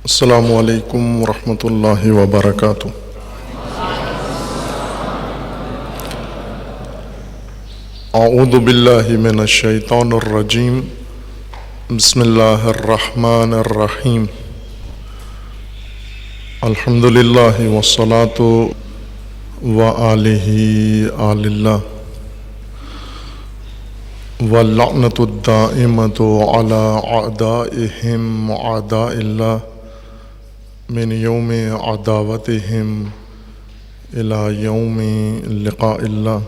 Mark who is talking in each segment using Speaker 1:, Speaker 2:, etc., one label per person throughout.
Speaker 1: السلام علیکم ورحمۃ اللہ وبرکاتہ۔ اعوذ باللہ من الشیطان الرجیم، بسم اللہ الرحمن الرحیم۔ الحمد للہ والصلاۃ وآلہ آل اللہ واللعنۃ الدائمۃ علی اعدائہم اعداء اللہ من یوم عداوتہم الی یوم لقاء اللہ۔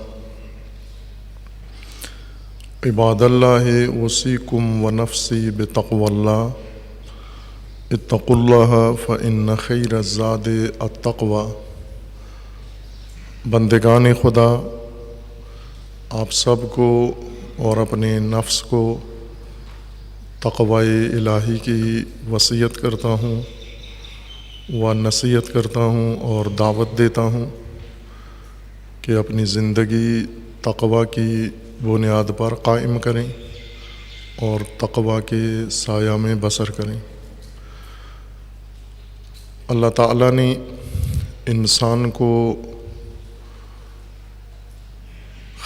Speaker 1: عباد اللہ اوصیکم ونفسی بتقوی اللہ، اتقوا اللہ فإن خیر الزاد التقوی۔ بندگان خدا، آپ سب کو اور اپنے نفس کو تقوی الہی کی وصیت کرتا ہوں و نصیحت کرتا ہوں اور دعوت دیتا ہوں کہ اپنی زندگی تقوی کی بنیاد پر قائم کریں اور تقوی کے سایہ میں بسر کریں۔ اللہ تعالیٰ نے انسان کو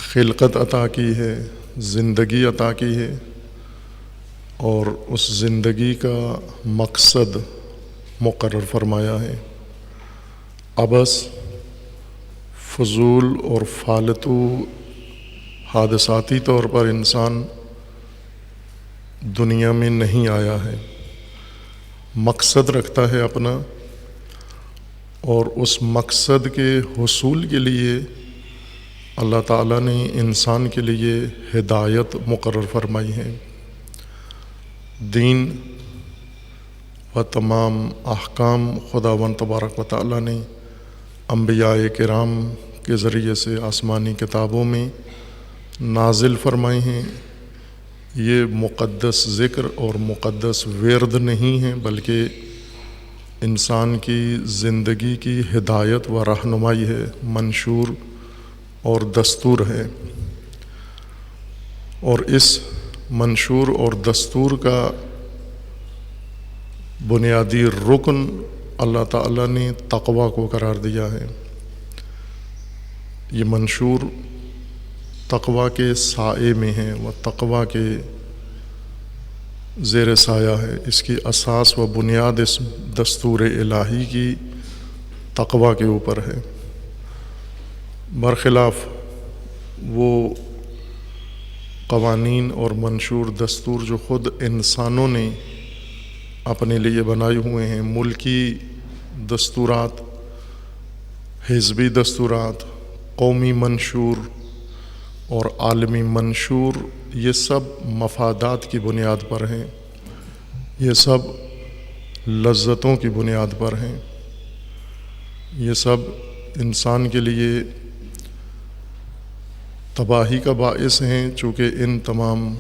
Speaker 1: خلقت عطا کی ہے، زندگی عطا کی ہے، اور اس زندگی کا مقصد مقرر فرمایا ہے۔ عبث، فضول اور فالتو حادثاتی طور پر انسان دنیا میں نہیں آیا ہے، مقصد رکھتا ہے اپنا، اور اس مقصد کے حصول کے لیے اللہ تعالیٰ نے انسان کے لیے ہدایت مقرر فرمائی ہے۔ دین و تمام احکام خداوند تبارک و تعالیٰ نے انبیاء کرام کے ذریعے سے آسمانی کتابوں میں نازل فرمائے ہیں۔ یہ مقدس ذکر اور مقدس ورد نہیں ہیں، بلکہ انسان کی زندگی کی ہدایت و رہنمائی ہے، منشور اور دستور ہے۔ اور اس منشور اور دستور کا بنیادی رکن اللہ تعالیٰ نے تقوی کو قرار دیا ہے۔ یہ منشور تقوی کے سائے میں ہے و تقوی کے زیر سایہ ہے۔ اس کی اساس و بنیاد اس دستور الہی کی تقوی کے اوپر ہے، برخلاف وہ قوانین اور منشور دستور جو خود انسانوں نے اپنے لیے بنائے ہوئے ہیں، ملکی دستورات، حزبی دستورات، قومی منشور اور عالمی منشور، یہ سب مفادات کی بنیاد پر ہیں، یہ سب لذتوں کی بنیاد پر ہیں، یہ سب انسان کے لیے تباہی کا باعث ہیں، چونکہ ان تمام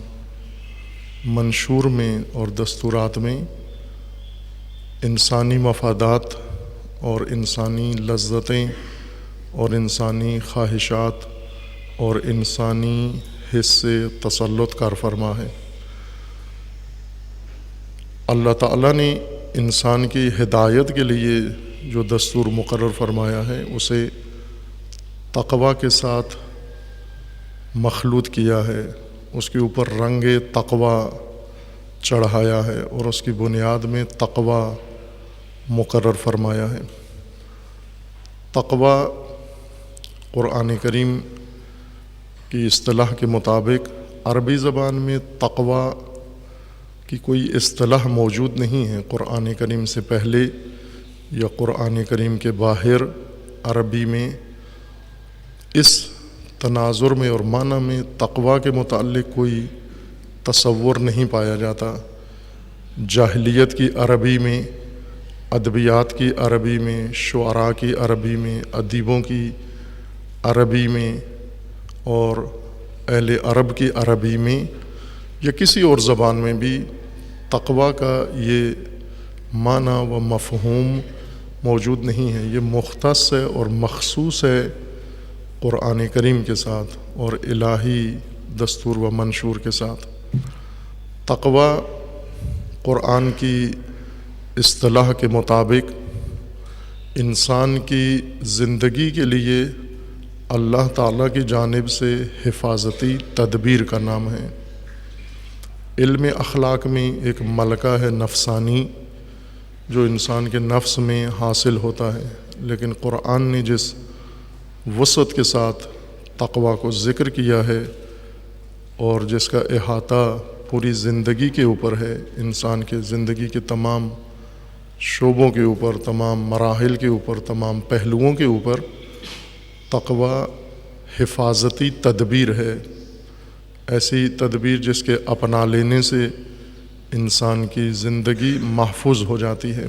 Speaker 1: منشور میں اور دستورات میں انسانی مفادات اور انسانی لذتیں اور انسانی خواہشات اور انسانی حص سے تسلط کار فرما ہے۔ اللہ تعالیٰ نے انسان کی ہدایت کے لیے جو دستور مقرر فرمایا ہے، اسے تقوی کے ساتھ مخلوط کیا ہے، اس کے اوپر رنگ تقوی چڑھایا ہے اور اس کی بنیاد میں تقوی مقرر فرمایا ہے۔ تقوی قرآن کریم کی اصطلاح کے مطابق عربی زبان میں تقوی کی کوئی اصطلاح موجود نہیں ہے۔ قرآن کریم سے پہلے یا قرآن کریم کے باہر عربی میں اس تناظر میں اور معنی میں تقوی کے متعلق کوئی تصور نہیں پایا جاتا۔ جاہلیت کی عربی میں، ادبیات کی عربی میں، شعراء کی عربی میں، ادیبوں کی عربی میں اور اہل عرب کی عربی میں یا کسی اور زبان میں بھی تقوی کا یہ معنی و مفہوم موجود نہیں ہے۔ یہ مختص ہے اور مخصوص ہے قرآن کریم کے ساتھ اور الہی دستور و منشور کے ساتھ۔ تقوی قرآن کی اصطلاح کے مطابق انسان کی زندگی کے لیے اللہ تعالیٰ کی جانب سے حفاظتی تدبیر کا نام ہے۔ علم اخلاق میں ایک ملکہ ہے نفسانی جو انسان کے نفس میں حاصل ہوتا ہے، لیکن قرآن نے جس وسعت کے ساتھ تقویٰ کو ذکر کیا ہے اور جس کا احاطہ پوری زندگی کے اوپر ہے، انسان کے زندگی کے تمام شعبوں کے اوپر، تمام مراحل کے اوپر، تمام پہلوؤں کے اوپر، تقویٰ حفاظتی تدبیر ہے، ایسی تدبیر جس کے اپنا لینے سے انسان کی زندگی محفوظ ہو جاتی ہے،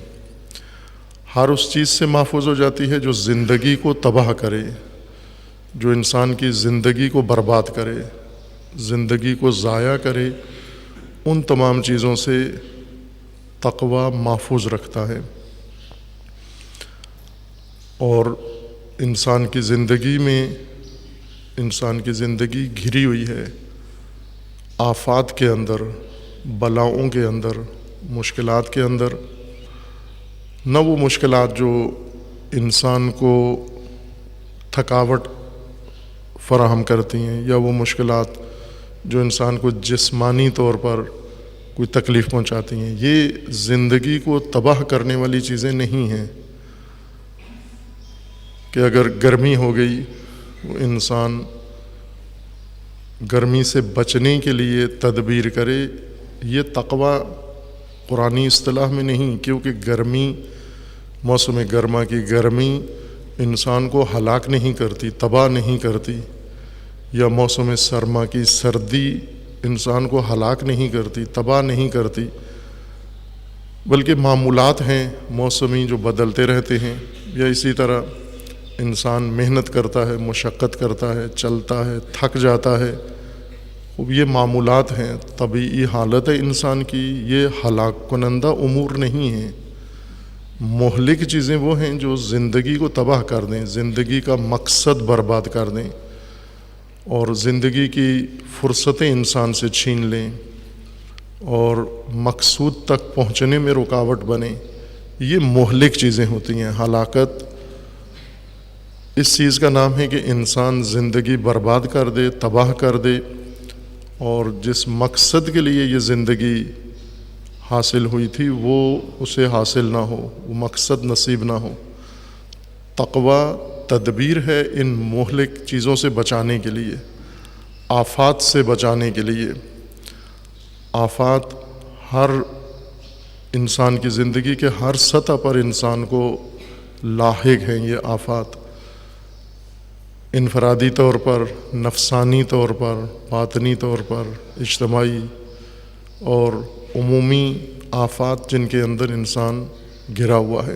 Speaker 1: ہر اس چیز سے محفوظ ہو جاتی ہے جو زندگی کو تباہ کرے، جو انسان کی زندگی کو برباد کرے، زندگی کو ضائع کرے، ان تمام چیزوں سے تقویٰ محفوظ رکھتا ہے۔ اور انسان کی زندگی میں انسان کی زندگی گھری ہوئی ہے آفات کے اندر، بلاؤں کے اندر، مشکلات کے اندر، نہ وہ مشکلات جو انسان کو تھکاوٹ فراہم کرتی ہیں، یا وہ مشکلات جو انسان کو جسمانی طور پر کوئی تکلیف پہنچاتی ہیں، یہ زندگی کو تباہ کرنے والی چیزیں نہیں ہیں کہ اگر گرمی ہو گئی وہ انسان گرمی سے بچنے کے لیے تدبیر کرے، یہ تقویٰ قرآنی اصطلاح میں نہیں، کیونکہ گرمی، موسم گرما کی گرمی انسان کو ہلاک نہیں کرتی، تباہ نہیں کرتی، یا موسم سرما کی سردی انسان کو ہلاک نہیں کرتی، تباہ نہیں کرتی، بلکہ معمولات ہیں موسمی جو بدلتے رہتے ہیں، یا اسی طرح انسان محنت کرتا ہے، مشقت کرتا ہے، چلتا ہے، تھک جاتا ہے، یہ معمولات ہیں، طبیعی حالت ہے انسان کی، یہ ہلاک کنندہ امور نہیں ہیں۔ مہلک چیزیں وہ ہیں جو زندگی کو تباہ کر دیں، زندگی کا مقصد برباد کر دیں، اور زندگی کی فرصتیں انسان سے چھین لیں اور مقصود تک پہنچنے میں رکاوٹ بنے، یہ مہلک چیزیں ہوتی ہیں۔ ہلاکت اس چیز کا نام ہے کہ انسان زندگی برباد کر دے، تباہ کر دے، اور جس مقصد کے لیے یہ زندگی حاصل ہوئی تھی وہ اسے حاصل نہ ہو، وہ مقصد نصیب نہ ہو۔ تقویٰ تدبیر ہے ان مہلک چیزوں سے بچانے کے لیے، آفات سے بچانے کے لیے۔ آفات ہر انسان کی زندگی کے ہر سطح پر انسان کو لاحق ہیں، یہ آفات انفرادی طور پر، نفسانی طور پر، باطنی طور پر، اجتماعی اور عمومی آفات جن کے اندر انسان گھرا ہوا ہے۔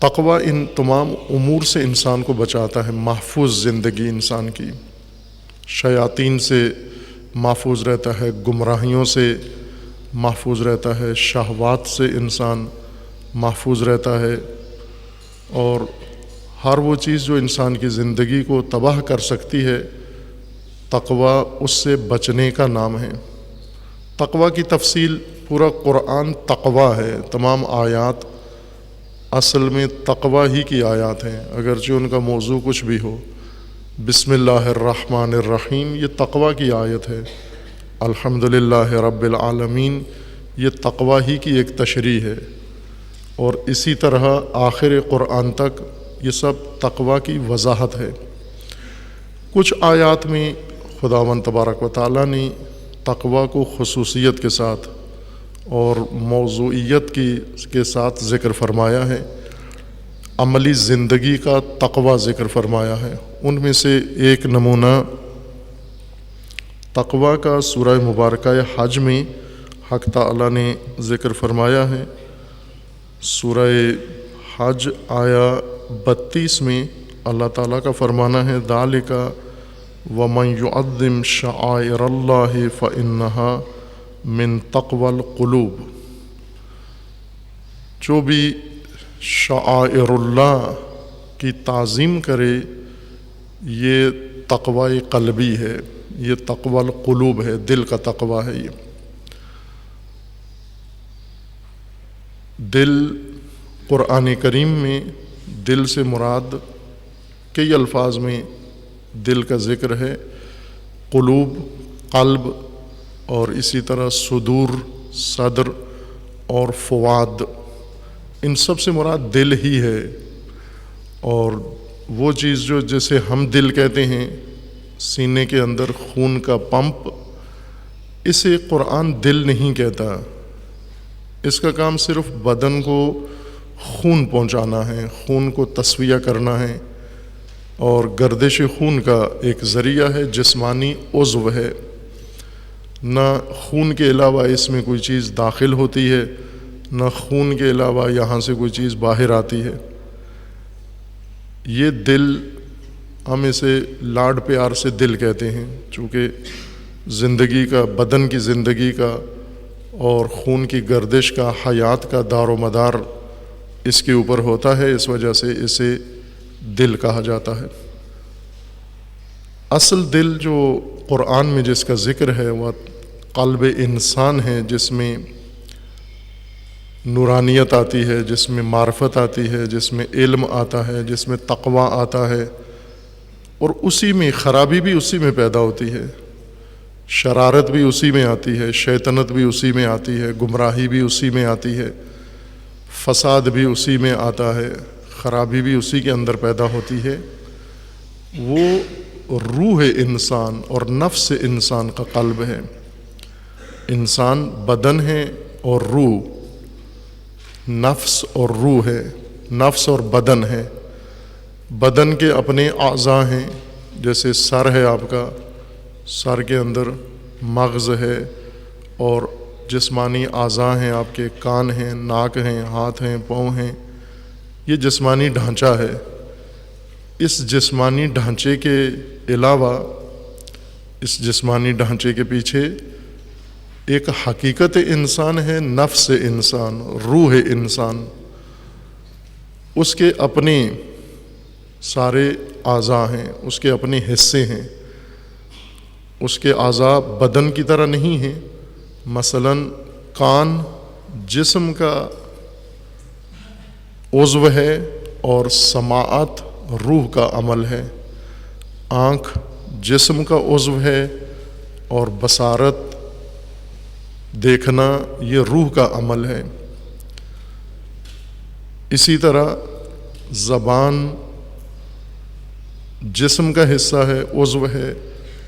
Speaker 1: تقویٰ ان تمام امور سے انسان کو بچاتا ہے، محفوظ زندگی انسان کی، شیاطین سے محفوظ رہتا ہے، گمراہیوں سے محفوظ رہتا ہے، شہوات سے انسان محفوظ رہتا ہے، اور ہر وہ چیز جو انسان کی زندگی کو تباہ کر سکتی ہے، تقویٰ اس سے بچنے کا نام ہے۔ تقویٰ کی تفصیل پورا قرآن تقویٰ ہے، تمام آیات اصل میں تقویٰ ہی کی آیات ہیں، اگرچہ ان کا موضوع کچھ بھی ہو۔ بسم اللہ الرحمن الرحیم یہ تقویٰ کی آیت ہے، الحمدللہ رب العالمین یہ تقویٰ ہی کی ایک تشریح ہے، اور اسی طرح آخر قرآن تک یہ سب تقویٰ کی وضاحت ہے۔ کچھ آیات میں خداوند تبارک و تعالیٰ نے تقویٰ کو خصوصیت کے ساتھ اور موضوعیت کے ساتھ ذکر فرمایا ہے، عملی زندگی کا تقویٰ ذکر فرمایا ہے۔ ان میں سے ایک نمونہ تقویٰ کا سورہ مبارکہ حج میں حق تعالیٰ نے ذکر فرمایا ہے۔ سورہ حج آیا 32 میں اللہ تعالیٰ کا فرمانا ہے، ذالک ومن یعظم شعائر اللہ فإنها من تقوی القلوب، جو بھی شعائر اللہ کی تعظیم کرے یہ تقوی قلبی ہے، یہ تقوی القلوب ہے، دل کا تقوی ہے۔ یہ دل قرآن کریم میں دل سے مراد کئی الفاظ میں دل کا ذکر ہے، قلوب قلب، اور اسی طرح صدور صدر اور فواد، ان سب سے مراد دل ہی ہے۔ اور وہ چیز جو جسے ہم دل کہتے ہیں، سینے کے اندر خون کا پمپ، اسے قرآن دل نہیں کہتا۔ اس کا کام صرف بدن کو خون پہنچانا ہے، خون کو تصفیہ کرنا ہے، اور گردش خون کا ایک ذریعہ ہے، جسمانی عضو ہے۔ نہ خون کے علاوہ اس میں کوئی چیز داخل ہوتی ہے، نہ خون کے علاوہ یہاں سے کوئی چیز باہر آتی ہے۔ یہ دل، ہم اسے لاڈ پیار سے دل کہتے ہیں، چونکہ زندگی کا، بدن کی زندگی کا اور خون کی گردش کا، حیات کا دار و مدار اس کے اوپر ہوتا ہے، اس وجہ سے اسے دل کہا جاتا ہے۔ اصل دل جو قرآن میں جس کا ذکر ہے وہ قلب انسان ہے، جس میں نورانیت آتی ہے، جس میں معرفت آتی ہے، جس میں علم آتا ہے، جس میں تقویٰ آتا ہے، اور اسی میں خرابی بھی اسی میں پیدا ہوتی ہے، شرارت بھی اسی میں آتی ہے، شیطنت بھی اسی میں آتی ہے، گمراہی بھی اسی میں آتی ہے، فساد بھی اسی میں آتا ہے، خرابی بھی اسی کے اندر پیدا ہوتی ہے۔ وہ روح انسان اور نفس انسان کا قلب ہے۔ انسان بدن ہے اور روح، نفس اور روح ہے، نفس اور بدن ہے۔ بدن کے اپنے اعضاء ہیں، جیسے سر ہے آپ کا، سر کے اندر مغز ہے، اور جسمانی اعضاء ہیں آپ کے، کان ہیں، ناک ہیں، ہاتھ ہیں، پاؤں ہیں۔ یہ جسمانی ڈھانچہ ہے۔ اس جسمانی ڈھانچے کے علاوہ، اس جسمانی ڈھانچے کے پیچھے ایک حقیقت انسان ہے، نفس انسان، روح انسان۔ اس کے اپنے سارے اعضاء ہیں، اس کے اپنے حصے ہیں۔ اس کے اعضاء بدن کی طرح نہیں ہیں۔ مثلاً کان جسم کا عضو ہے اور سماعت روح کا عمل ہے۔ آنکھ جسم کا عضو ہے اور بصارت، دیکھنا، یہ روح کا عمل ہے۔ اسی طرح زبان جسم کا حصہ ہے، عضو ہے،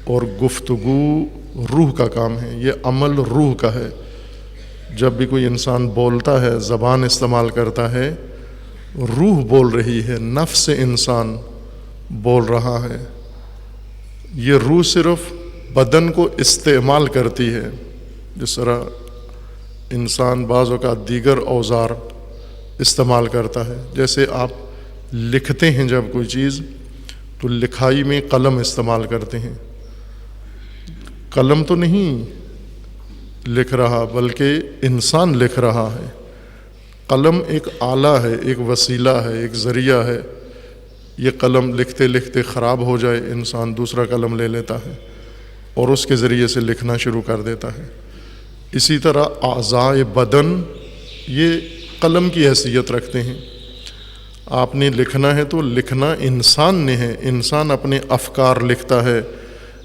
Speaker 1: اور گفتگو روح کا کام ہے، یہ عمل روح کا ہے۔ جب بھی کوئی انسان بولتا ہے، زبان استعمال کرتا ہے، روح بول رہی ہے، نفس انسان بول رہا ہے۔ یہ روح صرف بدن کو استعمال کرتی ہے، جس طرح انسان بعض اوقات دیگر اوزار استعمال کرتا ہے۔ جیسے آپ لکھتے ہیں جب کوئی چیز، تو لکھائی میں قلم استعمال کرتے ہیں۔ قلم تو نہیں لکھ رہا، بلکہ انسان لکھ رہا ہے۔ قلم ایک آلہ ہے، ایک وسیلہ ہے، ایک ذریعہ ہے۔ یہ قلم لکھتے لکھتے خراب ہو جائے، انسان دوسرا قلم لے لیتا ہے اور اس کے ذریعے سے لکھنا شروع کر دیتا ہے۔ اسی طرح اعضاء بدن یہ قلم کی حیثیت رکھتے ہیں۔ آپ نے لکھنا ہے تو لکھنا انسان نے ہے، انسان اپنے افکار لکھتا ہے،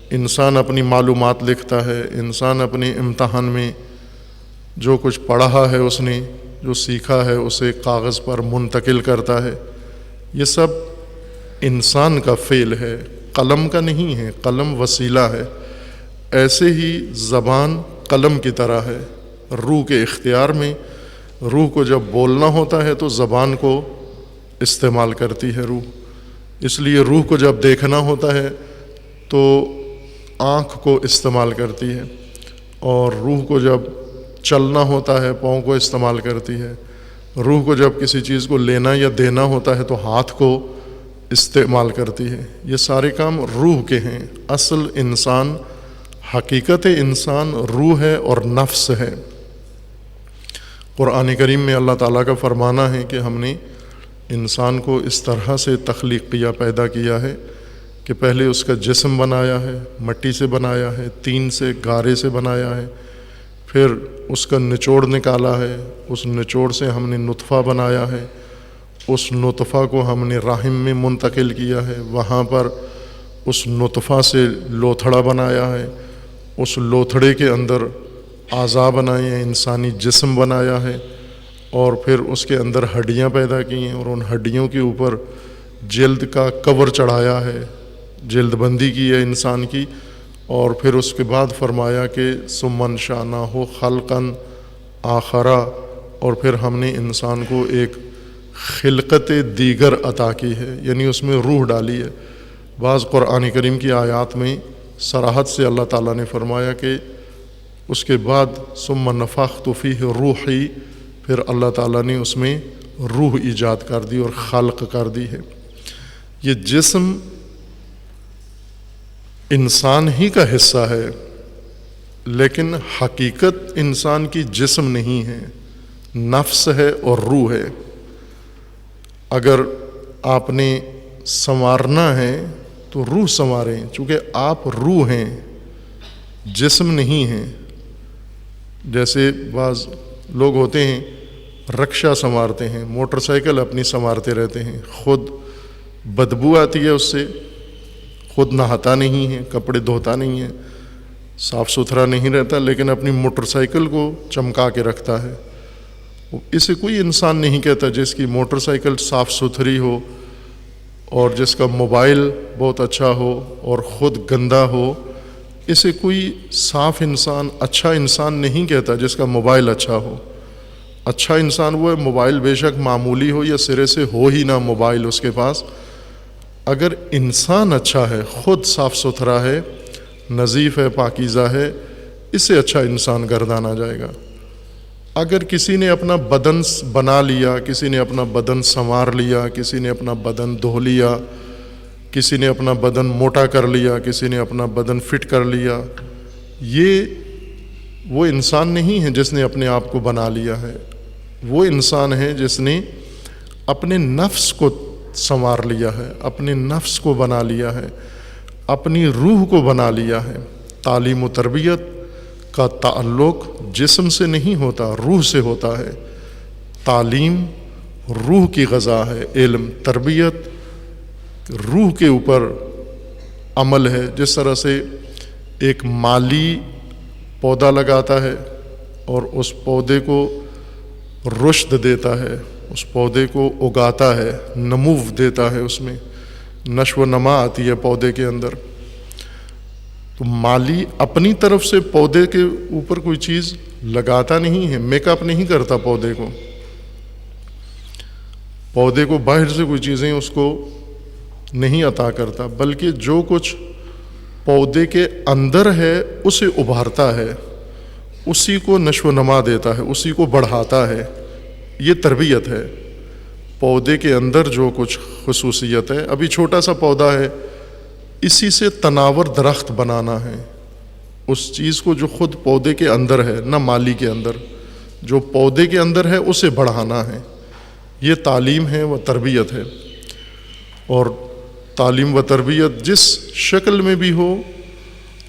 Speaker 1: انسان اپنی معلومات لکھتا ہے، انسان اپنے امتحان میں جو کچھ پڑھا ہے، اس نے جو سیکھا ہے اسے کاغذ پر منتقل کرتا ہے۔ یہ سب انسان کا فعل ہے، قلم کا نہیں ہے، قلم وسیلہ ہے۔ ایسے ہی زبان قلم کی طرح ہے، روح کے اختیار میں۔ روح کو جب بولنا ہوتا ہے تو زبان کو استعمال کرتی ہے روح۔ اس لیے روح کو جب دیکھنا ہوتا ہے تو آنکھ کو استعمال کرتی ہے، اور روح کو جب چلنا ہوتا ہے پاؤں کو استعمال کرتی ہے۔ روح کو جب کسی چیز کو لینا یا دینا ہوتا ہے تو ہاتھ کو استعمال کرتی ہے۔ یہ سارے کام روح کے ہیں۔ اصل انسان، حقیقت انسان روح ہے اور نفس ہے۔ قرآن کریم میں اللہ تعالیٰ کا فرمانا ہے کہ ہم نے انسان کو اس طرح سے تخلیق کیا، پیدا کیا ہے کہ پہلے اس کا جسم بنایا ہے، مٹی سے بنایا ہے، طین سے، گارے سے بنایا ہے، پھر اس کا نچوڑ نکالا ہے، اس نچوڑ سے ہم نے نطفہ بنایا ہے، اس نطفہ کو ہم نے رحم میں منتقل کیا ہے، وہاں پر اس نطفہ سے لوتھڑا بنایا ہے، اس لوتھڑے کے اندر اعضاء بنائے ہیں، انسانی جسم بنایا ہے، اور پھر اس کے اندر ہڈیاں پیدا کی ہیں، اور ان ہڈیوں کے اوپر جلد کا کور چڑھایا ہے، جلد بندی کی ہے انسان کی، اور پھر اس کے بعد فرمایا کہ ثم انشأناہ خلقا آخر، اور پھر ہم نے انسان کو ایک خلقت دیگر عطا کی ہے، یعنی اس میں روح ڈالی ہے۔ بعض قرآن کریم کی آیات میں صراحت سے اللہ تعالیٰ نے فرمایا کہ اس کے بعد ثم نفخت فیہ روحی، پھر اللہ تعالیٰ نے اس میں روح ایجاد کر دی اور خلق کر دی ہے۔ یہ جسم انسان ہی کا حصہ ہے، لیکن حقیقت انسان کی جسم نہیں ہے، نفس ہے اور روح ہے۔ اگر آپ نے سنوارنا ہے تو روح سنواریں، چونکہ آپ روح ہیں، جسم نہیں ہیں۔ جیسے بعض لوگ ہوتے ہیں رکشہ سنوارتے ہیں، موٹر سائیکل اپنی سنوارتے رہتے ہیں، خود بدبو آتی ہے اس سے، خود نہاتا نہیں ہے، کپڑے دھوتا نہیں ہے، صاف ستھرا نہیں رہتا، لیکن اپنی موٹر سائیکل کو چمکا کے رکھتا ہے۔ اسے کوئی انسان نہیں کہتا جس کی موٹر سائیکل صاف ستھری ہو اور جس کا موبائل بہت اچھا ہو اور خود گندا ہو، اسے کوئی صاف انسان، اچھا انسان نہیں کہتا جس کا موبائل اچھا ہو۔ اچھا انسان وہ ہے موبائل بے شک معمولی ہو یا سرے سے ہو ہی نہ موبائل اس کے پاس، اگر انسان اچھا ہے، خود صاف ستھرا ہے، نظیف ہے، پاکیزہ ہے، اسے اچھا انسان گردانا جائے گا۔ اگر کسی نے اپنا بدن بنا لیا، کسی نے اپنا بدن سنوار لیا، کسی نے اپنا بدن دھو لیا، کسی نے اپنا بدن موٹا کر لیا، کسی نے اپنا بدن فٹ کر لیا، یہ وہ انسان نہیں ہے جس نے اپنے آپ کو بنا لیا ہے۔ وہ انسان ہے جس نے اپنے نفس کو سنوار لیا ہے، اپنے نفس کو بنا لیا ہے، اپنی روح کو بنا لیا ہے۔ تعلیم و تربیت کا تعلق جسم سے نہیں ہوتا، روح سے ہوتا ہے۔ تعلیم روح کی غذا ہے، علم، تربیت روح کے اوپر عمل ہے۔ جس طرح سے ایک مالی پودا لگاتا ہے اور اس پودے کو رشد دیتا ہے، اس پودے کو اگاتا ہے، نمو دیتا ہے، اس میں نشو و نما آتی ہے پودے کے اندر، تو مالی اپنی طرف سے پودے کے اوپر کوئی چیز لگاتا نہیں ہے، میک اپ نہیں کرتا پودے کو باہر سے کوئی چیزیں اس کو نہیں عطا کرتا، بلکہ جو کچھ پودے کے اندر ہے اسے ابھارتا ہے، اسی کو نشو و نما دیتا ہے، اسی کو بڑھاتا ہے۔ یہ تربیت ہے۔ پودے کے اندر جو کچھ خصوصیت ہے، ابھی چھوٹا سا پودا ہے، اسی سے تناور درخت بنانا ہے، اس چیز کو جو خود پودے کے اندر ہے، نہ مالی کے اندر، جو پودے کے اندر ہے اسے بڑھانا ہے۔ یہ تعلیم ہے و تربیت ہے۔ اور تعلیم و تربیت جس شکل میں بھی ہو،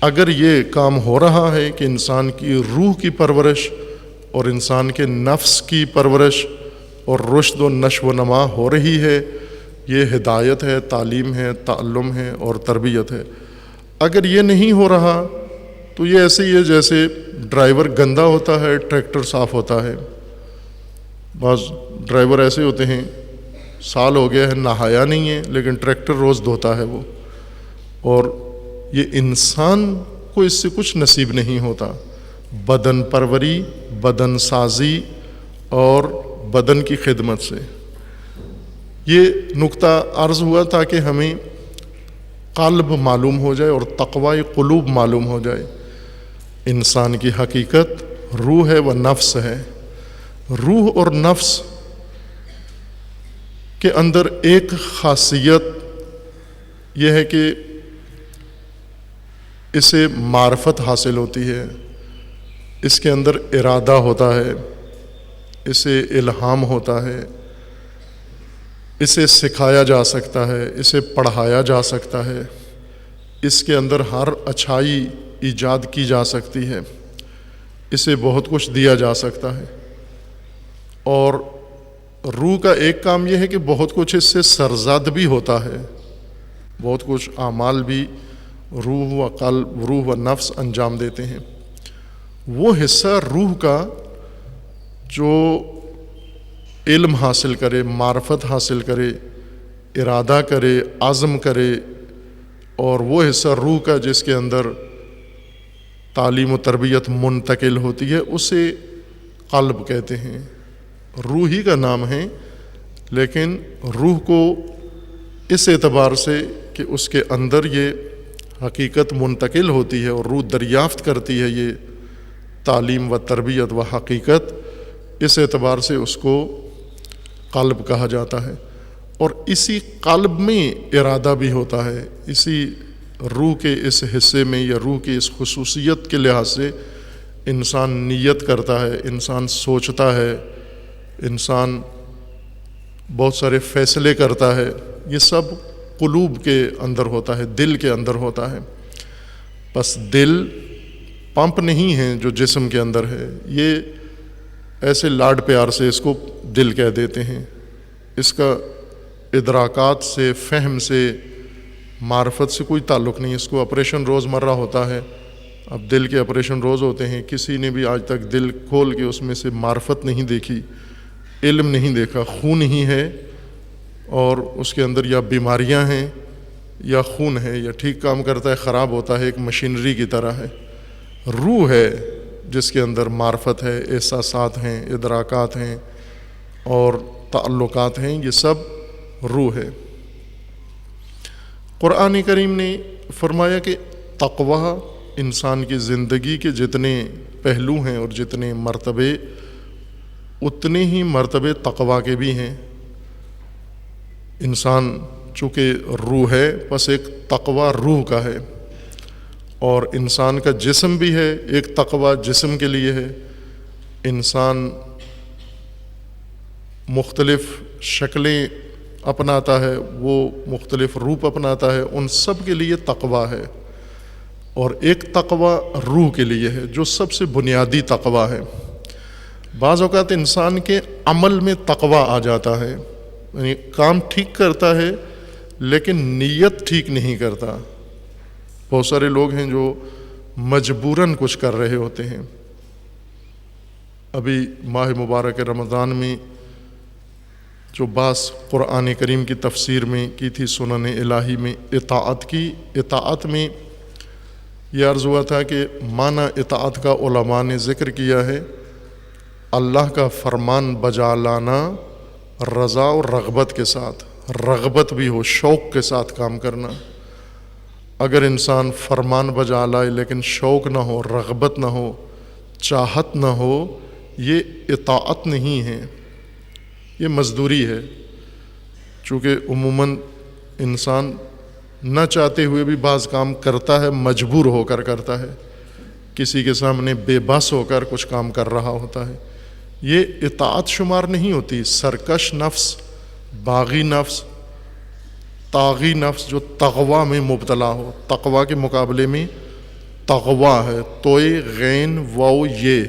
Speaker 1: اگر یہ کام ہو رہا ہے کہ انسان کی روح کی پرورش اور انسان کے نفس کی پرورش اور رشد و نشو و نما ہو رہی ہے، یہ ہدایت ہے، تعلیم ہے، تعلم ہے اور تربیت ہے۔ اگر یہ نہیں ہو رہا تو یہ ایسے ہی ہے جیسے ڈرائیور گندا ہوتا ہے، ٹریکٹر صاف ہوتا ہے۔ بعض ڈرائیور ایسے ہوتے ہیں، سال ہو گیا ہے نہایا نہیں ہے لیکن ٹریکٹر روز دھوتا ہے وہ، اور یہ انسان کو اس سے کچھ نصیب نہیں ہوتا۔ بدن پروری، بدن سازی اور بدن کی خدمت سے، یہ نقطہ عرض ہوا تاکہ ہمیں قلب معلوم ہو جائے اور تقوی قلوب معلوم ہو جائے۔ انسان کی حقیقت روح ہے و نفس ہے۔ روح اور نفس کے اندر ایک خاصیت یہ ہے کہ اسے معرفت حاصل ہوتی ہے، اس کے اندر ارادہ ہوتا ہے، اسے الہام ہوتا ہے، اسے سکھایا جا سکتا ہے، اسے پڑھایا جا سکتا ہے، اس کے اندر ہر اچھائی ایجاد کی جا سکتی ہے۔ اسے بہت کچھ دیا جا سکتا ہے، اور روح کا ایک کام یہ ہے کہ بہت کچھ اس سے سرزد بھی ہوتا ہے، بہت کچھ اعمال بھی روح و قلب، روح و نفس انجام دیتے ہیں۔ وہ حصہ روح کا جو علم حاصل کرے، معرفت حاصل کرے، ارادہ کرے، عزم کرے، اور وہ حصہ روح کا جس کے اندر تعلیم و تربیت منتقل ہوتی ہے، اسے قلب کہتے ہیں۔ روح ہی کا نام ہے، لیکن روح کو اس اعتبار سے کہ اس کے اندر یہ حقیقت منتقل ہوتی ہے اور روح دریافت کرتی ہے یہ تعلیم و تربیت و حقیقت، اس اعتبار سے اس کو قلب کہا جاتا ہے۔ اور اسی قلب میں ارادہ بھی ہوتا ہے، اسی روح کے اس حصے میں یا روح کی اس خصوصیت کے لحاظ سے انسان نیت کرتا ہے، انسان سوچتا ہے، انسان بہت سارے فیصلے کرتا ہے۔ یہ سب قلوب کے اندر ہوتا ہے، دل کے اندر ہوتا ہے۔ بس دل پمپ نہیں ہے جو جسم کے اندر ہے، یہ ایسے لاڈ پیار سے اس کو دل کہہ دیتے ہیں۔ اس کا ادراکات سے، فہم سے، معرفت سے کوئی تعلق نہیں۔ اس کو آپریشن روزمرہ ہوتا ہے، اب دل کے آپریشن روز ہوتے ہیں، کسی نے بھی آج تک دل کھول کے اس میں سے معرفت نہیں دیکھی، علم نہیں دیکھا۔ خون ہی ہے اور اس کے اندر یا بیماریاں ہیں یا خون ہے، یا ٹھیک کام کرتا ہے، خراب ہوتا ہے، ایک مشینری کی طرح ہے۔ روح ہے جس کے اندر معرفت ہے، احساسات ہیں، ادراکات ہیں اور تعلقات ہیں، یہ سب روح ہے۔ قرآن کریم نے فرمایا کہ تقویٰ انسان کی زندگی کے جتنے پہلو ہیں اور جتنے مرتبے، اتنے ہی مرتبے تقویٰ کے بھی ہیں۔ انسان چونکہ روح ہے، پس ایک تقویٰ روح کا ہے، اور انسان کا جسم بھی ہے، ایک تقویٰ جسم کے لیے ہے۔ انسان مختلف شکلیں اپناتا ہے، وہ مختلف روپ اپناتا ہے، ان سب کے لیے تقویٰ ہے، اور ایک تقویٰ روح کے لیے ہے جو سب سے بنیادی تقویٰ ہے۔ بعض اوقات انسان کے عمل میں تقویٰ آ جاتا ہے، یعنی کام ٹھیک کرتا ہے لیکن نیت ٹھیک نہیں کرتا۔ بہت سارے لوگ ہیں جو مجبوراً کچھ کر رہے ہوتے ہیں۔ ابھی ماہ مبارک رمضان میں جو بعض قرآن کریم کی تفسیر میں کی تھی، سنن الہی میں اطاعت کی، اطاعت میں یہ عرض ہوا تھا کہ معنی اطاعت کا علماء نے ذکر کیا ہے اللہ کا فرمان بجا لانا رضا اور رغبت کے ساتھ، رغبت بھی ہو، شوق کے ساتھ کام کرنا۔ اگر انسان فرمان بجا لائے لیکن شوق نہ ہو، رغبت نہ ہو، چاہت نہ ہو، یہ اطاعت نہیں ہے، یہ مزدوری ہے۔ چونکہ عموماً انسان نہ چاہتے ہوئے بھی بعض کام کرتا ہے، مجبور ہو کر کرتا ہے، کسی کے سامنے بے بس ہو کر کچھ کام کر رہا ہوتا ہے، یہ اطاعت شمار نہیں ہوتی۔ سرکش نفس، باغی نفس، طاغی نفس جو تقویٰ میں مبتلا ہو، تقویٰ کے مقابلے میں تقویٰ ہے، توئے غین واو یہ،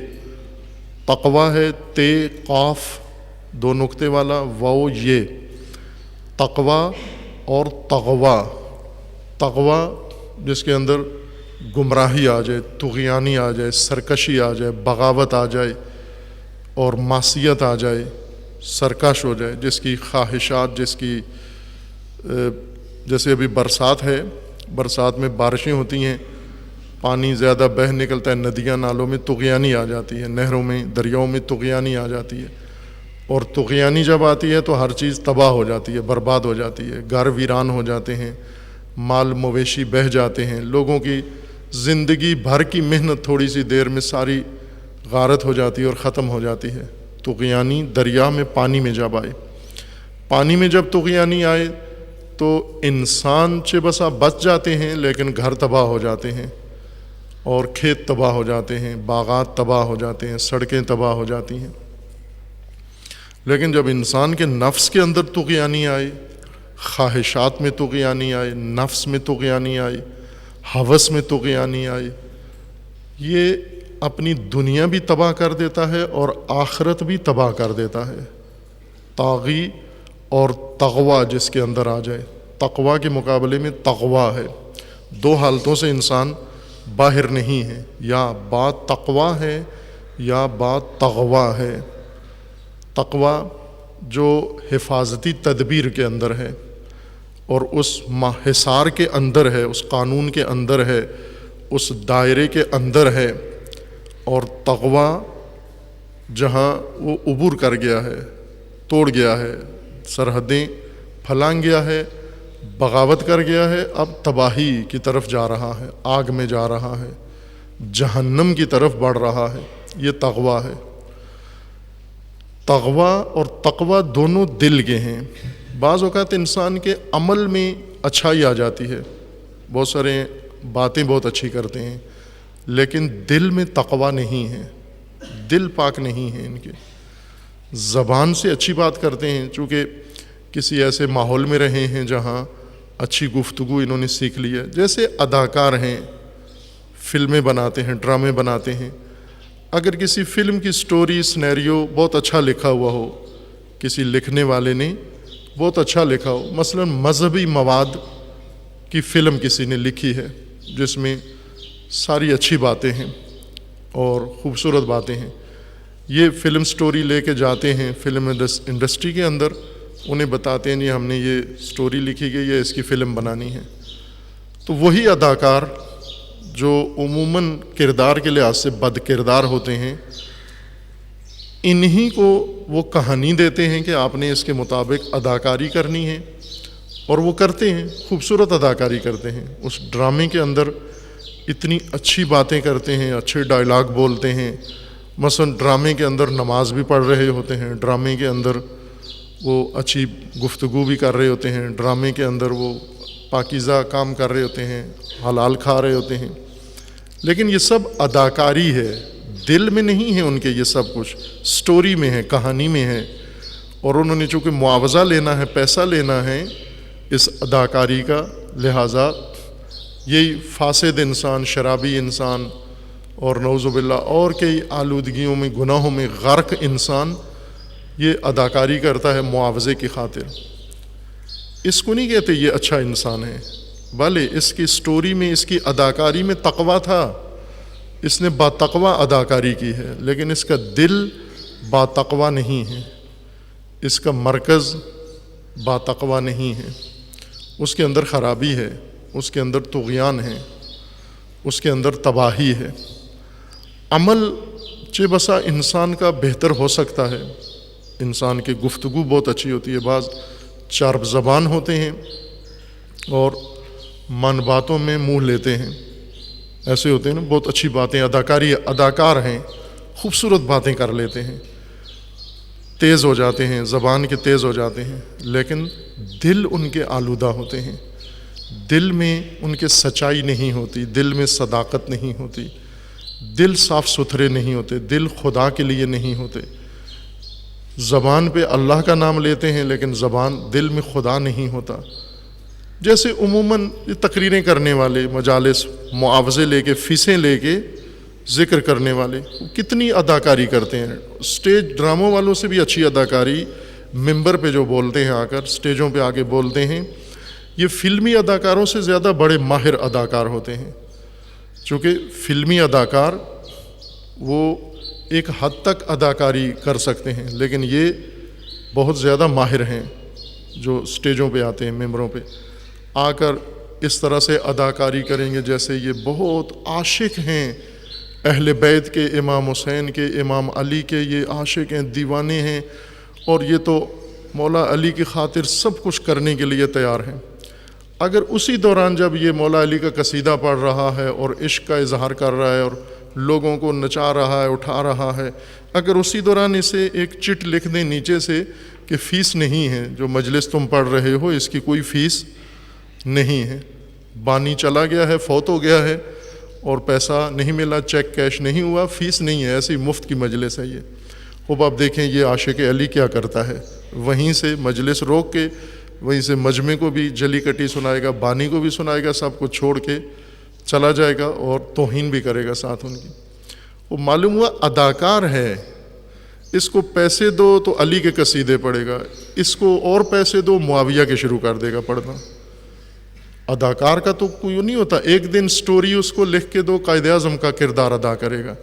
Speaker 1: تقویٰ ہے تے قاف دو نقطے والا، واو یہ، تقویٰ اور تغویٰ۔ تغویٰ جس کے اندر گمراہی آ جائے، طغیانی آ جائے، سرکشی آ جائے، بغاوت آ جائے اور معصیت آ جائے، سرکش ہو جائے، جس کی خواہشات، جس کی جیسے ابھی برسات ہے، برسات میں بارشیں ہوتی ہیں، پانی زیادہ بہہ نکلتا ہے، ندیاں نالوں میں طغیانی آ جاتی ہے، نہروں میں، دریاؤں میں طغیانی آ جاتی ہے، اور طغیانی جب آتی ہے تو ہر چیز تباہ ہو جاتی ہے، برباد ہو جاتی ہے، گھر ویران ہو جاتے ہیں، مال مویشی بہہ جاتے ہیں، لوگوں کی زندگی بھر کی محنت تھوڑی سی دیر میں ساری غارت ہو جاتی ہے اور ختم ہو جاتی ہے۔ طغیانی دریا میں، پانی میں جب آئے، پانی میں جب طغیانی آئے تو انسان چہ بسا بچ جاتے ہیں، لیکن گھر تباہ ہو جاتے ہیں اور کھیت تباہ ہو جاتے ہیں، باغات تباہ ہو جاتے ہیں، سڑکیں تباہ ہو جاتی ہیں۔ لیکن جب انسان کے نفس کے اندر طغیانی آئے، خواہشات میں طغیانی آئے، نفس میں طغیانی آئی، ہوس میں طغیانی آئی، یہ اپنی دنیا بھی تباہ کر دیتا ہے اور آخرت بھی تباہ کر دیتا ہے۔ طاغی اور تقویٰ جس کے اندر آ جائے، تقویٰ کے مقابلے میں تقویٰ ہے، دو حالتوں سے انسان باہر نہیں ہے، یا بات تقویٰ ہے یا بات تقویٰ ہے۔ تقویٰ جو حفاظتی تدبیر کے اندر ہے اور اس حصار کے اندر ہے، اس قانون کے اندر ہے، اس دائرے کے اندر ہے، اور تقویٰ جہاں وہ عبور کر گیا ہے، توڑ گیا ہے، سرحدیں پھلانگ گیا ہے، بغاوت کر گیا ہے، اب تباہی کی طرف جا رہا ہے، آگ میں جا رہا ہے، جہنم کی طرف بڑھ رہا ہے، یہ تقویٰ ہے۔ تقویٰ اور تقویٰ دونوں دل کے ہیں۔ بعض اوقات انسان کے عمل میں اچھائی آ جاتی ہے، بہت سارے باتیں بہت اچھی کرتے ہیں، لیکن دل میں تقویٰ نہیں ہے، دل پاک نہیں ہے ان کے۔ زبان سے اچھی بات کرتے ہیں، چونکہ کسی ایسے ماحول میں رہے ہیں جہاں اچھی گفتگو انہوں نے سیکھ لی ہے، جیسے اداکار ہیں، فلمیں بناتے ہیں، ڈرامے بناتے ہیں۔ اگر کسی فلم کی سٹوری سنیریو بہت اچھا لکھا ہوا ہو، کسی لکھنے والے نے بہت اچھا لکھا ہو، مثلا مذہبی مواد کی فلم کسی نے لکھی ہے جس میں ساری اچھی باتیں ہیں اور خوبصورت باتیں ہیں، یہ فلم سٹوری لے کے جاتے ہیں فلم انڈسٹری کے اندر، انہیں بتاتے ہیں ہم نے یہ سٹوری لکھی گئی ہے، اس کی فلم بنانی ہے۔ تو وہی اداکار جو عموماً کردار کے لحاظ سے بد کردار ہوتے ہیں، انہی کو وہ کہانی دیتے ہیں کہ آپ نے اس کے مطابق اداکاری کرنی ہے، اور وہ کرتے ہیں، خوبصورت اداکاری کرتے ہیں، اس ڈرامے کے اندر اتنی اچھی باتیں کرتے ہیں، اچھے ڈائلاگ بولتے ہیں۔ مثلا ڈرامے کے اندر نماز بھی پڑھ رہے ہوتے ہیں، ڈرامے کے اندر وہ اچھی گفتگو بھی کر رہے ہوتے ہیں، ڈرامے کے اندر وہ پاکیزہ کام کر رہے ہوتے ہیں، حلال کھا رہے ہوتے ہیں، لیکن یہ سب اداکاری ہے، دل میں نہیں ہے ان کے، یہ سب کچھ سٹوری میں ہے، کہانی میں ہے، اور انہوں نے چونکہ معاوضہ لینا ہے، پیسہ لینا ہے اس اداکاری کا، لہٰذا یہی فاسد انسان، شرابی انسان، اور نعوذ باللہ اور کئی آلودگیوں میں، گناہوں میں غرق انسان یہ اداکاری کرتا ہے معاوضے کی خاطر۔ اس کو نہیں کہتے یہ اچھا انسان ہے، بلے اس کی سٹوری میں، اس کی اداکاری میں تقویٰ تھا، اس نے با تقویٰ اداکاری کی ہے، لیکن اس کا دل با تقویٰ نہیں ہے، اس کا مرکز با تقویٰ نہیں ہے، اس کے اندر خرابی ہے، اس کے اندر طغیان ہے، اس کے اندر تباہی ہے۔ عمل چہ بسا انسان کا بہتر ہو سکتا ہے، انسان کی گفتگو بہت اچھی ہوتی ہے، بعض چارب زبان ہوتے ہیں اور من باتوں میں منہ لیتے ہیں، ایسے ہوتے ہیں نا، بہت اچھی باتیں، اداکار ہیں، خوبصورت باتیں کر لیتے ہیں، تیز ہو جاتے ہیں، زبان کے تیز ہو جاتے ہیں، لیکن دل ان کے آلودہ ہوتے ہیں، دل میں ان کے سچائی نہیں ہوتی، دل میں صداقت نہیں ہوتی، دل صاف ستھرے نہیں ہوتے، دل خدا کے لیے نہیں ہوتے۔ زبان پہ اللہ کا نام لیتے ہیں لیکن دل میں خدا نہیں ہوتا۔ جیسے عموماً تقریریں کرنے والے، مجالس، معاوضے لے کے، فیسیں لے کے ذکر کرنے والے کتنی اداکاری کرتے ہیں، سٹیج ڈراموں والوں سے بھی اچھی اداکاری ممبر پہ جو بولتے ہیں، آ کر سٹیجوں پہ آگے بولتے ہیں، یہ فلمی اداکاروں سے زیادہ بڑے ماہر اداکار ہوتے ہیں، چونکہ فلمی اداکار وہ ایک حد تک اداکاری کر سکتے ہیں، لیکن یہ بہت زیادہ ماہر ہیں جو سٹیجوں پہ آتے ہیں، ممبروں پہ آ کر اس طرح سے اداکاری کریں گے جیسے یہ بہت عاشق ہیں اہل بیت کے، امام حسین کے، امام علی کے، یہ عاشق ہیں، دیوانے ہیں، اور یہ تو مولا علی کی خاطر سب کچھ کرنے کے لیے تیار ہیں۔ اگر اسی دوران جب یہ مولا علی کا قصیدہ پڑھ رہا ہے اور عشق کا اظہار کر رہا ہے اور لوگوں کو نچا رہا ہے، اٹھا رہا ہے، اگر اسی دوران اسے ایک چٹ لکھ دیں نیچے سے کہ فیس نہیں ہے، جو مجلس تم پڑھ رہے ہو اس کی کوئی فیس نہیں ہے، بانی چلا گیا ہے، فوت ہو گیا ہے اور پیسہ نہیں ملا، چیک کیش نہیں ہوا، فیس نہیں ہے، ایسی مفت کی مجلس ہے یہ۔ اب آپ دیکھیں یہ عاشق علی کیا کرتا ہے، وہیں سے مجلس روک کے وہیں سے مجمع کو بھی جلی کٹی سنائے گا، بانی کو بھی سنائے گا، سب کو چھوڑ کے چلا جائے گا اور توہین بھی کرے گا ساتھ ان کی۔ وہ معلوم ہوا اداکار ہے، اس کو پیسے دو تو علی کے قصیدے پڑھے گا، اس کو اور پیسے دو معاویہ کے شروع کر دے گا پڑھنا۔ اداکار کا تو کوئی نہیں ہوتا، ایک دن سٹوری اس کو لکھ کے دو قائد اعظم کا کردار ادا کرے گا،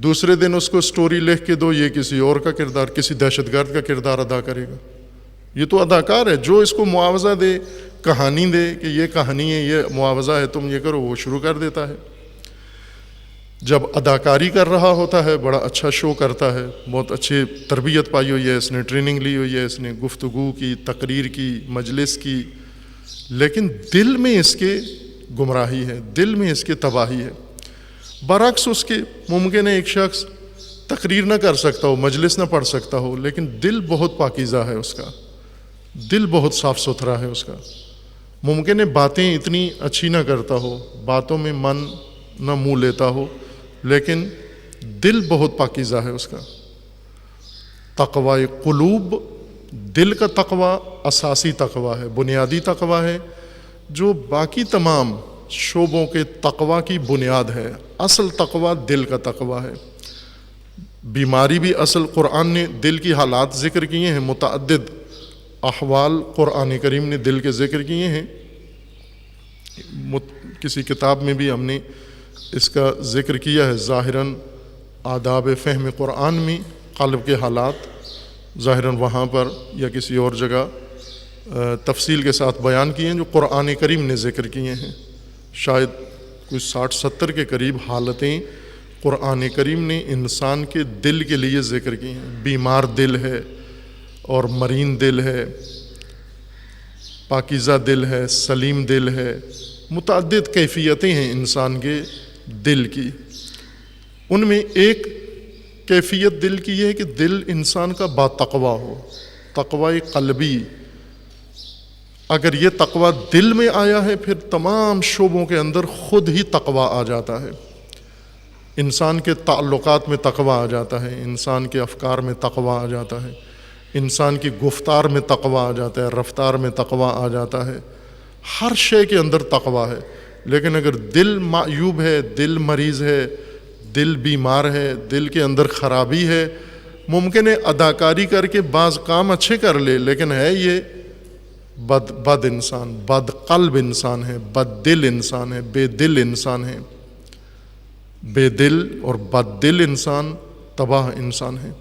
Speaker 1: دوسرے دن اس کو سٹوری لکھ کے دو یہ کسی اور کا کردار، کسی دہشت گرد کا کردار ادا کرے گا۔ یہ تو اداکار ہے، جو اس کو معاوضہ دے، کہانی دے کہ یہ کہانی ہے، یہ معاوضہ ہے، تم یہ کرو، وہ شروع کر دیتا ہے۔ جب اداکاری کر رہا ہوتا ہے بڑا اچھا شو کرتا ہے، بہت اچھی تربیت پائی ہوئی ہے، اس نے ٹریننگ لی ہوئی ہے، اس نے گفتگو کی، تقریر کی، مجلس کی، لیکن دل میں اس کے گمراہی ہے، دل میں اس کے تباہی ہے۔ برعکس اس کے ممکن ہے ایک شخص تقریر نہ کر سکتا ہو، مجلس نہ پڑھ سکتا ہو، لیکن دل بہت پاکیزہ ہے اس کا، دل بہت صاف ستھرا ہے اس کا۔ ممکن ہے باتیں اتنی اچھی نہ کرتا ہو، باتوں میں من نہ منہ لیتا ہو، لیکن دل بہت پاکیزہ ہے اس کا۔ تقوی قلوب، دل کا تقوی اساسی تقوی ہے، بنیادی تقوی ہے، جو باقی تمام شعبوں کے تقوی کی بنیاد ہے۔ اصل تقوی دل کا تقوی ہے۔ بیماری بھی اصل، قرآن نے دل کی حالات ذکر کیے ہیں، متعدد احوال قرآن کریم نے دل کے ذکر کیے ہیں۔ کسی کتاب میں بھی ہم نے اس کا ذکر کیا ہے، ظاہراً آداب فہم قرآن میں قلب کے حالات ظاہراً وہاں پر یا کسی اور جگہ تفصیل کے ساتھ بیان کیے ہیں جو قرآن کریم نے ذکر کیے ہیں۔ شاید کوئی 60-70 کے قریب حالتیں قرآن کریم نے انسان کے دل کے لیے ذکر کی ہیں۔ بیمار دل ہے اور مرین دل ہے، پاکیزہ دل ہے، سلیم دل ہے، متعدد کیفیتیں ہیں انسان کے دل کی۔ ان میں ایک کیفیت دل کی یہ ہے کہ دل انسان کا با تقوی ہو، تقوی قلبی۔ اگر یہ تقوی دل میں آیا ہے پھر تمام شعبوں کے اندر خود ہی تقوی آ جاتا ہے۔ انسان کے تعلقات میں تقوی آ جاتا ہے، انسان کے افکار میں تقوی آ جاتا ہے، انسان کی گفتار میں تقوی آ جاتا ہے، رفتار میں تقوی آ جاتا ہے، ہر شے کے اندر تقوی ہے۔ لیکن اگر دل معیوب ہے، دل مریض ہے، دل بیمار ہے، دل کے اندر خرابی ہے، ممکن ہے اداکاری کر کے بعض کام اچھے کر لے، لیکن ہے یہ بد انسان، بد قلب انسان ہے، بد دل انسان ہے، بے دل انسان ہے۔ بے دل اور بد دل انسان تباہ انسان ہے۔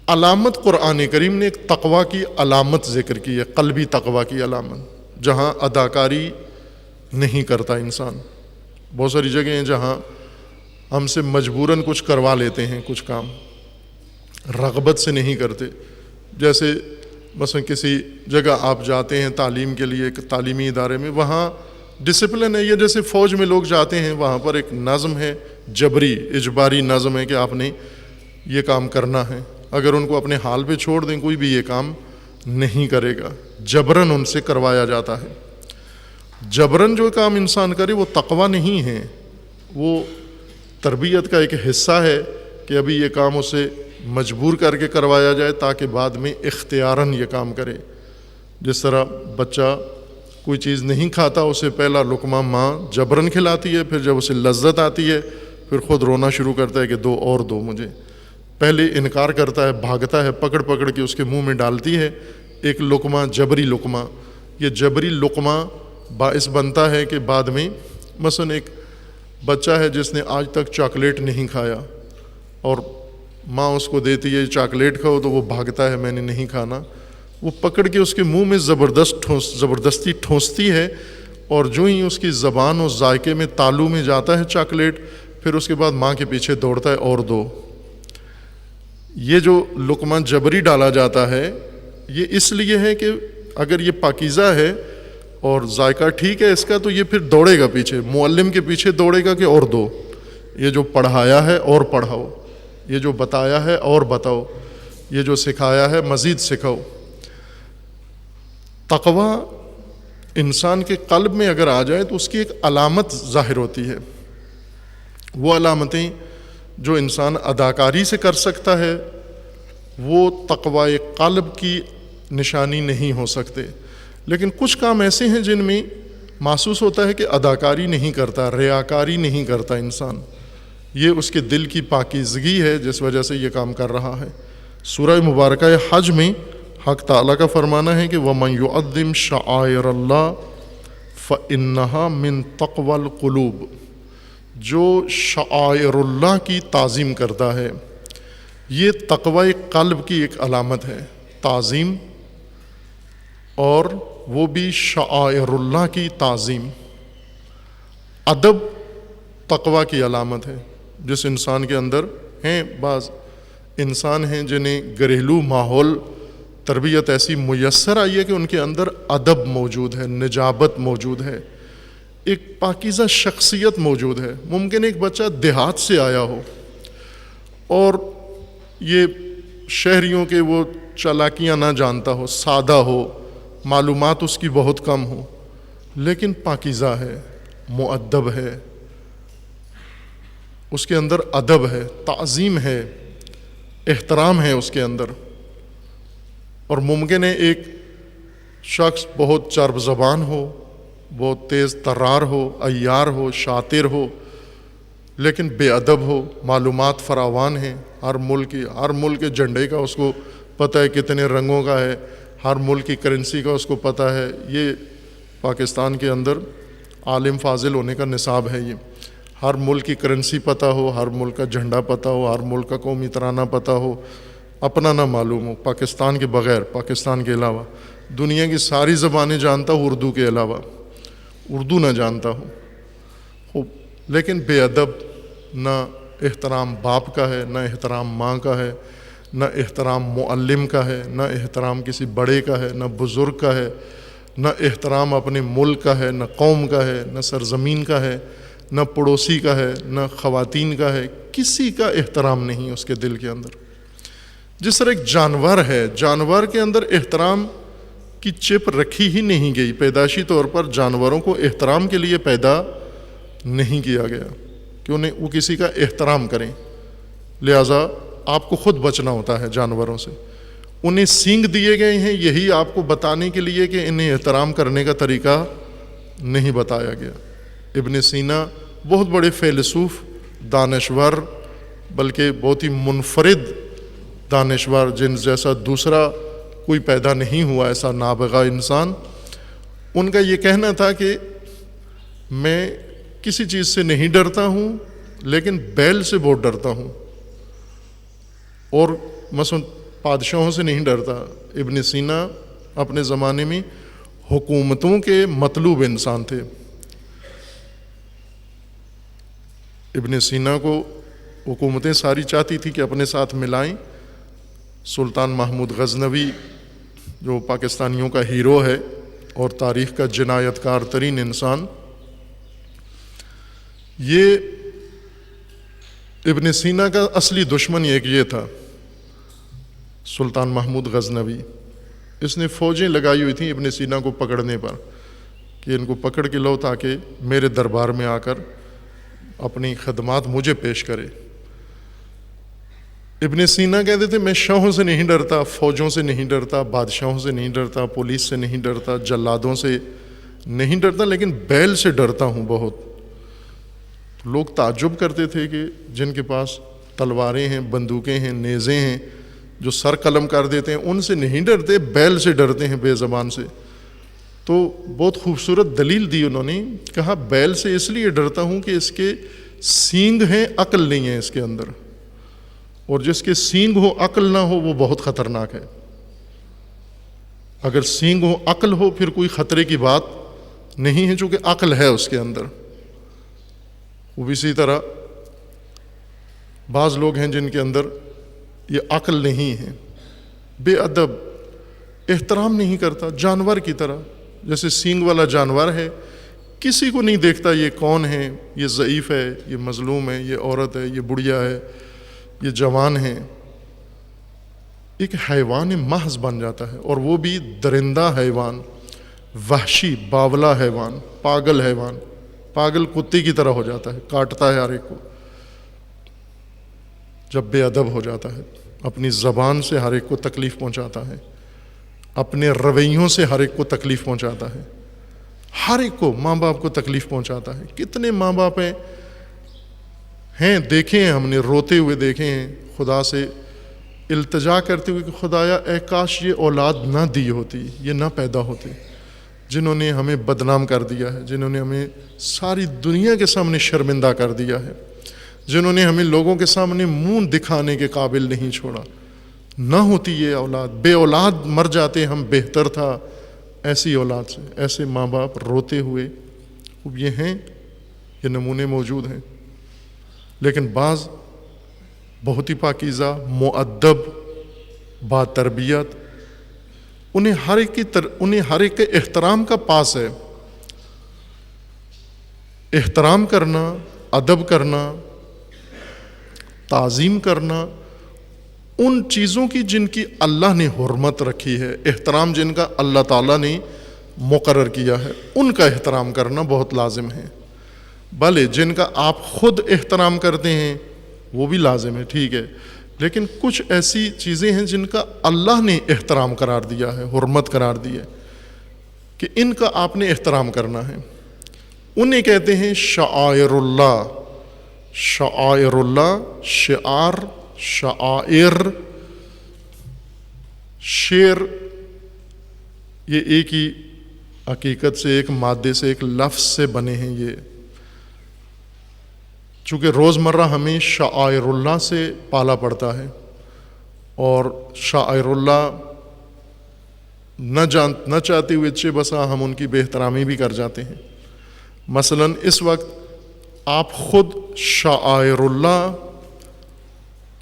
Speaker 1: علامت قرآن کریم نے ایک تقوی کی علامت ذکر کی ہے، قلبی تقوی کی علامت، جہاں اداکاری نہیں کرتا انسان۔ بہت ساری جگہیں ہیں جہاں ہم سے مجبوراً کچھ کروا لیتے ہیں، کچھ کام رغبت سے نہیں کرتے۔ جیسے مثلا کسی جگہ آپ جاتے ہیں تعلیم کے لیے، ایک تعلیمی ادارے میں، وہاں ڈسپلن ہے، یہ جیسے فوج میں لوگ جاتے ہیں، وہاں پر ایک نظم ہے، جبری اجباری نظم ہے کہ آپ نے یہ کام کرنا ہے۔ اگر ان کو اپنے حال پہ چھوڑ دیں کوئی بھی یہ کام نہیں کرے گا، جبرن ان سے کروایا جاتا ہے۔ جبرن جو کام انسان کرے وہ تقوی نہیں ہے، وہ تربیت کا ایک حصہ ہے کہ ابھی یہ کام اسے مجبور کر کے کروایا جائے تاکہ بعد میں اختیاراً یہ کام کرے۔ جس طرح بچہ کوئی چیز نہیں کھاتا، اسے پہلا لقمہ ماں جبرن کھلاتی ہے، پھر جب اسے لذت آتی ہے پھر خود رونا شروع کرتا ہے کہ دو اور دو مجھے۔ پہلے انکار کرتا ہے، بھاگتا ہے، پکڑ پکڑ کے اس کے منہ میں ڈالتی ہے ایک لقمہ، جبری لقمہ۔ یہ جبری لقمہ باعث بنتا ہے کہ بعد میں مثلا ایک بچہ ہے جس نے آج تک چاکلیٹ نہیں کھایا اور ماں اس کو دیتی ہے چاکلیٹ کھاؤ، تو وہ بھاگتا ہے میں نے نہیں کھانا، وہ پکڑ کے اس کے منہ میں زبردستی ٹھونستی ہے، اور جو ہی اس کی زبان اور ذائقے میں تالو میں جاتا ہے چاکلیٹ، پھر اس کے بعد ماں کے پیچھے دوڑتا ہے اور دو۔ یہ جو لقمہ جبری ڈالا جاتا ہے یہ اس لیے ہے کہ اگر یہ پاکیزہ ہے اور ذائقہ ٹھیک ہے اس کا، تو یہ پھر دوڑے گا پیچھے، معلم کے پیچھے دوڑے گا کہ اور دو، یہ جو پڑھایا ہے اور پڑھاؤ، یہ جو بتایا ہے اور بتاؤ، یہ جو سکھایا ہے مزید سکھاؤ۔ تقوی انسان کے قلب میں اگر آ جائے تو اس کی ایک علامت ظاہر ہوتی ہے۔ وہ علامتیں جو انسان اداکاری سے کر سکتا ہے وہ تقوی قلب کی نشانی نہیں ہو سکتے، لیکن کچھ کام ایسے ہیں جن میں محسوس ہوتا ہے کہ اداکاری نہیں کرتا، ریاکاری نہیں کرتا انسان، یہ اس کے دل کی پاکیزگی ہے جس وجہ سے یہ کام کر رہا ہے۔ سورہ مبارکہ حج میں حق تعالیٰ کا فرمانا ہے کہ وَمَن يُعَظِّمْ شَعَائِرَ اللَّهِ فَإِنَّهَا مِن تَقْوَى الْقُلُوبِ، جو شعائر اللہ کی تعظیم کرتا ہے یہ تقوی قلب کی ایک علامت ہے۔ تعظیم، اور وہ بھی شعائر اللہ کی تعظیم۔ ادب تقوی کی علامت ہے۔ جس انسان کے اندر ہیں، بعض انسان ہیں جنہیں گھریلو ماحول تربیت ایسی میسر آئی ہے کہ ان کے اندر ادب موجود ہے، نجابت موجود ہے، ایک پاکیزہ شخصیت موجود ہے۔ ممکن ایک بچہ دیہات سے آیا ہو اور یہ شہریوں کے وہ چالاکیاں نہ جانتا ہو، سادہ ہو، معلومات اس کی بہت کم ہو، لیکن پاکیزہ ہے، مؤدب ہے، اس کے اندر ادب ہے، تعظیم ہے، احترام ہے اس کے اندر۔ اور ممکن ہے ایک شخص بہت چرب زبان ہو، بہت تیز ترار ہو، عیار ہو، شاطر ہو، لیکن بے ادب ہو، معلومات فراوان ہیں، ہر ملک کے جھنڈے کا اس کو پتہ ہے کتنے رنگوں کا ہے، ہر ملک کی کرنسی کا اس کو پتہ ہے۔ یہ پاکستان کے اندر عالم فاضل ہونے کا نصاب ہے۔ یہ ہر ملک کی کرنسی پتہ ہو، ہر ملک کا جھنڈا پتہ ہو، ہر ملک کا قومی ترانہ پتہ ہو، اپنا نہ معلوم ہو، پاکستان کے بغیر، پاکستان کے علاوہ دنیا کی ساری زبانیں جانتا ہو، اردو کے علاوہ اردو نہ جانتا ہو، لیکن بے ادب، نہ احترام باپ کا ہے، نہ احترام ماں کا ہے، نہ احترام معلم کا ہے، نہ احترام کسی بڑے کا ہے، نہ بزرگ کا ہے، نہ احترام اپنے ملک کا ہے، نہ قوم کا ہے، نہ سرزمین کا ہے، نہ پڑوسی کا ہے، نہ خواتین کا ہے، کسی کا احترام نہیں اس کے دل کے اندر۔ جس طرح ایک جانور ہے، جانور کے اندر احترام کی چپ رکھی ہی نہیں گئی، پیدائشی طور پر جانوروں کو احترام کے لیے پیدا نہیں کیا گیا کہ وہ کسی کا احترام کریں، لہٰذا آپ کو خود بچنا ہوتا ہے جانوروں سے۔ انہیں سینگ دیے گئے ہیں یہی آپ کو بتانے کے لیے کہ انہیں احترام کرنے کا طریقہ نہیں بتایا گیا۔ ابن سینا بہت بڑے فیلسوف، دانشور، بلکہ بہت ہی منفرد دانشور، جن جیسا دوسرا کوئی پیدا نہیں ہوا، ایسا نابغہ انسان۔ ان کا یہ کہنا تھا کہ میں کسی چیز سے نہیں ڈرتا ہوں، لیکن بیل سے بہت ڈرتا ہوں، اور مثلا بادشاہوں سے نہیں ڈرتا۔ ابن سینا اپنے زمانے میں حکومتوں کے مطلوب انسان تھے۔ ابن سینا کو حکومتیں ساری چاہتی تھی کہ اپنے ساتھ ملائیں۔ سلطان محمود غزنوی جو پاکستانیوں کا ہیرو ہے اور تاریخ کا جنایت کار ترین انسان، یہ ابن سینا کا اصلی دشمن ایک یہ تھا، سلطان محمود غزنوی۔ اس نے فوجیں لگائی ہوئی تھیں ابن سینا کو پکڑنے پر کہ ان کو پکڑ کے لو تاکہ میرے دربار میں آ کر اپنی خدمات مجھے پیش کرے۔ ابن سینا کہتے تھے میں شاہوں سے نہیں ڈرتا، فوجوں سے نہیں ڈرتا، بادشاہوں سے نہیں ڈرتا، پولیس سے نہیں ڈرتا، جلادوں سے نہیں ڈرتا، لیکن بیل سے ڈرتا ہوں بہت۔ لوگ تعجب کرتے تھے کہ جن کے پاس تلواریں ہیں، بندوقیں ہیں، نیزیں ہیں، جو سر قلم کر دیتے ہیں، ان سے نہیں ڈرتے، بیل سے ڈرتے ہیں، بے زبان سے۔ تو بہت خوبصورت دلیل دی انہوں نے، کہا بیل سے اس لیے ڈرتا ہوں کہ اس کے سینگ ہیں، عقل نہیں ہے اس کے اندر، اور جس کے سینگ ہو عقل نہ ہو وہ بہت خطرناک ہے۔ اگر سینگ ہو عقل ہو پھر کوئی خطرے کی بات نہیں ہے، چونکہ عقل ہے اس کے اندر۔ وہ اسی طرح بعض لوگ ہیں جن کے اندر یہ عقل نہیں ہے، بے ادب، احترام نہیں کرتا، جانور کی طرح، جیسے سینگ والا جانور ہے، کسی کو نہیں دیکھتا یہ کون ہے، یہ ضعیف ہے، یہ مظلوم ہے، یہ عورت ہے، یہ بڑھیا ہے، یہ جوان ہے، ایک حیوان محض بن جاتا ہے، اور وہ بھی درندہ حیوان، وحشی باولا حیوان، پاگل حیوان، پاگل کتے کی طرح ہو جاتا ہے، کاٹتا ہے ہر ایک کو جب بے ادب ہو جاتا ہے، اپنی زبان سے ہر ایک کو تکلیف پہنچاتا ہے، اپنے رویوں سے ہر ایک کو تکلیف پہنچاتا ہے، ہر ایک کو، ماں باپ کو تکلیف پہنچاتا ہے۔ کتنے ماں باپ ہیں ہیں، دیکھے ہیں، ہم نے روتے ہوئے دیکھے ہیں، خدا سے التجا کرتے ہوئے کہ خدایا اے کاش یہ اولاد نہ دی ہوتی، یہ نہ پیدا ہوتے، جنہوں نے ہمیں بدنام کر دیا ہے، جنہوں نے ہمیں ساری دنیا کے سامنے شرمندہ کر دیا ہے، جنہوں نے ہمیں لوگوں کے سامنے منہ دکھانے کے قابل نہیں چھوڑا، نہ ہوتی یہ اولاد، بے اولاد مر جاتے ہم، بہتر تھا ایسی اولاد سے۔ ایسے ماں باپ روتے ہوئے اب یہ ہیں، یہ نمونے موجود ہیں۔ لیکن بعض بہت ہی پاکیزہ، مؤدب، با تربیت، انہیں ہر ایک کے احترام کا پاس ہے، احترام کرنا، ادب کرنا، تعظیم کرنا ان چیزوں کی جن کی اللہ نے حرمت رکھی ہے، احترام جن کا اللہ تعالیٰ نے مقرر کیا ہے، ان کا احترام کرنا بہت لازم ہے۔ بھلے جن کا آپ خود احترام کرتے ہیں وہ بھی لازم ہے، ٹھیک ہے، لیکن کچھ ایسی چیزیں ہیں جن کا اللہ نے احترام قرار دیا ہے، حرمت قرار دی ہے، کہ ان کا آپ نے احترام کرنا ہے۔ انہیں کہتے ہیں شعائر اللہ۔ شعائر اللہ، شعار، شعائر، شعر، یہ ایک ہی حقیقت سے، ایک مادے سے، ایک لفظ سے بنے ہیں۔ یہ چونکہ روزمرہ ہمیں شعائر اللہ سے پالا پڑتا ہے، اور شعائر اللہ نہ چاہتے ہوئے اچھے بسا ہم ان کی بے احترامی بھی کر جاتے ہیں۔ مثلا اس وقت آپ خود شعائر اللہ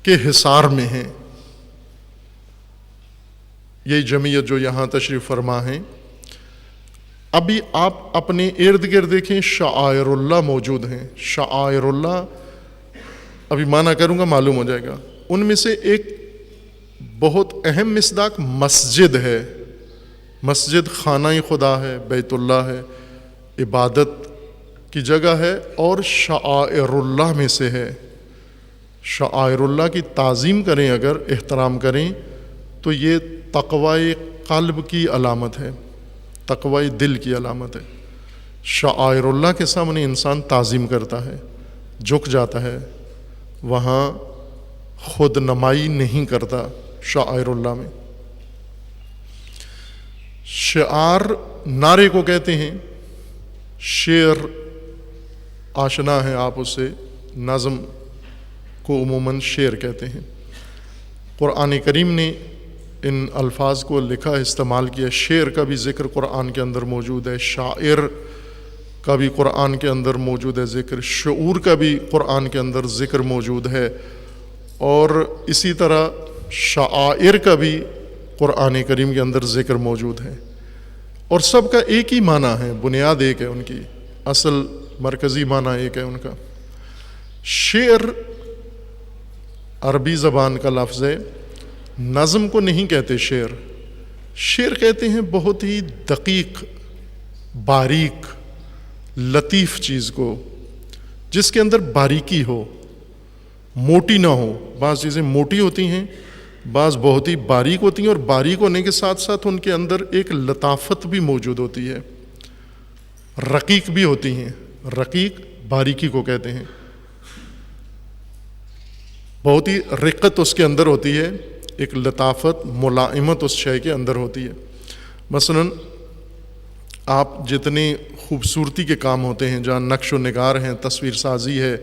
Speaker 1: کے حصار میں ہیں، یہ جمعیت جو یہاں تشریف فرما ہیں، ابھی آپ اپنے ارد گرد دیکھیں شعائر اللہ موجود ہیں۔ شعائر اللہ ابھی معنی کروں گا معلوم ہو جائے گا۔ ان میں سے ایک بہت اہم مصداق مسجد ہے۔ مسجد خانہ خدا ہے، بیت اللہ ہے، عبادت کی جگہ ہے، اور شعائر اللہ میں سے ہے۔ شعائر اللہ کی تعظیم کریں، اگر احترام کریں تو یہ تقوی قلب کی علامت ہے، تقوی دل کی علامت ہے۔ شعائر اللہ کے سامنے انسان تعظیم کرتا ہے، جھک جاتا ہے، وہاں خود نمائی نہیں کرتا شعائر اللہ میں۔ شعار نعرے کو کہتے ہیں، شعر آشنا ہے آپ اس سے، نظم کو عموماً شعر کہتے ہیں۔ قرآن کریم نے ان الفاظ کو لکھا، استعمال کیا۔ شعر کا بھی ذکر قرآن کے اندر موجود ہے، شاعر کا بھی قرآن کے اندر موجود ہے ذکر، شعور کا بھی قرآن کے اندر ذکر موجود ہے، اور اسی طرح شعائر کا بھی قرآن کریم کے اندر ذکر موجود ہے، اور سب کا ایک ہی معنی ہے، بنیاد ایک ہے ان کی، اصل مرکزی معنی ایک ہے ان کا۔ شعر عربی زبان کا لفظ ہے، نظم کو نہیں کہتے شعر، شعر کہتے ہیں بہت ہی دقیق، باریک، لطیف چیز کو، جس کے اندر باریکی ہو، موٹی نہ ہو۔ بعض چیزیں موٹی ہوتی ہیں، بعض بہت ہی باریک ہوتی ہیں، اور باریک ہونے کے ساتھ ساتھ ان کے اندر ایک لطافت بھی موجود ہوتی ہے، رقیق بھی ہوتی ہیں۔ رقیق باریکی کو کہتے ہیں، بہت ہی رقت اس کے اندر ہوتی ہے، ایک لطافت، ملائمت اس شے کے اندر ہوتی ہے۔ مثلا آپ جتنے خوبصورتی کے کام ہوتے ہیں، جہاں نقش و نگار ہیں، تصویر سازی ہے،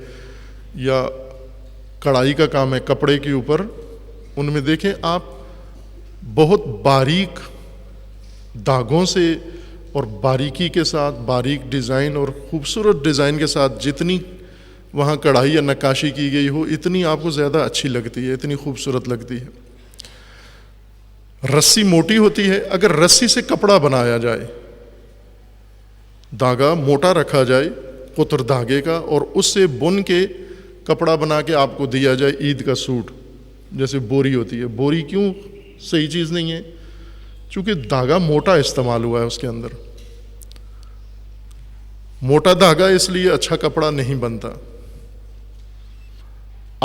Speaker 1: یا کڑھائی کا کام ہے کپڑے کے اوپر، ان میں دیکھیں آپ بہت باریک دھاگوں سے اور باریکی کے ساتھ، باریک ڈیزائن اور خوبصورت ڈیزائن کے ساتھ جتنی وہاں کڑھائی یا نقاشی کی گئی ہو، اتنی آپ کو زیادہ اچھی لگتی ہے، اتنی خوبصورت لگتی ہے۔ رسی موٹی ہوتی ہے، اگر رسی سے کپڑا بنایا جائے، دھاگا موٹا رکھا جائے قطر دھاگے کا، اور اس سے بن کے کپڑا بنا کے آپ کو دیا جائے، عید کا سوٹ جیسے بوری ہوتی ہے، بوری کیوں صحیح چیز نہیں ہے؟ چونکہ دھاگا موٹا استعمال ہوا ہے اس کے اندر، موٹا دھاگا، اس لیے اچھا کپڑا نہیں بنتا۔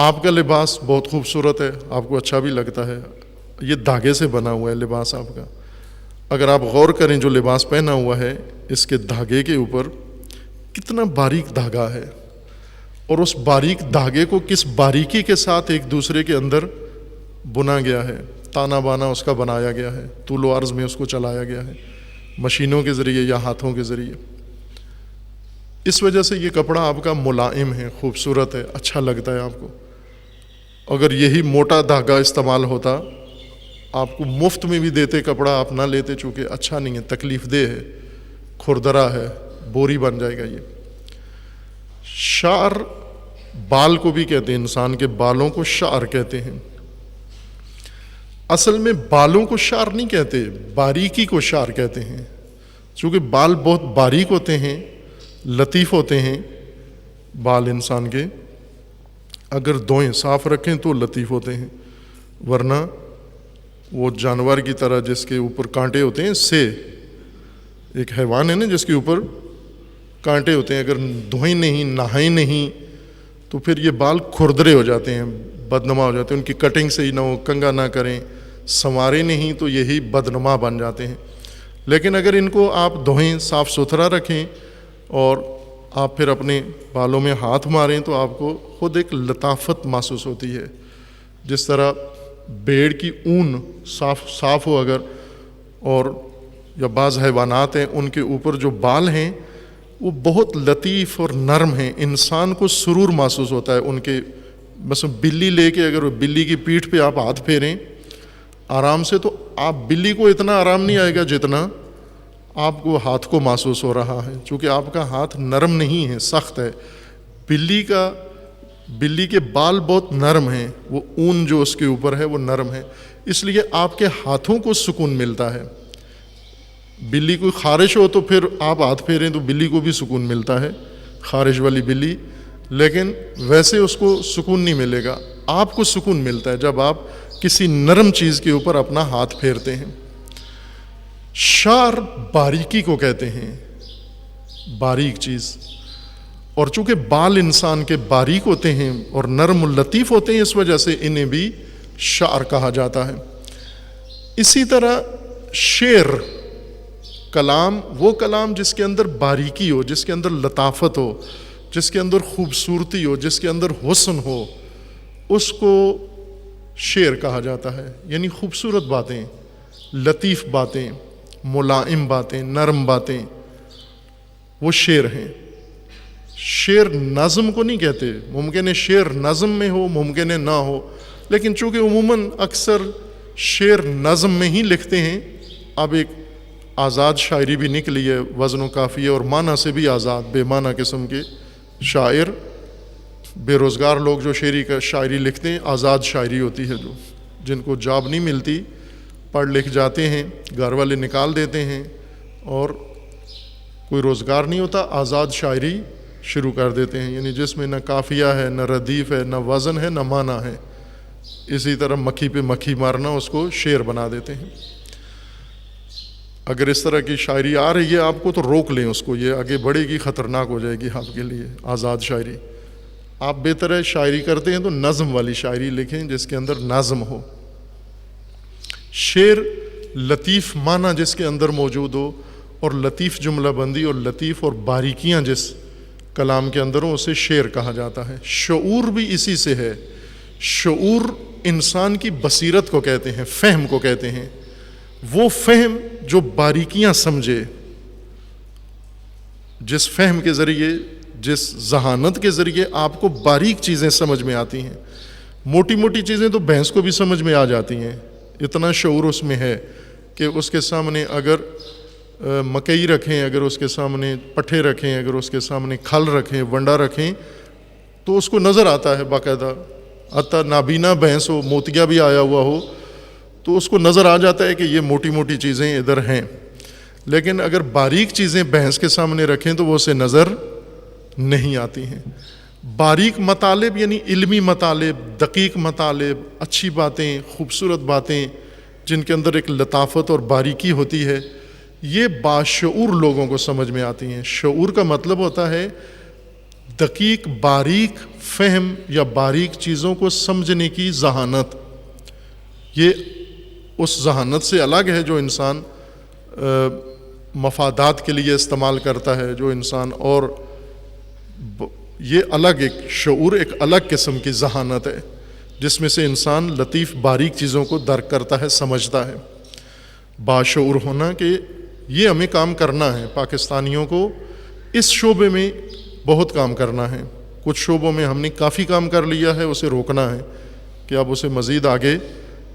Speaker 1: آپ کا لباس بہت خوبصورت ہے، آپ کو اچھا بھی لگتا ہے، یہ دھاگے سے بنا ہوا ہے لباس آپ کا۔ اگر آپ غور کریں جو لباس پہنا ہوا ہے، اس کے دھاگے کے اوپر کتنا باریک دھاگا ہے، اور اس باریک دھاگے کو کس باریکی کے ساتھ ایک دوسرے کے اندر بنا گیا ہے، تانا بانا اس کا بنایا گیا ہے، طول و عرض میں اس کو چلایا گیا ہے مشینوں کے ذریعے یا ہاتھوں کے ذریعے۔ اس وجہ سے یہ کپڑا آپ کا ملائم ہے، خوبصورت ہے، اچھا لگتا ہے آپ کو۔ اگر یہی موٹا دھاگا استعمال ہوتا، آپ کو مفت میں بھی دیتے کپڑا، آپ نہ لیتے، چونکہ اچھا نہیں ہے، تکلیف دہ ہے، کھردرا ہے، بوری بن جائے گا یہ۔ شعر بال کو بھی کہتے ہیں، انسان کے بالوں کو شعر کہتے ہیں۔ اصل میں بالوں کو شعر نہیں کہتے، باریکی کو شعر کہتے ہیں، چونکہ بال بہت باریک ہوتے ہیں، لطیف ہوتے ہیں بال انسان کے، اگر دھوئیں صاف رکھیں تو لطیف ہوتے ہیں، ورنہ وہ جانور کی طرح جس کے اوپر کانٹے ہوتے ہیں، سے ایک حیوان ہے نا جس کے اوپر کانٹے ہوتے ہیں، اگر دھوئیں نہیں، نہائیں نہیں تو پھر یہ بال کھردرے ہو جاتے ہیں، بدنما ہو جاتے ہیں، ان کی کٹنگ صحیح نہ ہو، کنگھا نہ کریں، سنوارے نہیں تو یہی بدنما بن جاتے ہیں۔ لیکن اگر ان کو آپ دھوئیں، صاف ستھرا رکھیں اور آپ پھر اپنے بالوں میں ہاتھ ماریں تو آپ کو خود ایک لطافت محسوس ہوتی ہے۔ جس طرح بھیڑ کی اون صاف ہو اگر، اور یا بعض حیوانات ہیں ان کے اوپر جو بال ہیں وہ بہت لطیف اور نرم ہیں، انسان کو سرور محسوس ہوتا ہے ان کے۔ بس بلی لے کے اگر بلی کی پیٹھ پہ آپ ہاتھ پھیریں آرام سے، تو آپ بلی کو اتنا آرام نہیں آئے گا جتنا آپ کو ہاتھ کو محسوس ہو رہا ہے، چونکہ آپ کا ہاتھ نرم نہیں ہے، سخت ہے۔ بلی کے بال بہت نرم ہیں، وہ اون جو اس کے اوپر ہے وہ نرم ہے، اس لیے آپ کے ہاتھوں کو سکون ملتا ہے۔ بلی کوئی خارش ہو تو پھر آپ ہاتھ پھیریں تو بلی کو بھی سکون ملتا ہے، خارش والی بلی، لیکن ویسے اس کو سکون نہیں ملے گا۔ آپ کو سکون ملتا ہے جب آپ کسی نرم چیز کے اوپر اپنا ہاتھ پھیرتے ہیں۔ شعر باریکی کو کہتے ہیں، باریک چیز، اور چونکہ بال انسان کے باریک ہوتے ہیں اور نرم و لطیف ہوتے ہیں، اس وجہ سے انہیں بھی شعر کہا جاتا ہے۔ اسی طرح شعر، کلام، وہ کلام جس کے اندر باریکی ہو، جس کے اندر لطافت ہو، جس کے اندر خوبصورتی ہو، جس کے اندر حسن ہو، اس کو شعر کہا جاتا ہے۔ یعنی خوبصورت باتیں، لطیف باتیں، ملائم باتیں، نرم باتیں، وہ شعر ہیں۔ شعر نظم کو نہیں کہتے، ممکن ہے شعر نظم میں ہو، ممکن ہے نہ ہو، لیکن چونکہ عموماً اکثر شعر نظم میں ہی لکھتے ہیں۔ اب ایک آزاد شاعری بھی نکلی ہے، وزن و قافیہ اور معنی سے بھی آزاد، بے معنی قسم کے شاعر، بے روزگار لوگ جو شاعری لکھتے ہیں، آزاد شاعری ہوتی ہے، جو جن کو جاب نہیں ملتی، پڑھ لکھ جاتے ہیں، گھر والے نکال دیتے ہیں اور کوئی روزگار نہیں ہوتا، آزاد شاعری شروع کر دیتے ہیں، یعنی جس میں نہ قافیہ ہے، نہ ردیف ہے، نہ وزن ہے، نہ معنی ہے، اسی طرح مکھی پہ مکھی مارنا، اس کو شعر بنا دیتے ہیں۔ اگر اس طرح کی شاعری آ رہی ہے آپ کو تو روک لیں اس کو، یہ آگے بڑھے گی، خطرناک ہو جائے گی آپ کے لیے آزاد شاعری۔ آپ بہتر ہے شاعری کرتے ہیں تو نظم والی شاعری لکھیں جس کے اندر نظم ہو۔ شعر لطیف معنی جس کے اندر موجود ہو، اور لطیف جملہ بندی اور لطیف اور باریکیاں جس کلام کے اندر ہوں، اسے شعر کہا جاتا ہے۔ شعور بھی اسی سے ہے۔ شعور انسان کی بصیرت کو کہتے ہیں، فہم کو کہتے ہیں، وہ فہم جو باریکیاں سمجھے، جس فہم کے ذریعے، جس ذہانت کے ذریعے آپ کو باریک چیزیں سمجھ میں آتی ہیں۔ موٹی موٹی چیزیں تو بھینس کو بھی سمجھ میں آ جاتی ہیں، اتنا شعور اس میں ہے کہ اس کے سامنے اگر مکئی رکھیں، اگر اس کے سامنے پٹھے رکھیں، اگر اس کے سامنے کھل رکھیں، ونڈا رکھیں، تو اس کو نظر آتا ہے باقاعدہ، حتیٰ نابینا بھینس ہو، موتیا بھی آیا ہوا ہو تو اس کو نظر آ جاتا ہے کہ یہ موٹی موٹی چیزیں ادھر ہیں۔ لیکن اگر باریک چیزیں بھینس کے سامنے رکھیں تو وہ اسے نظر نہیں آتی ہیں۔ باریک مطالب یعنی علمی مطالب، دقیق مطالب، اچھی باتیں، خوبصورت باتیں جن کے اندر ایک لطافت اور باریکی ہوتی ہے، یہ باشعور لوگوں کو سمجھ میں آتی ہیں۔ شعور کا مطلب ہوتا ہے دقیق، باریک فہم یا باریک چیزوں کو سمجھنے کی ذہانت۔ یہ اس ذہانت سے الگ ہے جو انسان مفادات کے لیے استعمال کرتا ہے، جو انسان اور یہ الگ ایک شعور، ایک الگ قسم کی ذہانت ہے جس میں سے انسان لطیف باریک چیزوں کو درک کرتا ہے، سمجھتا ہے۔ باشعور ہونا کہ یہ ہمیں کام کرنا ہے، پاکستانیوں کو اس شعبے میں بہت کام کرنا ہے۔ کچھ شعبوں میں ہم نے کافی کام کر لیا ہے، اسے روکنا ہے کہ اب اسے مزید آگے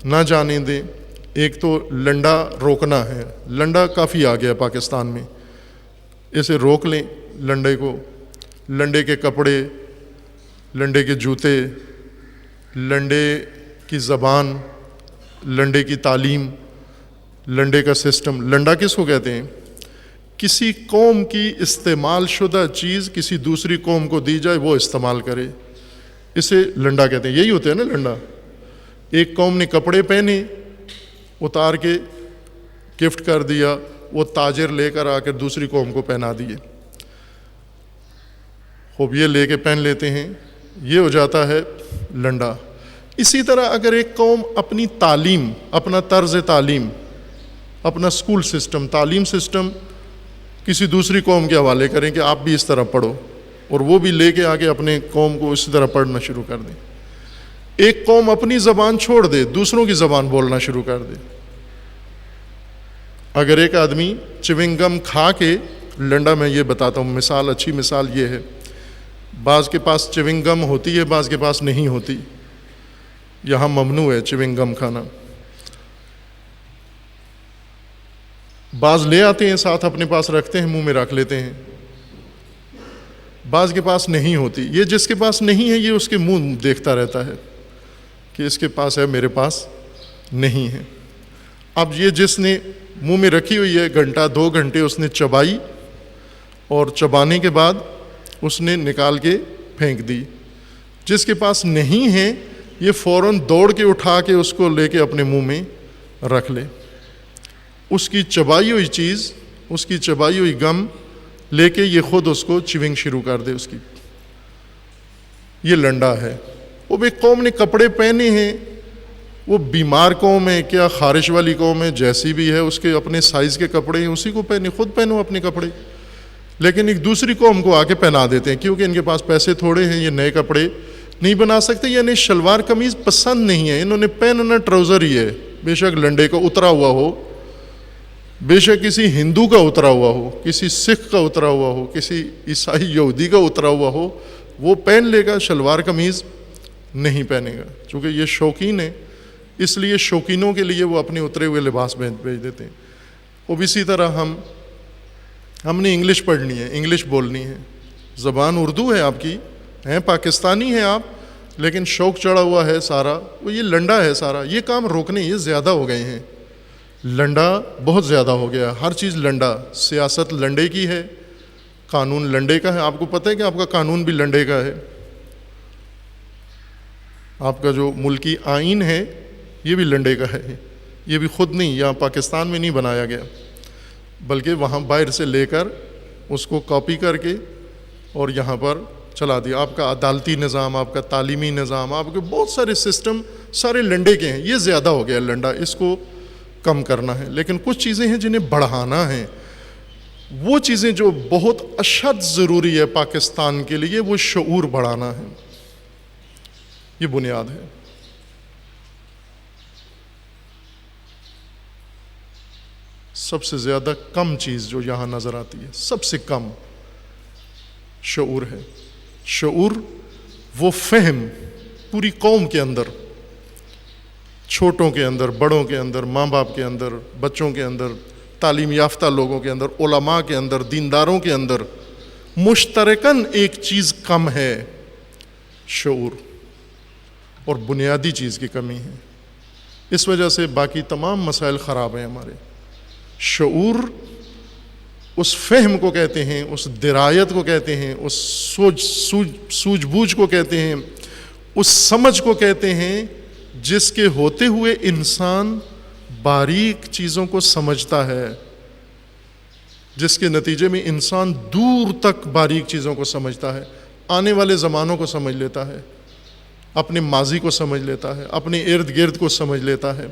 Speaker 1: نہ جانے دیں۔ ایک تو لنڈا روکنا ہے، لنڈا کافی آ گیا پاکستان میں، اسے روک لیں لنڈے کو۔ لنڈے کے کپڑے، لنڈے کے جوتے، لنڈے کی زبان، لنڈے کی تعلیم، لنڈے کا سسٹم۔ لنڈا کس کو کہتے ہیں؟ کسی قوم کی استعمال شدہ چیز کسی دوسری قوم کو دی جائے، وہ استعمال کرے، اسے لنڈا کہتے ہیں۔ یہی ہوتا ہے نا لنڈا۔ ایک قوم نے کپڑے پہنے، اتار کے گفٹ کر دیا، وہ تاجر لے کر آ کر دوسری قوم کو پہنا دیے، خوب یہ لے کے پہن لیتے ہیں، یہ ہو جاتا ہے لنڈا۔ اسی طرح اگر ایک قوم اپنی تعلیم، اپنا طرز تعلیم، اپنا اسکول سسٹم، تعلیم سسٹم کسی دوسری قوم کے حوالے کریں کہ آپ بھی اس طرح پڑھو، اور وہ بھی لے کے آگے اپنے قوم کو اسی طرح پڑھنا شروع کر دیں۔ ایک قوم اپنی زبان چھوڑ دے، دوسروں کی زبان بولنا شروع کر دے۔ اگر ایک آدمی چیونگ گم کھا کے، لنڈا میں یہ بتاتا ہوں مثال، اچھی مثال یہ ہے، بعض کے پاس چیونگ گم ہوتی ہے، بعض کے پاس نہیں ہوتی۔ یہاں ممنوع ہے چیونگ گم کھانا۔ بعض لے آتے ہیں ساتھ، اپنے پاس رکھتے ہیں، منہ میں رکھ لیتے ہیں، بعض کے پاس نہیں ہوتی۔ یہ جس کے پاس نہیں ہے، یہ اس کے منہ دیکھتا رہتا ہے کہ اس کے پاس ہے، میرے پاس نہیں ہے۔ اب یہ جس نے منہ میں رکھی ہوئی ہے، گھنٹہ 2 گھنٹے اس نے چبائی، اور چبانے کے بعد اس نے نکال کے پھینک دی۔ جس کے پاس نہیں ہے، یہ فوراً دوڑ کے اٹھا کے اس کو لے کے اپنے منہ میں رکھ لے۔ اس کی چبائی ہوئی چیز، اس کی چبائی ہوئی گم لے کے یہ خود اس کو چیونگ شروع کر دے اس کی۔ یہ لنڈا ہے۔ وہ بھی قوم نے کپڑے پہنے ہیں، وہ بیمار قوم ہے کیا، خارش والی قوم ہے، جیسی بھی ہے، اس کے اپنے سائز کے کپڑے ہیں، اسی کو پہنے، خود پہنو اپنے کپڑے۔ لیکن ایک دوسری قوم کو آ کے پہنا دیتے ہیں کیونکہ ان کے پاس پیسے تھوڑے ہیں، یہ نئے کپڑے نہیں بنا سکتے، یعنی شلوار قمیض پسند نہیں ہے، انہوں نے پہننا ٹراؤزر ہی ہے، بے شک لنڈے کا اترا ہوا ہو، بے شک کسی ہندو کا اترا ہوا ہو، کسی سکھ کا اترا ہوا ہو، کسی عیسائی یہودی کا اترا ہوا ہو، وہ پہن لے گا، شلوار قمیض نہیں پہنے گا، چونکہ یہ شوقین ہے، اس لیے شوقینوں کے لیے وہ اپنے اترے ہوئے لباس بھیج دیتے ہیں۔ اب اسی طرح ہم نے انگلش پڑھنی ہے، انگلش بولنی ہے، زبان اردو ہے آپ کی، ہیں پاکستانی ہیں آپ، لیکن شوق چڑھا ہوا ہے سارا، وہ یہ لنڈا ہے سارا۔ یہ کام روکنے، یہ زیادہ ہو گئے ہیں، لنڈا بہت زیادہ ہو گیا، ہر چیز لنڈا، سیاست لنڈے کی ہے، قانون لنڈے کا ہے۔ آپ کو پتہ ہے کہ آپ کا قانون بھی لنڈے کا ہے، آپ کا جو ملکی آئین ہے یہ بھی لنڈے کا ہے، یہ بھی خود نہیں، یہاں پاکستان میں نہیں بنایا گیا، بلکہ وہاں باہر سے لے کر اس کو کاپی کر کے اور یہاں پر چلا دیا۔ آپ کا عدالتی نظام، آپ کا تعلیمی نظام، آپ کے بہت سارے سسٹم سارے لنڈے کے ہیں، یہ زیادہ ہو گیا لنڈا، اس کو کم کرنا ہے۔ لیکن کچھ چیزیں ہیں جنہیں بڑھانا ہے، وہ چیزیں جو بہت اشد ضروری ہے پاکستان کے لیے، وہ شعور بڑھانا ہے، یہ بنیاد ہے۔ سب سے زیادہ کم چیز جو یہاں نظر آتی ہے، سب سے کم شعور ہے۔ شعور وہ فہم پوری قوم کے اندر، چھوٹوں کے اندر، بڑوں کے اندر، ماں باپ کے اندر، بچوں کے اندر، تعلیم یافتہ لوگوں کے اندر، علماء کے اندر، دینداروں کے اندر مشترکاً ایک چیز کم ہے، شعور، اور بنیادی چیز کی کمی ہے۔ اس وجہ سے باقی تمام مسائل خراب ہیں ہمارے۔ شعور اس فہم کو کہتے ہیں، اس درایت کو کہتے ہیں، اس سوجھ بوجھ کو کہتے ہیں، اس سمجھ کو کہتے ہیں جس کے ہوتے ہوئے انسان باریک چیزوں کو سمجھتا ہے، جس کے نتیجے میں انسان دور تک باریک چیزوں کو سمجھتا ہے، آنے والے زمانوں کو سمجھ لیتا ہے، اپنے ماضی کو سمجھ لیتا ہے، اپنے ارد گرد کو سمجھ لیتا ہے،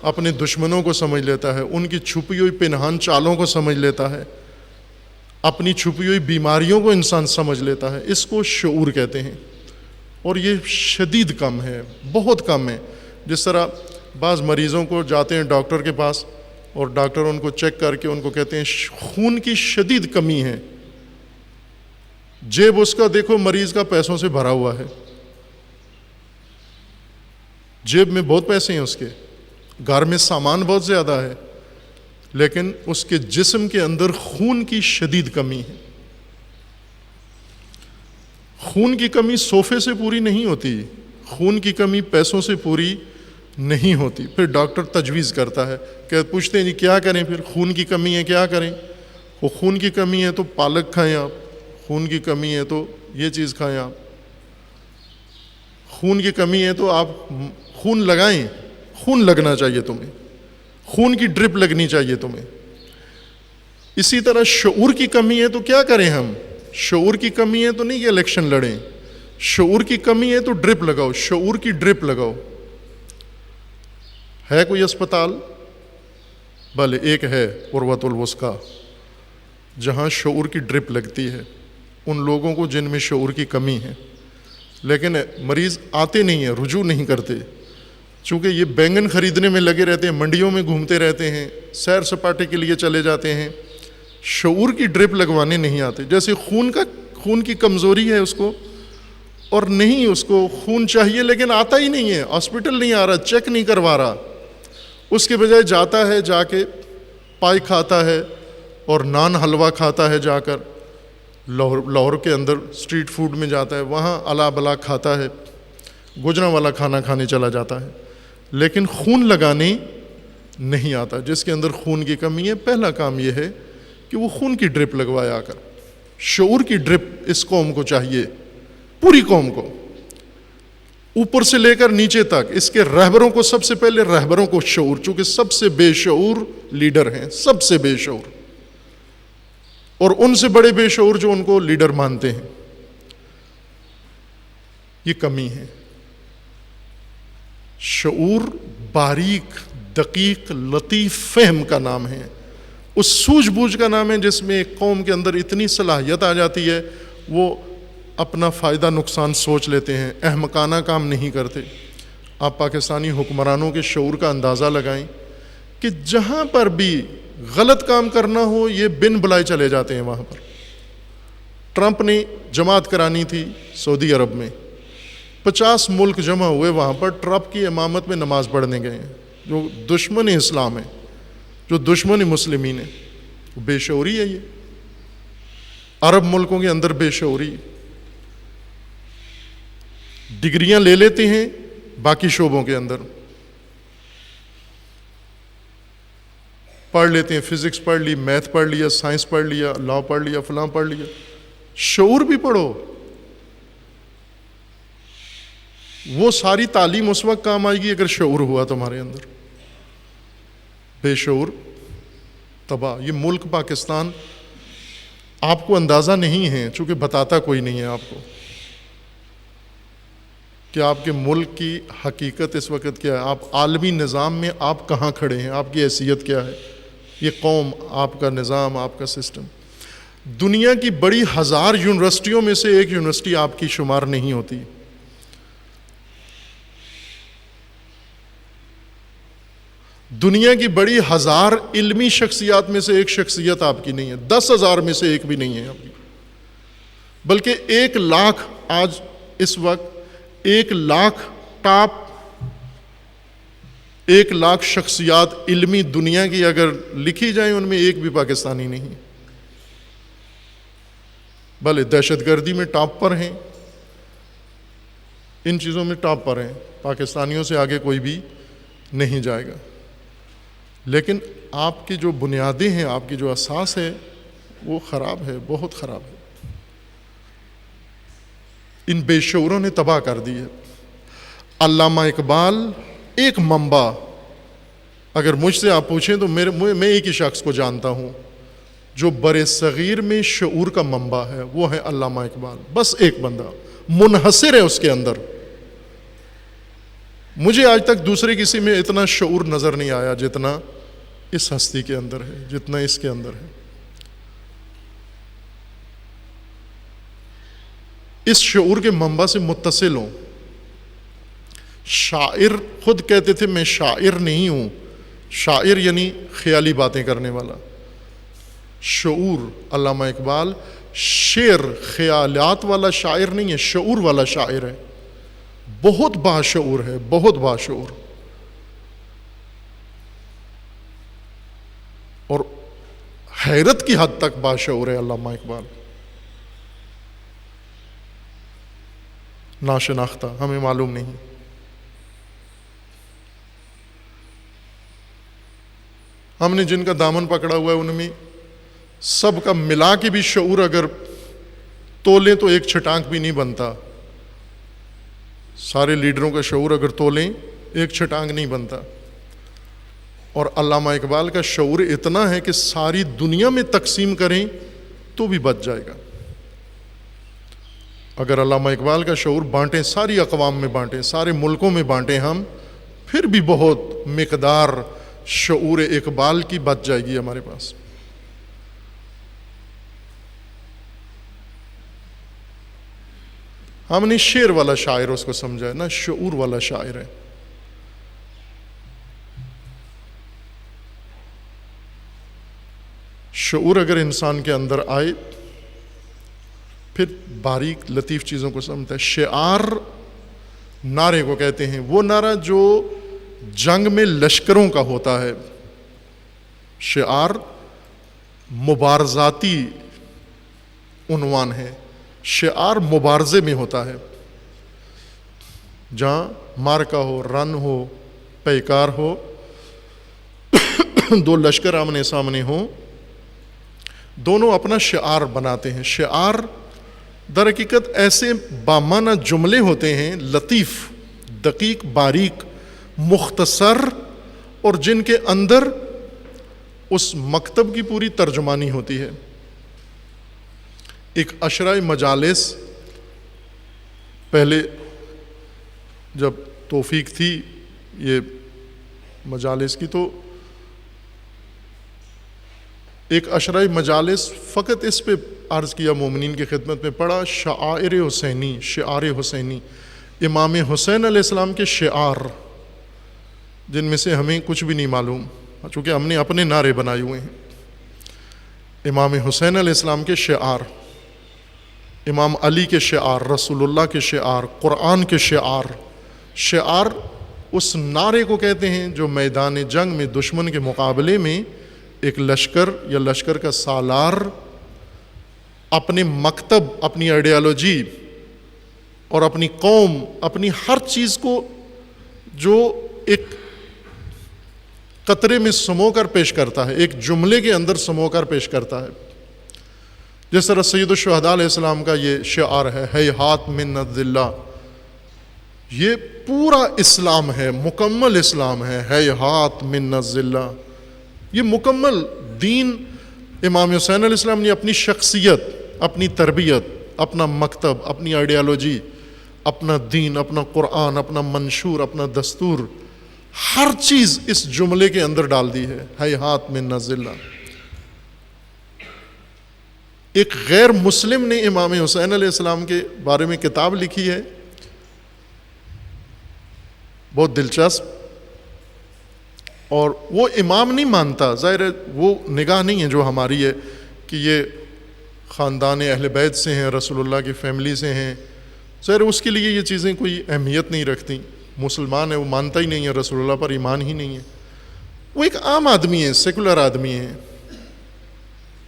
Speaker 1: اپنے دشمنوں کو سمجھ لیتا ہے، ان کی چھپی ہوئی پنہان چالوں کو سمجھ لیتا ہے، اپنی چھپی ہوئی بیماریوں کو انسان سمجھ لیتا ہے، اس کو شعور کہتے ہیں، اور یہ شدید کم ہے، بہت کم ہے۔ جس طرح بعض مریضوں کو جاتے ہیں ڈاکٹر کے پاس اور ڈاکٹر ان کو چیک کر کے ان کو کہتے ہیں خون کی شدید کمی ہے، جیب اس کا دیکھو مریض کا پیسوں سے بھرا ہوا ہے، جیب میں بہت پیسے ہیں اس کے، گھر میں سامان بہت زیادہ ہے، لیکن اس کے جسم کے اندر خون کی شدید کمی ہے۔ خون کی کمی صوفے سے پوری نہیں ہوتی، خون کی کمی پیسوں سے پوری نہیں ہوتی۔ پھر ڈاکٹر تجویز کرتا ہے کہ پوچھتے ہیں جی کیا کریں، پھر خون کی کمی ہے کیا کریں؟ وہ خون کی کمی ہے تو پالک کھائیں آپ، خون کی کمی ہے تو یہ چیز کھائیں آپ، خون کی کمی ہے تو آپ خون لگائیں، خون لگنا چاہیے تمہیں، خون کی ڈرپ لگنی چاہیے تمہیں۔ اسی طرح شعور کی کمی ہے تو کیا کریں ہم؟ شعور کی کمی ہے تو نہیں کہ الیکشن لڑیں، شعور کی کمی ہے تو ڈرپ لگاؤ، شعور کی ڈرپ لگاؤ۔ ہے کوئی اسپتال؟ بھلے ایک ہے عروۃ الوثقی، جہاں شعور کی ڈرپ لگتی ہے ان لوگوں کو جن میں شعور کی کمی ہے، لیکن مریض آتے نہیں ہیں، رجوع نہیں کرتے، چونکہ یہ بینگن خریدنے میں لگے رہتے ہیں، منڈیوں میں گھومتے رہتے ہیں، سیر سپاٹے کے لیے چلے جاتے ہیں، شعور کی ڈرپ لگوانے نہیں آتے۔ جیسے خون کی کمزوری ہے اس کو، اور نہیں اس کو خون چاہیے لیکن آتا ہی نہیں ہے، ہاسپٹل نہیں آ رہا، چیک نہیں کروا رہا، اس کے بجائے جاتا ہے، جا کے پائی کھاتا ہے اور نان حلوہ کھاتا ہے، جا کر لاہور کے اندر اسٹریٹ فوڈ میں جاتا ہے، وہاں الا بلا کھاتا ہے، گجرا والا کھانا کھانے چلا جاتا ہے، لیکن خون لگانے نہیں آتا۔ جس کے اندر خون کی کمی ہے، پہلا کام یہ ہے کہ وہ خون کی ڈرپ لگوائے آ کر۔ شعور کی ڈرپ اس قوم کو چاہیے، پوری قوم کو، اوپر سے لے کر نیچے تک، اس کے رہبروں کو، سب سے پہلے رہبروں کو شعور، چونکہ سب سے بے شعور لیڈر ہیں، سب سے بے شعور، اور ان سے بڑے بے شعور جو ان کو لیڈر مانتے ہیں، یہ کمی ہے۔ شعور باریک، دقیق، لطیف فہم کا نام ہے، اس سوجھ بوجھ کا نام ہے جس میں ایک قوم کے اندر اتنی صلاحیت آ جاتی ہے، وہ اپنا فائدہ نقصان سوچ لیتے ہیں، احمقانہ کام نہیں کرتے۔ آپ پاکستانی حکمرانوں کے شعور کا اندازہ لگائیں کہ جہاں پر بھی غلط کام کرنا ہو یہ بن بلائے چلے جاتے ہیں وہاں پر۔ ٹرمپ نے جماعت کرانی تھی سعودی عرب میں، 50 ملک جمع ہوئے وہاں پر، ٹرمپ کی امامت میں نماز پڑھنے گئے ہیں، جو دشمن اسلام ہے، جو دشمن مسلمین ہے۔ بے شعوری ہے یہ، عرب ملکوں کے اندر بے شعوری، ڈگریاں لے لیتے ہیں باقی شعبوں کے اندر، پڑھ لیتے ہیں، فزکس پڑھ لی، میتھ پڑھ لیا، سائنس پڑھ لیا، لا پڑھ لیا، فلاں پڑھ لیا۔ شعور بھی پڑھو، وہ ساری تعلیم اس وقت کام آئے گی اگر شعور ہوا تمہارے اندر۔ بے شعور تباہ۔ یہ ملک پاکستان آپ کو اندازہ نہیں ہے، چونکہ بتاتا کوئی نہیں ہے آپ کو کہ آپ کے ملک کی حقیقت اس وقت کیا ہے، آپ عالمی نظام میں آپ کہاں کھڑے ہیں، آپ کی حیثیت کیا ہے، یہ قوم، آپ کا نظام، آپ کا سسٹم۔ دنیا کی بڑی 1000 یونیورسٹیوں میں سے ایک یونیورسٹی آپ کی شمار نہیں ہوتی۔ دنیا کی بڑی 1000 علمی شخصیات میں سے ایک شخصیت آپ کی نہیں ہے، 10,000 میں سے ایک بھی نہیں ہے آپ کی، بلکہ 1 لاکھ، آج اس وقت 1 لاکھ ٹاپ 1 لاکھ شخصیات علمی دنیا کی اگر لکھی جائیں ان میں ایک بھی پاکستانی نہیں، بھلے دہشت گردی میں ٹاپ پر ہیں، ان چیزوں میں ٹاپ پر ہیں، پاکستانیوں سے آگے کوئی بھی نہیں جائے گا، لیکن آپ کی جو بنیادیں ہیں، آپ کی جو اساس ہے وہ خراب ہے، بہت خراب ہے۔ ان بے شعوروں نے تباہ کر دی ہے۔ علامہ اقبال ایک منبع، اگر مجھ سے آپ پوچھیں تو میں ایک ہی شخص کو جانتا ہوں جو بر صغیر میں شعور کا منبع ہے، وہ ہے علامہ اقبال، بس ایک بندہ منحصر ہے اس کے اندر۔ مجھے آج تک دوسرے کسی میں اتنا شعور نظر نہیں آیا جتنا اس ہستی کے اندر ہے، جتنا اس کے اندر ہے۔ اس شعور کے منبع سے متصل ہوں. شاعر خود کہتے تھے میں شاعر نہیں ہوں. شاعر یعنی خیالی باتیں کرنے والا. شعور، علامہ اقبال شعر خیالات والا شاعر نہیں ہے، شعور والا شاعر ہے. بہت باشعور ہے، بہت باشعور، اور حیرت کی حد تک باشعور ہے علامہ اقبال. ناشناختہ، ہمیں معلوم نہیں. ہم نے جن کا دامن پکڑا ہوا ہے ان میں سب کا ملا کے بھی شعور اگر تولیں تو ایک چھٹانک بھی نہیں بنتا. سارے لیڈروں کا شعور اگر تولیں ایک چھٹانک نہیں بنتا. اور علامہ اقبال کا شعور اتنا ہے کہ ساری دنیا میں تقسیم کریں تو بھی بچ جائے گا. اگر علامہ اقبال کا شعور بانٹیں، ساری اقوام میں بانٹیں، سارے ملکوں میں بانٹیں ہم، پھر بھی بہت مقدار شعور اقبال کی بچ جائے گی ہمارے پاس. ہم نے شعر والا شاعر اس کو سمجھا ہے نا، شعور والا شاعر ہے. شعور اگر انسان کے اندر آئے پھر باریک لطیف چیزوں کو سمجھتا ہے. شعار نعرے کو کہتے ہیں، وہ نعرہ جو جنگ میں لشکروں کا ہوتا ہے. شعار مبارزاتی عنوان ہے. شعار مبارزے میں ہوتا ہے، جہاں مارکا ہو، رن ہو، پیکار ہو، دو لشکر آمنے سامنے ہوں، دونوں اپنا شعار بناتے ہیں. شعار در حقیقت ایسے بامانہ جملے ہوتے ہیں، لطیف، دقیق، باریک، مختصر، اور جن کے اندر اس مکتب کی پوری ترجمانی ہوتی ہے. ایک عشرۂ مجالس، پہلے جب توفیق تھی یہ مجالس کی، تو ایک عشرۂ مجالس فقط اس پہ عرض کیا مومنین کی خدمت میں، پڑھا شعائر حسینی، شعار حسینی، امام حسین علیہ السلام کے شعار، جن میں سے ہمیں کچھ بھی نہیں معلوم چونکہ ہم نے اپنے نعرے بنائے ہوئے ہیں. امام حسین علیہ السلام کے شعار، امام علی کے شعار، رسول اللہ کے شعار، قرآن کے شعار. شعار اس نعرے کو کہتے ہیں جو میدان جنگ میں دشمن کے مقابلے میں ایک لشکر یا لشکر کا سالار اپنے مکتب، اپنی آئیڈیالوجی اور اپنی قوم، اپنی ہر چیز کو جو ایک قطرے میں سمو کر پیش کرتا ہے، ایک جملے کے اندر سمو کر پیش کرتا ہے. جس طرح سید الشہداء علیہ السلام کا یہ شعار ہے، ہیہات من الذلہ. یہ پورا اسلام ہے، مکمل اسلام ہے، ہیہات من الذلہ. یہ مکمل دین امام حسین علیہ السلام نے اپنی شخصیت، اپنی تربیت، اپنا مکتب، اپنی آئیڈیالوجی، اپنا دین، اپنا قرآن، اپنا منشور، اپنا دستور، ہر چیز اس جملے کے اندر ڈال دی ہے، ہیہات من الذلہ. ایک غیر مسلم نے امام حسین علیہ السلام کے بارے میں کتاب لکھی ہے، بہت دلچسپ، اور وہ امام نہیں مانتا. ظاہر ہے وہ نگاہ نہیں ہے جو ہماری ہے کہ یہ خاندان اہل بیت سے ہیں، رسول اللہ کی فیملی سے ہیں. ظاہر اس کے لیے یہ چیزیں کوئی اہمیت نہیں رکھتی. مسلمان ہے، وہ مانتا ہی نہیں ہے، رسول اللہ پر ایمان ہی نہیں ہے. وہ ایک عام آدمی ہے، سیکولر آدمی ہے،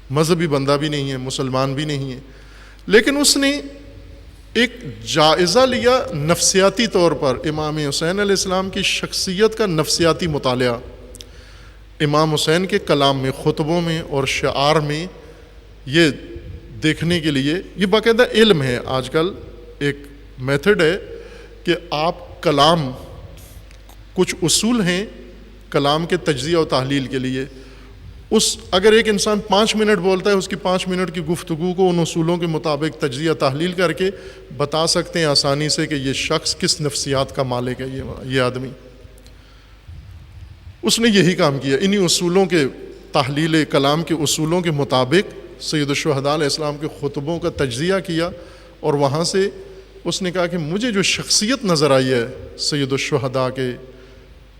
Speaker 1: مذہبی بندہ بھی نہیں ہے، مسلمان بھی نہیں ہے، لیکن اس نے ایک جائزہ لیا نفسیاتی طور پر امام حسین علیہ السلام کی شخصیت کا نفسیاتی مطالعہ. امام حسین کے کلام میں، خطبوں میں اور شعار میں یہ دیکھنے کے لیے، یہ باقاعدہ علم ہے. آج کل ایک میتھڈ ہے کہ آپ کلام، کچھ اصول ہیں کلام کے تجزیہ و تحلیل کے لیے. اگر ایک انسان 5 منٹ بولتا ہے، اس کی 5 منٹ کی گفتگو کو ان اصولوں کے مطابق تجزیہ تحلیل کر کے بتا سکتے ہیں آسانی سے کہ یہ شخص کس نفسیات کا مالک ہے. یہ آدمی، اس نے یہی کام کیا. انہی اصولوں کے تحلیل کلام کے اصولوں کے مطابق سید الشہداء علیہ السلام کے خطبوں کا تجزیہ کیا اور وہاں سے اس نے کہا کہ مجھے جو شخصیت نظر آئی ہے سید الشہداء کے،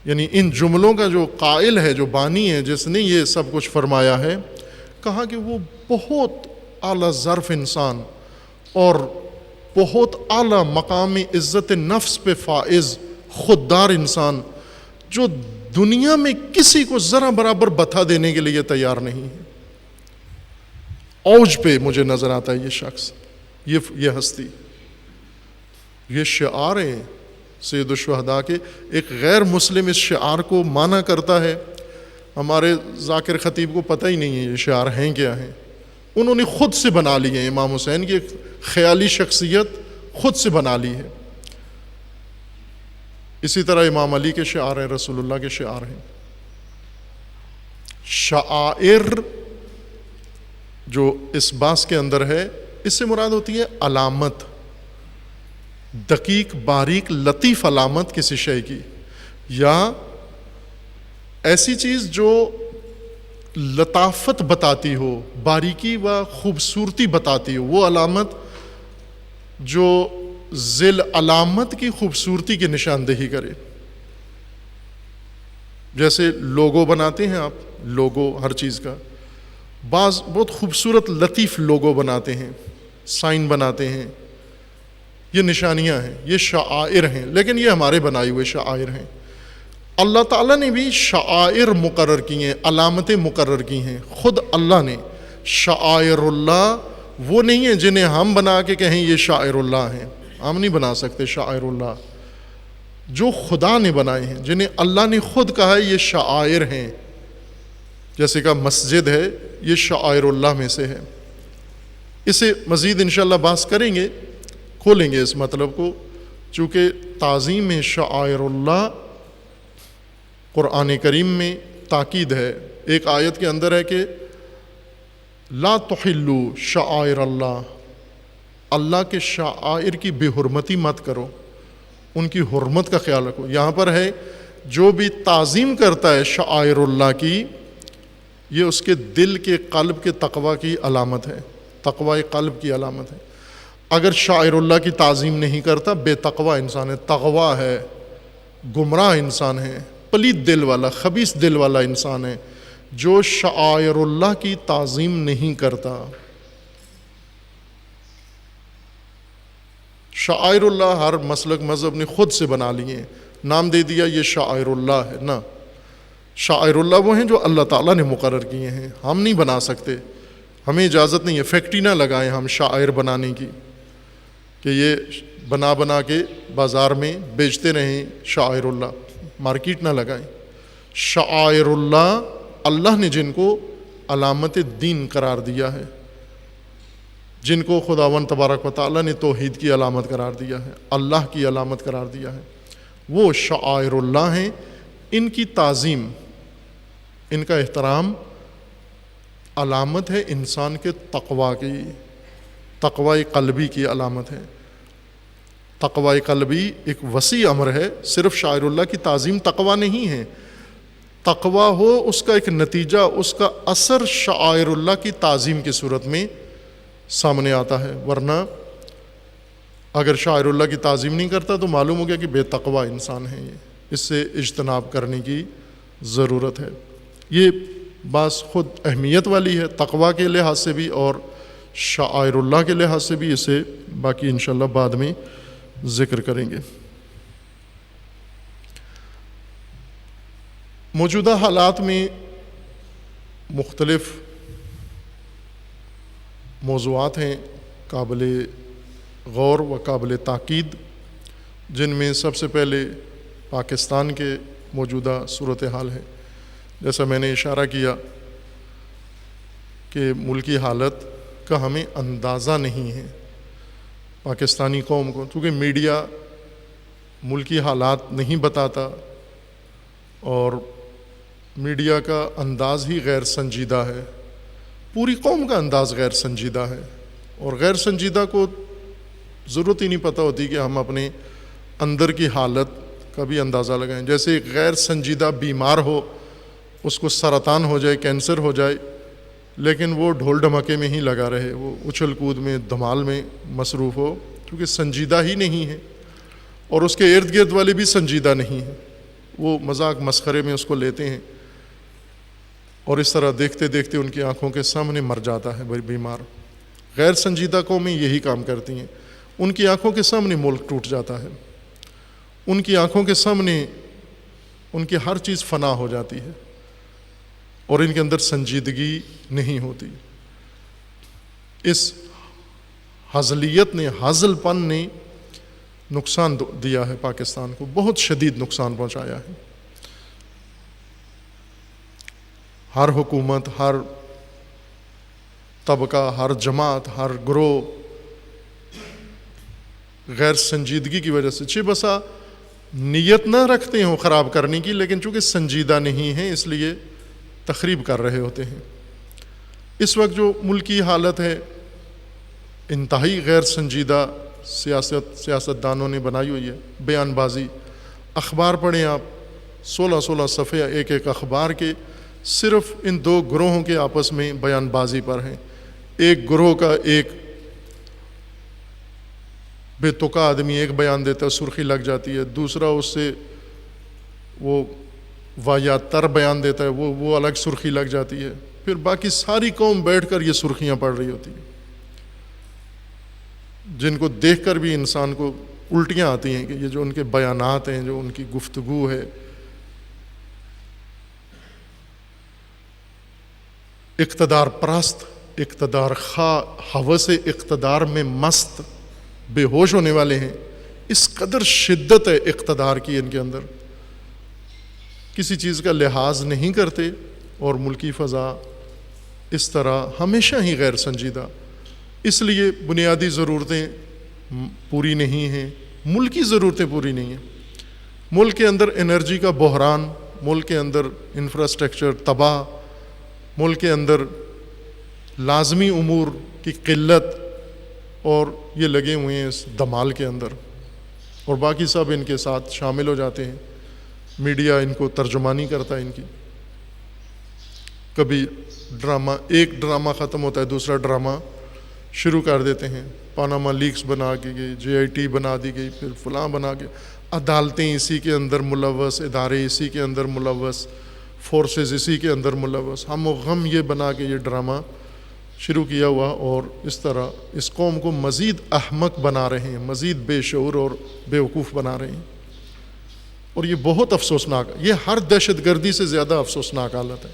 Speaker 1: یعنی ان جملوں کا جو قائل ہے، جو بانی ہے، جس نے یہ سب کچھ فرمایا ہے، کہا کہ وہ بہت اعلیٰ ظرف انسان اور بہت اعلیٰ مقام عزت نفس پہ فائز خوددار انسان، جو دنیا میں کسی کو ذرا برابر بتا دینے کے لیے تیار نہیں ہے، اوج پہ مجھے نظر آتا ہے یہ شخص، یہ ہستی، یہ شعار ہیں سید الشہداء کے۔ ایک غیر مسلم اس شعار کو مانا کرتا ہے، ہمارے ذاکر خطیب کو پتہ ہی نہیں ہے یہ شعار ہیں کیا ہیں، انہوں نے خود سے بنا لی ہے، امام حسین کی ایک خیالی شخصیت خود سے بنا لی ہے۔ اسی طرح امام علی کے شعار ہیں، رسول اللہ کے شعار ہیں۔ شعائر جو اس باس کے اندر ہے، اس سے مراد ہوتی ہے علامت، دقیق باریک لطیف علامت کسی شے کی، یا ایسی چیز جو لطافت بتاتی ہو، باریکی و خوبصورتی بتاتی ہو، وہ علامت جو ذیل علامت کی خوبصورتی کی نشاندہی کرے۔ جیسے لوگو بناتے ہیں آپ، لوگو ہر چیز کا، بعض بہت خوبصورت لطیف لوگو بناتے ہیں، سائن بناتے ہیں، یہ نشانیاں ہیں، یہ شعائر ہیں، لیکن یہ ہمارے بنائے ہوئے شعائر ہیں۔ اللہ تعالیٰ نے بھی شعائر مقرر کی ہیں، علامتیں مقرر کی ہیں، خود اللہ نے۔ شعائر اللہ وہ نہیں ہیں جنہیں ہم بنا کے کہیں یہ شاعر اللہ ہیں، ہم نہیں بنا سکتے شاعر اللہ، جو خدا نے بنائے ہیں، جنہیں اللہ نے خود کہا ہے یہ شعائر ہیں، جیسے کہ مسجد ہے، یہ شعائر اللہ میں سے ہے۔ اسے مزید انشاءاللہ بحث کریں گے، کھولیں گے اس مطلب کو، چونکہ تعظیم شعائر اللہ قرآن کریم میں تاکید ہے۔ ایک آیت کے اندر ہے کہ لا تحلوا شعائر اللہ، اللہ کے شعائر کی بے حرمتی مت کرو، ان کی حرمت کا خیال رکھو۔ یہاں پر ہے جو بھی تعظیم کرتا ہے شعائر اللہ کی، یہ اس کے دل کے قلب کے تقوی کی علامت ہے، تقوی قلب کی علامت ہے۔ اگر شاعر اللہ کی تعظیم نہیں کرتا، بے تقوی انسان ہے، تغوا ہے، گمراہ انسان ہے، پلید دل والا، خبیث دل والا انسان ہے، جو شعائر اللہ کی تعظیم نہیں کرتا۔ شعائر اللہ ہر مسلک مذہب نے خود سے بنا لیے ہیں، نام دے دیا یہ شعائر اللہ ہے، نہ، شعائر اللہ وہ ہیں جو اللہ تعالیٰ نے مقرر کیے ہیں، ہم نہیں بنا سکتے، ہمیں اجازت نہیں ہے، فیکٹری نہ لگائیں ہم شاعر بنانے کی کہ یہ بنا کے بازار میں بیچتے رہیں شاعر اللہ، مارکیٹ نہ لگائیں۔ شاعر اللہ اللہ نے جن کو علامت دین قرار دیا ہے، جن کو خداوند تبارک و تعالیٰ نے توحید کی علامت قرار دیا ہے، اللہ کی علامت قرار دیا ہے، وہ شاعر اللہ ہیں۔ ان کی تعظیم، ان کا احترام علامت ہے انسان کے تقوی کی، تقوی قلبی کی علامت ہے۔ تقوی قلبی ایک وسیع امر ہے، صرف شاعر اللہ کی تعظیم تقوی نہیں ہے، تقوی ہو اس کا ایک نتیجہ، اس کا اثر شاعر اللہ کی تعظیم کی صورت میں سامنے آتا ہے، ورنہ اگر شاعر اللہ کی تعظیم نہیں کرتا تو معلوم ہو گیا کہ بے تقوی انسان ہے، یہ اس سے اجتناب کرنے کی ضرورت ہے۔ یہ بات خود اہمیت والی ہے تقوی کے لحاظ سے بھی اور شاعر اللہ کے لحاظ سے بھی، اسے باقی انشاءاللہ بعد میں ذکر کریں گے۔ موجودہ حالات میں مختلف موضوعات ہیں قابل غور و قابل تاکید، جن میں سب سے پہلے پاکستان کے موجودہ صورتحال ہے۔ جیسا میں نے اشارہ کیا کہ ملکی حالت کا ہمیں اندازہ نہیں ہے، پاکستانی قوم کو، کیونکہ میڈیا ملکی حالات نہیں بتاتا اور میڈیا کا انداز ہی غیر سنجیدہ ہے، پوری قوم کا انداز غیر سنجیدہ ہے، اور غیر سنجیدہ کو ضرورت ہی نہیں پتہ ہوتی کہ ہم اپنے اندر کی حالت کا بھی اندازہ لگائیں۔ جیسے ایک غیر سنجیدہ بیمار ہو، اس کو سرطان ہو جائے، کینسر ہو جائے، لیکن وہ ڈھول ڈھمکے میں ہی لگا رہے، وہ اچھل کود میں دھمال میں مصروف ہو، کیونکہ سنجیدہ ہی نہیں ہے، اور اس کے ارد گرد والے بھی سنجیدہ نہیں ہیں، وہ مذاق مسخرے میں اس کو لیتے ہیں، اور اس طرح دیکھتے دیکھتے ان کی آنکھوں کے سامنے مر جاتا ہے بیمار۔ غیر سنجیدہ قومیں یہی کام کرتی ہیں، ان کی آنکھوں کے سامنے ملک ٹوٹ جاتا ہے، ان کی آنکھوں کے سامنے ان کی ہر چیز فنا ہو جاتی ہے، اور ان کے اندر سنجیدگی نہیں ہوتی۔ اس ہزلیت نے، ہزل پن نے نقصان دیا ہے پاکستان کو، بہت شدید نقصان پہنچایا ہے۔ ہر حکومت، ہر طبقہ، ہر جماعت، ہر گروہ غیر سنجیدگی کی وجہ سے، چھ بسا نیت نہ رکھتے ہوں خراب کرنے کی، لیکن چونکہ سنجیدہ نہیں ہیں اس لیے تخریب کر رہے ہوتے ہیں۔ اس وقت جو ملکی حالت ہے انتہائی غیر سنجیدہ سیاستدانوں نے بنائی ہوئی ہے، بیان بازی۔ اخبار پڑھیں آپ، 16 صفحے ایک ایک اخبار کے صرف ان دو گروہوں کے آپس میں بیان بازی پر ہیں۔ ایک گروہ کا ایک بے تکا آدمی ایک بیان دیتا ہے، سرخی لگ جاتی ہے، دوسرا اس سے وہ واہیات تر بیان دیتا ہے، وہ الگ سرخی لگ جاتی ہے، پھر باقی ساری قوم بیٹھ کر یہ سرخیاں پڑھ رہی ہوتی ہیں، جن کو دیکھ کر بھی انسان کو الٹیاں آتی ہیں کہ یہ جو ان کے بیانات ہیں، جو ان کی گفتگو ہے، اقتدار پرست، اقتدار خواہ، ہوس اقتدار میں مست، بے ہوش ہونے والے ہیں۔ اس قدر شدت ہے اقتدار کی ان کے اندر، کسی چیز کا لحاظ نہیں کرتے، اور ملکی فضا اس طرح ہمیشہ ہی غیر سنجیدہ۔ اس لیے بنیادی ضرورتیں پوری نہیں ہیں، ملکی ضرورتیں پوری نہیں ہیں، ملک کے اندر انرجی کا بحران، ملک کے اندر انفراسٹرکچر تباہ، ملک کے اندر لازمی امور کی قلت، اور یہ لگے ہوئے ہیں اس دمال کے اندر، اور باقی سب ان کے ساتھ شامل ہو جاتے ہیں۔ میڈیا ان کو ترجمانی کرتا ہے ان کی، کبھی ڈرامہ، ایک ڈرامہ ختم ہوتا ہے دوسرا ڈرامہ شروع کر دیتے ہیں، پاناما لیکس بنا کے گئی، JIT بنا دی گئی، پھر فلاں بنا کے، عدالتیں اسی کے اندر ملوث، ادارے اسی کے اندر ملوث، فورسز اسی کے اندر ملوث، ہم و غم یہ بنا کے یہ ڈرامہ شروع کیا ہوا، اور اس طرح اس قوم کو مزید احمق بنا رہے ہیں، مزید بے شعور اور بیوقوف بنا رہے ہیں، اور یہ بہت افسوسناک، یہ ہر دہشت گردی سے زیادہ افسوسناک حالت ہے۔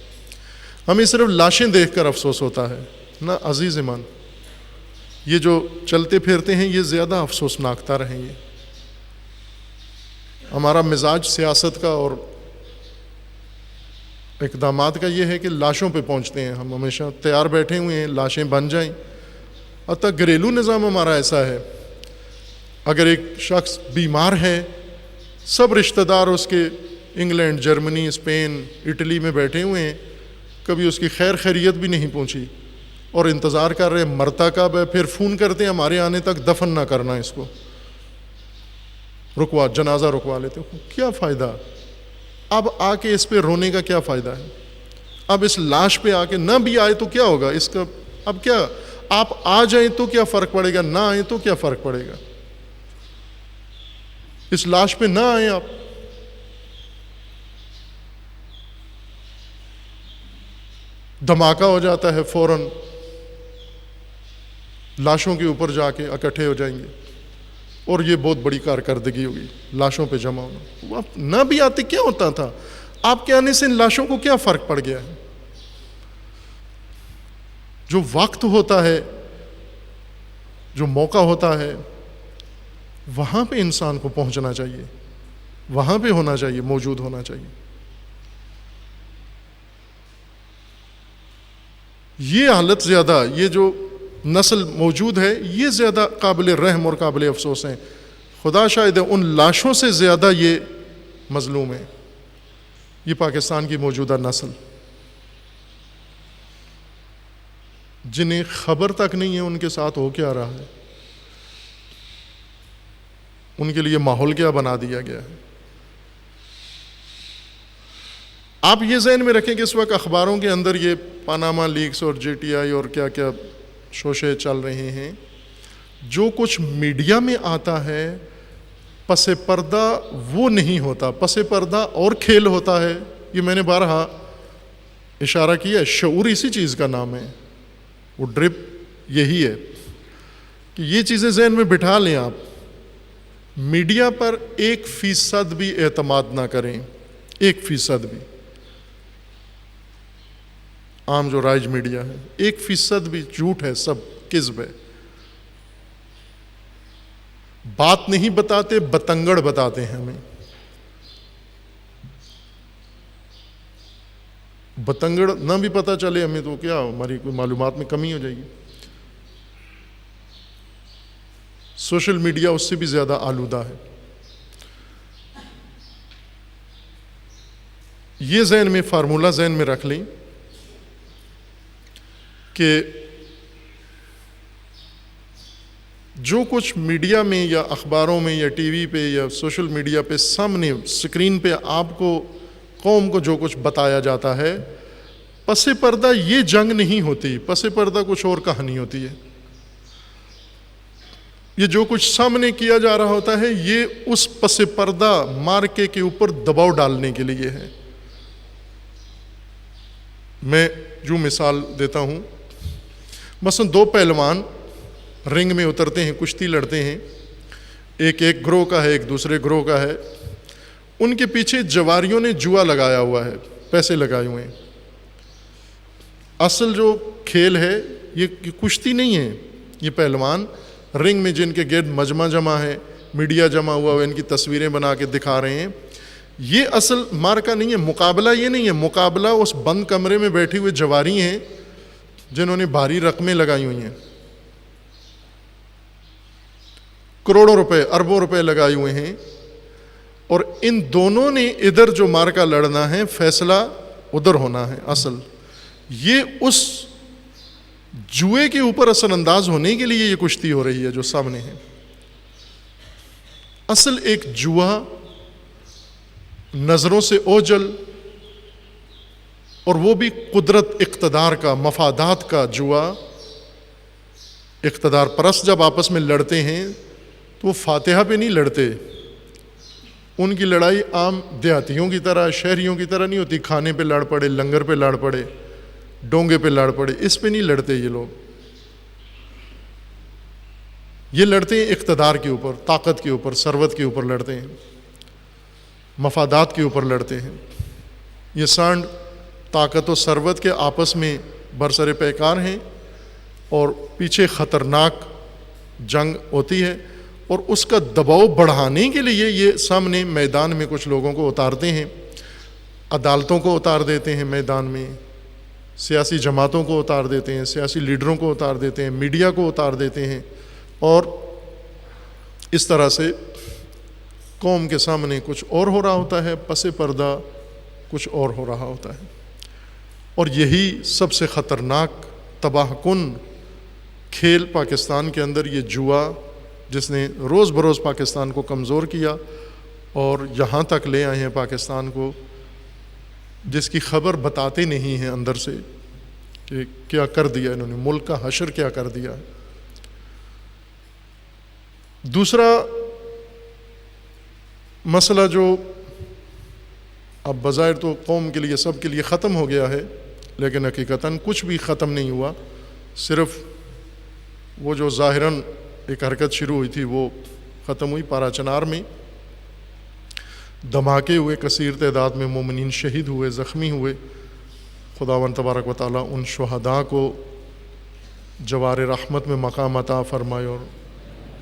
Speaker 1: ہمیں صرف لاشیں دیکھ کر افسوس ہوتا ہے نہ عزیز ایمان، یہ جو چلتے پھرتے ہیں یہ زیادہ افسوسناک تر ہیں۔ یہ ہمارا مزاج سیاست کا اور اقدامات کا یہ ہے کہ لاشوں پہ پہنچتے ہیں، ہم ہمیشہ تیار بیٹھے ہوئے ہیں لاشیں بن جائیں۔ حتیٰ گھریلو نظام ہمارا ایسا ہے، اگر ایک شخص بیمار ہے، سب رشتہ دار اس کے انگلینڈ، جرمنی، اسپین، اٹلی میں بیٹھے ہوئے ہیں، کبھی اس کی خیر خیریت بھی نہیں پہنچی، اور انتظار کر رہے ہیں مرتا کب ہے، پھر فون کرتے ہیں ہمارے آنے تک دفن نہ کرنا، اس کو رکوا، جنازہ رکوا لیتے ہو۔ کیا فائدہ؟ اب آ کے اس پہ رونے کا کیا فائدہ ہے؟ اب اس لاش پہ آ کے نہ بھی آئے تو کیا ہوگا اس کا؟ اب کیا آپ آ جائیں تو کیا فرق پڑے گا، نہ آئیں تو کیا فرق پڑے گا؟ اس لاش پہ نہ آئیں آپ، دھماکہ ہو جاتا ہے، فوراً لاشوں کے اوپر جا کے اکٹھے ہو جائیں گے، اور یہ بہت بڑی کارکردگی ہوگی لاشوں پہ جمع ہونا۔ آپ نہ بھی آتے کیا ہوتا تھا؟ آپ کے آنے سے ان لاشوں کو کیا فرق پڑ گیا ہے؟ جو وقت ہوتا ہے، جو موقع ہوتا ہے، وہاں پہ انسان کو پہنچنا چاہیے، وہاں پہ ہونا چاہیے، موجود ہونا چاہیے۔ یہ حالت زیادہ، یہ جو نسل موجود ہے یہ زیادہ قابل رحم اور قابل افسوس ہیں۔ خدا شاہد ہے ان لاشوں سے زیادہ یہ مظلوم ہے، یہ پاکستان کی موجودہ نسل، جنہیں خبر تک نہیں ہے ان کے ساتھ ہو کیا رہا ہے، ان کے لیے ماحول کیا بنا دیا گیا ہے۔ آپ یہ ذہن میں رکھیں کہ اس وقت اخباروں کے اندر یہ پاناما لیکس اور جے ٹی آئی اور کیا کیا شوشے چل رہے ہیں، جو کچھ میڈیا میں آتا ہے پس پردہ وہ نہیں ہوتا، پس پردہ اور کھیل ہوتا ہے. یہ میں نے بارہا اشارہ کیا، شعور اسی چیز کا نام ہے، وہ ڈرپ یہی ہے کہ یہ چیزیں ذہن میں بٹھا لیں. آپ میڈیا پر 1% بھی اعتماد نہ کریں، 1% بھی. عام جو رائج میڈیا ہے 1% بھی جھوٹ ہے، سب کذب ہے. بات نہیں بتاتے، بتنگڑ بتاتے ہیں ہمیں. بتنگڑ نہ بھی پتہ چلے ہمیں تو کیا ہماری کوئی معلومات میں کمی ہو جائے گی. سوشل میڈیا اس سے بھی زیادہ آلودہ ہے. یہ ذہن میں فارمولہ ذہن میں رکھ لیں کہ جو کچھ میڈیا میں یا اخباروں میں یا ٹی وی پہ یا سوشل میڈیا پہ سامنے اسکرین پہ آپ کو قوم کو جو کچھ بتایا جاتا ہے، پس پردہ یہ جنگ نہیں ہوتی، پس پردہ کچھ اور کہانی ہوتی ہے. یہ جو کچھ سامنے کیا جا رہا ہوتا ہے یہ اس پس پردہ مارکے کے اوپر دباؤ ڈالنے کے لیے ہے. میں جو مثال دیتا ہوں، مثلا 2 پہلوان رنگ میں اترتے ہیں، کشتی لڑتے ہیں، ایک گروہ کا ہے، ایک دوسرے گروہ کا ہے. ان کے پیچھے جواریوں نے جوا لگایا ہوا ہے، پیسے لگائے ہوئے ہیں. اصل جو کھیل ہے یہ کشتی نہیں ہے. یہ پہلوان رنگ میں جن کے گرد مجمع جمع ہے، میڈیا جمع ہوا ان کی تصویریں بنا کے دکھا رہے ہیں، یہ اصل مارکا نہیں ہے. مقابلہ یہ نہیں ہے، مقابلہ اس بند کمرے میں بیٹھے ہوئے جواری ہیں جنہوں نے بھاری رقمیں لگائی ہوئی ہیں، کروڑوں روپے اربوں روپے لگائے ہوئے ہیں، اور ان دونوں نے ادھر جو مارکا لڑنا ہے، فیصلہ ادھر ہونا ہے. اصل یہ اس جوئے کے اوپر اثر انداز ہونے کے لیے یہ کشتی ہو رہی ہے جو سامنے ہے. اصل ایک جوا، نظروں سے اوجل، اور وہ بھی قدرت اقتدار کا، مفادات کا جوا. اقتدار پرست جب آپس میں لڑتے ہیں تو وہ فاتحہ پہ نہیں لڑتے. ان کی لڑائی عام دیہاتیوں کی طرح، شہریوں کی طرح نہیں ہوتی، کھانے پہ لڑ پڑے، لنگر پہ لڑ پڑے، ڈونگے پہ لڑ پڑے. اس پہ نہیں لڑتے یہ لوگ. یہ لڑتے ہیں اقتدار کے اوپر، طاقت کے اوپر، ثروت کے اوپر لڑتے ہیں، مفادات کے اوپر لڑتے ہیں. یہ سانڈ طاقت و ثروت کے آپس میں برسر پیکار ہیں، اور پیچھے خطرناک جنگ ہوتی ہے. اور اس کا دباؤ بڑھانے کے لیے یہ سامنے میدان میں کچھ لوگوں کو اتارتے ہیں، عدالتوں کو اتار دیتے ہیں میدان میں، سیاسی جماعتوں کو اتار دیتے ہیں، سیاسی لیڈروں کو اتار دیتے ہیں، میڈیا کو اتار دیتے ہیں، اور اس طرح سے قوم کے سامنے کچھ اور ہو رہا ہوتا ہے، پس پردہ کچھ اور ہو رہا ہوتا ہے. اور یہی سب سے خطرناک تباہ کن کھیل پاکستان کے اندر، یہ جوا، جس نے روز بروز پاکستان کو کمزور کیا اور یہاں تک لے آئے ہیں پاکستان کو، جس کی خبر بتاتے نہیں ہیں اندر سے کہ کیا کر دیا انہوں نے، ملک کا حشر کیا کر دیا. دوسرا مسئلہ جو اب بظاہر تو قوم کے لیے، سب کے لیے ختم ہو گیا ہے، لیکن حقیقتاً کچھ بھی ختم نہیں ہوا. صرف وہ جو ظاہراً ایک حرکت شروع ہوئی تھی وہ ختم ہوئی. پارا چنار میں دھماکے ہوئے، کثیر تعداد میں مومنین شہید ہوئے، زخمی ہوئے. خداوند تبارک و تعالیٰ ان شہداء کو جوار رحمت میں مقام عطا فرمائے، اور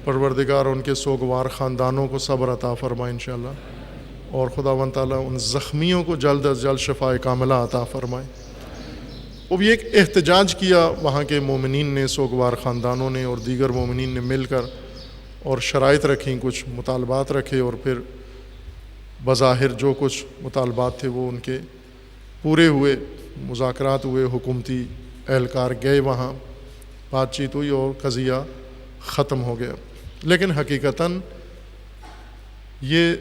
Speaker 1: پروردگار ان کے سوگوار خاندانوں کو صبر عطا فرمائے انشاءاللہ، اور خداوند تعالیٰ ان زخمیوں کو جلد از جلد شفاء کاملہ عطا فرمائے. وہ بھی ایک احتجاج کیا وہاں کے مومنین نے، سوگوار خاندانوں نے اور دیگر مومنین نے مل کر، اور شرائط رکھیں، کچھ مطالبات رکھے، اور پھر بظاہر جو کچھ مطالبات تھے وہ ان کے پورے ہوئے. مذاکرات ہوئے، حکومتی اہلکار گئے وہاں، بات چیت ہوئی اور قضیہ ختم ہو گیا. لیکن حقیقتاً یہ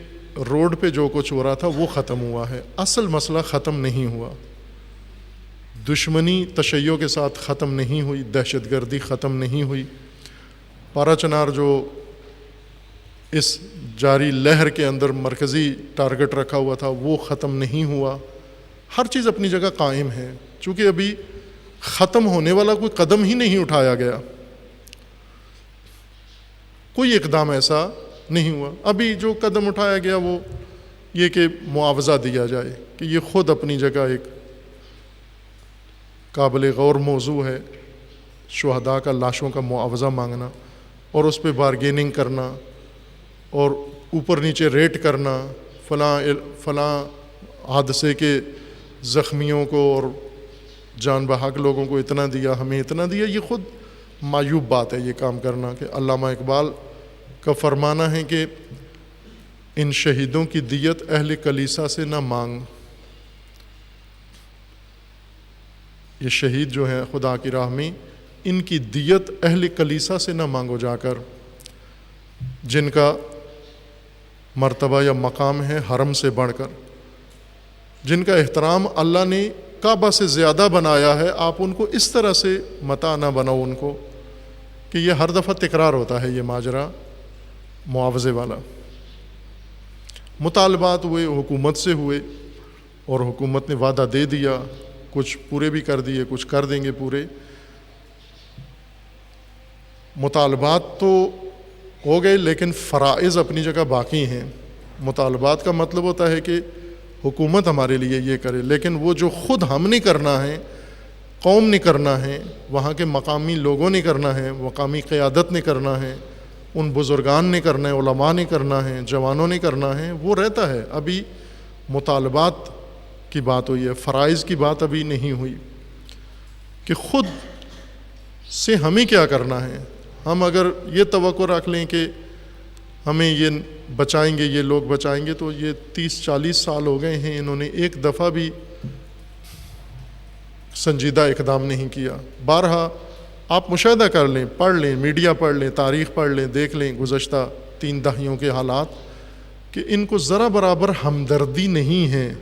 Speaker 1: روڈ پہ جو کچھ ہو رہا تھا وہ ختم ہوا ہے، اصل مسئلہ ختم نہیں ہوا. دشمنی تشیع کے ساتھ ختم نہیں ہوئی، دہشت گردی ختم نہیں ہوئی، پارا چنار جو اس جاری لہر کے اندر مرکزی ٹارگٹ رکھا ہوا تھا وہ ختم نہیں ہوا، ہر چیز اپنی جگہ قائم ہے، چونکہ ابھی ختم ہونے والا کوئی قدم ہی نہیں اٹھایا گیا، کوئی اقدام ایسا نہیں ہوا۔ ابھی جو قدم اٹھایا گیا وہ یہ کہ معاوضہ دیا جائے، کہ یہ خود اپنی جگہ ایک قابل غور موضوع ہے، شہداء کا لاشوں کا معاوضہ مانگنا اور اس پہ بارگیننگ کرنا اور اوپر نیچے ریٹ کرنا، فلاں حادثے کے زخمیوں کو اور جان بحق لوگوں کو اتنا دیا، ہمیں اتنا دیا، یہ خود معیوب بات ہے یہ کام کرنا۔ کہ علامہ اقبال کا فرمانا ہے کہ ان شہیدوں کی دیت اہل کلیسا سے نہ مانگ، یہ شہید جو ہیں خدا کی راہ میں، ان کی دیت اہل کلیسا سے نہ مانگو جا کر، جن کا مرتبہ یا مقام ہے حرم سے بڑھ کر، جن کا احترام اللہ نے کعبہ سے زیادہ بنایا ہے، آپ ان کو اس طرح سے متاع نہ بناؤ ان کو، کہ یہ ہر دفعہ تکرار ہوتا ہے یہ ماجرا معاوضے والا۔ مطالبات ہوئے، حکومت سے ہوئے، اور حکومت نے وعدہ دے دیا، کچھ پورے بھی کر دیے، کچھ کر دیں گے پورے۔ مطالبات تو ہو گئے لیکن فرائض اپنی جگہ باقی ہیں۔ مطالبات کا مطلب ہوتا ہے کہ حکومت ہمارے لیے یہ کرے، لیکن وہ جو خود ہم نے کرنا ہے، قوم نے کرنا ہے، وہاں کے مقامی لوگوں نے کرنا ہے، مقامی قیادت نے کرنا ہے، ان بزرگان نے کرنا ہے، علماء نے کرنا ہے، جوانوں نے کرنا ہے، وہ رہتا ہے۔ ابھی مطالبات کی بات ہوئی ہے، فرائض کی بات ابھی نہیں ہوئی کہ خود سے ہمیں کیا کرنا ہے۔ ہم اگر یہ توقع رکھ لیں کہ ہمیں یہ بچائیں گے، یہ لوگ بچائیں گے، تو یہ 30-40 سال ہو گئے ہیں، انہوں نے ایک دفعہ بھی سنجیدہ اقدام نہیں کیا۔ بارہا آپ مشاہدہ کر لیں، پڑھ لیں، میڈیا پڑھ لیں، تاریخ پڑھ لیں، دیکھ لیں گزشتہ 3 دہائیوں کے حالات، کہ ان کو ذرا برابر ہمدردی نہیں ہے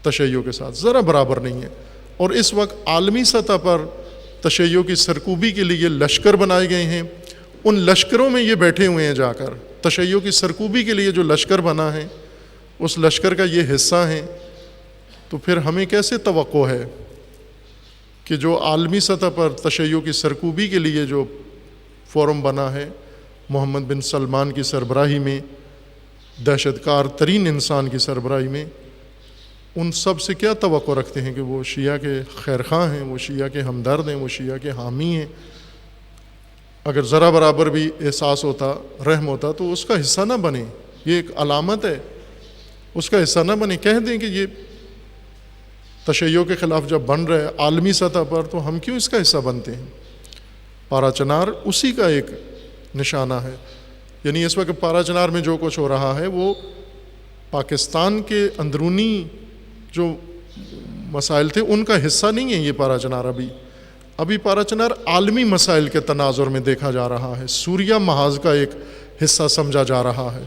Speaker 1: تشیع کے ساتھ، ذرا برابر نہیں ہے۔ اور اس وقت عالمی سطح پر تشیع کی سرکوبی کے لیے لشکر بنائے گئے ہیں، ان لشکروں میں یہ بیٹھے ہوئے ہیں جا کر، تشیع کی سرکوبی کے لیے جو لشکر بنا ہے اس لشکر کا یہ حصہ ہیں۔ تو پھر ہمیں کیسے توقع ہے کہ جو عالمی سطح پر تشیع کی سرکوبی کے لیے جو فورم بنا ہے محمد بن سلمان کی سربراہی میں، دہشت کار ترین انسان کی سربراہی میں، ان سب سے کیا توقع رکھتے ہیں کہ وہ شیعہ کے خیرخواہ ہیں، وہ شیعہ کے ہمدرد ہیں، وہ شیعہ کے حامی ہیں؟ اگر ذرا برابر بھی احساس ہوتا، رحم ہوتا، تو اس کا حصہ نہ بنے، یہ ایک علامت ہے، اس کا حصہ نہ بنے۔ کہہ دیں کہ یہ تشیع کے خلاف جب بن رہا ہے عالمی سطح پر، تو ہم کیوں اس کا حصہ بنتے ہیں؟ پارا چنار اسی کا ایک نشانہ ہے۔ یعنی اس وقت پارا چنار میں جو کچھ ہو رہا ہے وہ پاکستان کے اندرونی جو مسائل تھے ان کا حصہ نہیں ہے یہ پارا چنار۔ ابھی پارا چنار عالمی مسائل کے تناظر میں دیکھا جا رہا ہے، سوریہ محاذ کا ایک حصہ سمجھا جا رہا ہے۔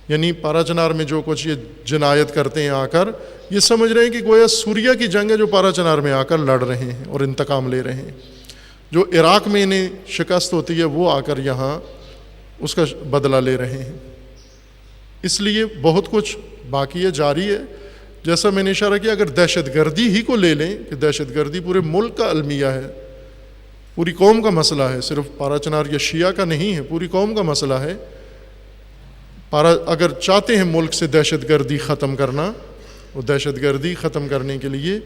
Speaker 1: یعنی پارا چنار میں جو کچھ یہ جنایت کرتے ہیں آ کر، یہ سمجھ رہے ہیں کہ گویا سوریہ کی جنگ ہے جو پارا چنار میں آ کر لڑ رہے ہیں اور انتقام لے رہے ہیں۔ جو عراق میں انہیں شکست ہوتی ہے وہ آ کر یہاں اس کا بدلہ لے رہے ہیں۔ اس لیے بہت کچھ باقی ہے، جاری ہے۔ جیسا میں نے اشارہ کیا، اگر دہشت گردی ہی کو لے لیں کہ دہشت گردی پورے ملک کا المیہ ہے، پوری قوم کا مسئلہ ہے، صرف پارا چنار یا شیعہ کا نہیں ہے، پوری قوم کا مسئلہ ہے۔ اگر چاہتے ہیں ملک سے دہشت گردی ختم کرنا، وہ دہشت گردی ختم کرنے کے لیے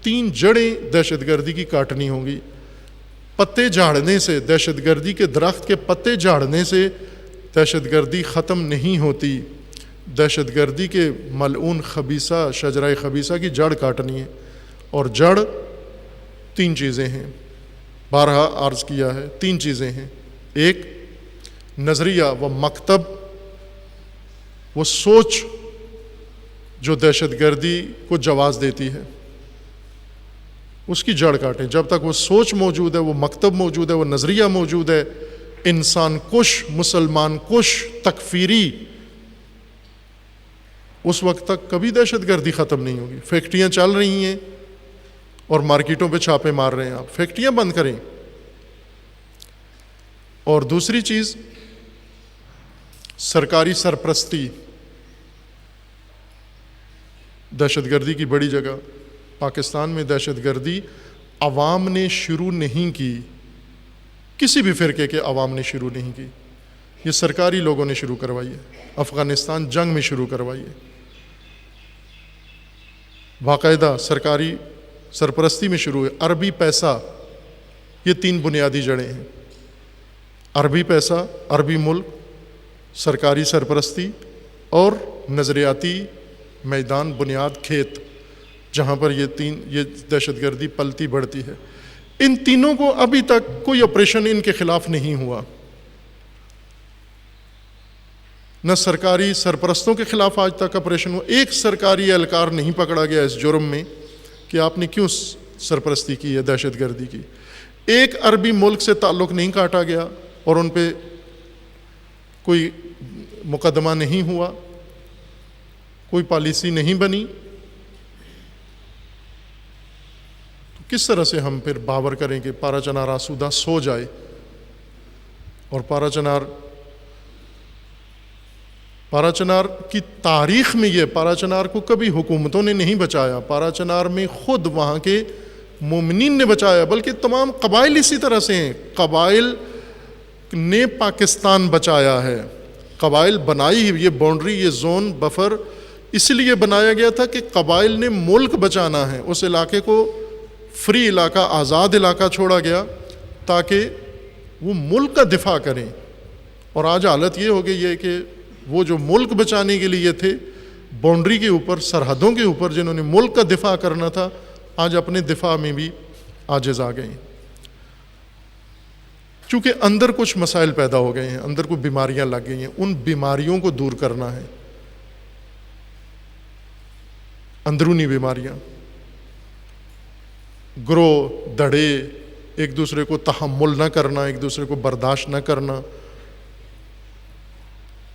Speaker 1: 3 جڑیں دہشت گردی کی کاٹنی ہوں گی۔ پتے جھاڑنے سے، دہشت گردی کے درخت کے پتے جھاڑنے سے دہشت گردی ختم نہیں ہوتی۔ دہشت گردی کے ملعون خبیثہ، شجرہ خبیثہ کی جڑ کاٹنی ہے، اور جڑ 3 چیزیں ہیں، بارہا عرض کیا ہے، 3 چیزیں ہیں۔ ایک نظریہ و مکتب، وہ سوچ جو دہشت گردی کو جواز دیتی ہے، اس کی جڑ کاٹیں۔ جب تک وہ سوچ موجود ہے، وہ مکتب موجود ہے، وہ نظریہ موجود ہے، انسان کش، مسلمان کش، تکفیری، اس وقت تک کبھی دہشت گردی ختم نہیں ہوگی۔ فیکٹریاں چل رہی ہیں، اور مارکیٹوں پہ چھاپے مار رہے ہیں. آپ فیکٹریاں بند کریں. اور دوسری چیز سرکاری سرپرستی. دہشت گردی کی بڑی جگہ پاکستان میں دہشت گردی عوام نے شروع نہیں کی، کسی بھی فرقے کے عوام نے شروع نہیں کی، یہ سرکاری لوگوں نے شروع کروائی ہے. افغانستان جنگ میں شروع کروائی ہے، باقاعدہ سرکاری سرپرستی میں شروع ہے. عربی پیسہ، یہ 3 بنیادی جڑیں ہیں. عربی پیسہ، عربی ملک، سرکاری سرپرستی اور نظریاتی میدان، بنیاد، کھیت، جہاں پر یہ دہشت گردی پلتی بڑھتی ہے. ان تینوں کو ابھی تک کوئی آپریشن ان کے خلاف نہیں ہوا. نہ سرکاری سرپرستوں کے خلاف آج تک آپریشن ہوا. ایک سرکاری اہلکار نہیں پکڑا گیا اس جرم میں کہ آپ نے کیوں سرپرستی کی ہے دہشت گردی کی. ایک عربی ملک سے تعلق نہیں کاٹا گیا اور ان پہ کوئی مقدمہ نہیں ہوا، کوئی پالیسی نہیں بنی. تو کس طرح سے ہم پھر باور کریں کہ پارا چنار آسودہ سو جائے؟ اور پارا چنار کی تاریخ میں یہ پارا چنار کو کبھی حکومتوں نے نہیں بچایا، پارا چنار میں خود وہاں کے مومنین نے بچایا، بلکہ تمام قبائل اسی طرح سے ہیں. قبائل نے پاکستان بچایا ہے. قبائل بنائی، یہ باؤنڈری، یہ زون بفر اس لیے بنایا گیا تھا کہ قبائل نے ملک بچانا ہے. اس علاقے کو فری علاقہ، آزاد علاقہ چھوڑا گیا تاکہ وہ ملک کا دفاع کریں. اور آج حالت یہ ہو گئی ہے کہ وہ جو ملک بچانے کے لیے تھے، باؤنڈری کے اوپر، سرحدوں کے اوپر جنہوں نے ملک کا دفاع کرنا تھا، آج اپنے دفاع میں بھی عاجز آ گئے ہیں. چونکہ اندر کچھ مسائل پیدا ہو گئے ہیں، اندر کوئی بیماریاں لگ گئی ہیں. ان بیماریوں کو دور کرنا ہے. اندرونی بیماریاں، گروہ، دھڑے، ایک دوسرے کو تحمل نہ کرنا، ایک دوسرے کو برداشت نہ کرنا،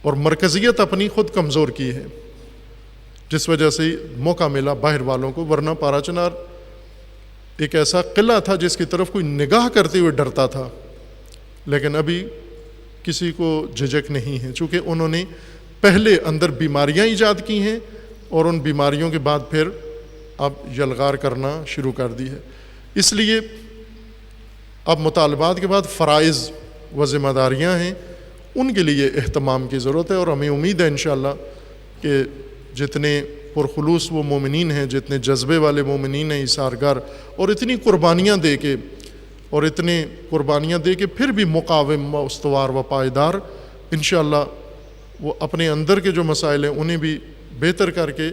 Speaker 1: اور مرکزیت اپنی خود کمزور کی ہے، جس وجہ سے موقع ملا باہر والوں کو. ورنہ پارا چنار ایک ایسا قلعہ تھا جس کی طرف کوئی نگاہ کرتے ہوئے ڈرتا تھا، لیکن ابھی کسی کو جھجک نہیں ہے، چونکہ انہوں نے پہلے اندر بیماریاں ایجاد کی ہیں اور ان بیماریوں کے بعد پھر اب یلغار کرنا شروع کر دی ہے. اس لیے اب مطالبات کے بعد فرائض و ذمہ داریاں ہیں، ان کے لیے اہتمام کی ضرورت ہے. اور ہمیں امید ہے انشاءاللہ کہ جتنے پرخلوص وہ مومنین ہیں، جتنے جذبے والے مومنین ہیں، ایثارگر، اور اتنی قربانیاں دے کے پھر بھی مقاوم، استوار و پائیدار، انشاءاللہ وہ اپنے اندر کے جو مسائل ہیں انہیں بھی بہتر کر کے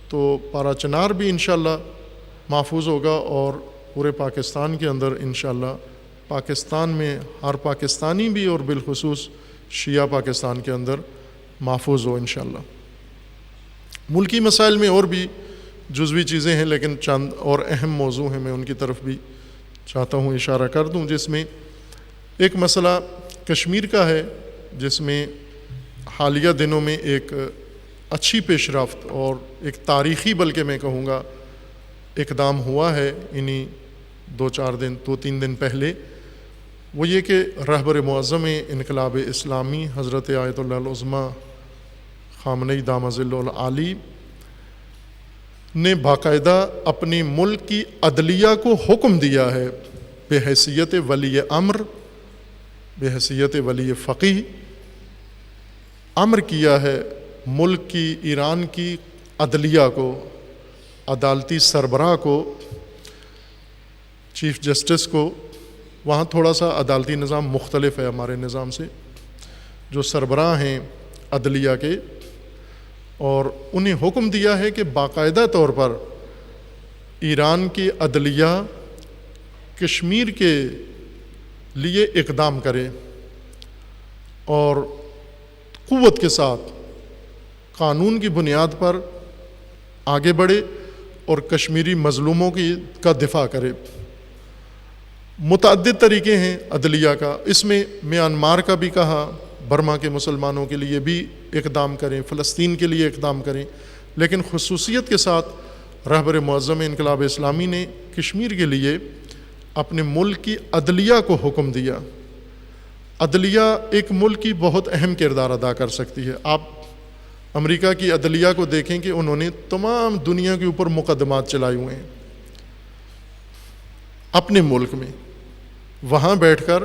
Speaker 1: تو پارا چنار بھی انشاءاللہ محفوظ ہوگا، اور پورے پاکستان کے اندر انشاءاللہ پاکستان میں ہر پاکستانی بھی اور بالخصوص شیعہ پاکستان کے اندر محفوظ ہو انشاءاللہ. ملکی مسائل میں اور بھی جزوی چیزیں ہیں، لیکن چند اور اہم موضوع ہیں، میں ان کی طرف بھی چاہتا ہوں اشارہ کر دوں. جس میں ایک مسئلہ کشمیر کا ہے، جس میں حالیہ دنوں میں ایک اچھی پیش رفت اور ایک تاریخی، بلکہ میں کہوں گا، اقدام ہوا ہے انہی 2-3 دن پہلے. وہ یہ کہ رہبر معظم انقلاب اسلامی حضرت آیت اللہ العظمیٰ خامنئی دامہ ظلہ العالی نے باقاعدہ اپنی ملک کی عدلیہ کو حکم دیا ہے، بحیثیت ولی امر، بحیثیت ولی فقیہ، امر کیا ہے ملک کی، ایران کی عدلیہ کو، عدالتی سربراہ کو، چیف جسٹس کو. وہاں تھوڑا سا عدالتی نظام مختلف ہے ہمارے نظام سے. جو سربراہ ہیں عدلیہ کے، اور انہیں حکم دیا ہے کہ باقاعدہ طور پر ایران کی عدلیہ کشمیر کے لیے اقدام کرے اور قوت کے ساتھ قانون کی بنیاد پر آگے بڑھے اور کشمیری مظلوموں کا دفاع کرے. متعدد طریقے ہیں عدلیہ کا، اس میں میانمار کا بھی کہا، برما کے مسلمانوں کے لیے بھی اقدام کریں، فلسطین کے لیے اقدام کریں، لیکن خصوصیت کے ساتھ رہبر معظم انقلاب اسلامی نے کشمیر کے لیے اپنے ملک کی عدلیہ کو حکم دیا۔ عدلیہ ایک ملک کی بہت اہم کردار ادا کر سکتی ہے۔ آپ امریکہ کی عدلیہ کو دیکھیں کہ انہوں نے تمام دنیا کے اوپر مقدمات چلائے ہوئے ہیں اپنے ملک میں۔ وہاں بیٹھ کر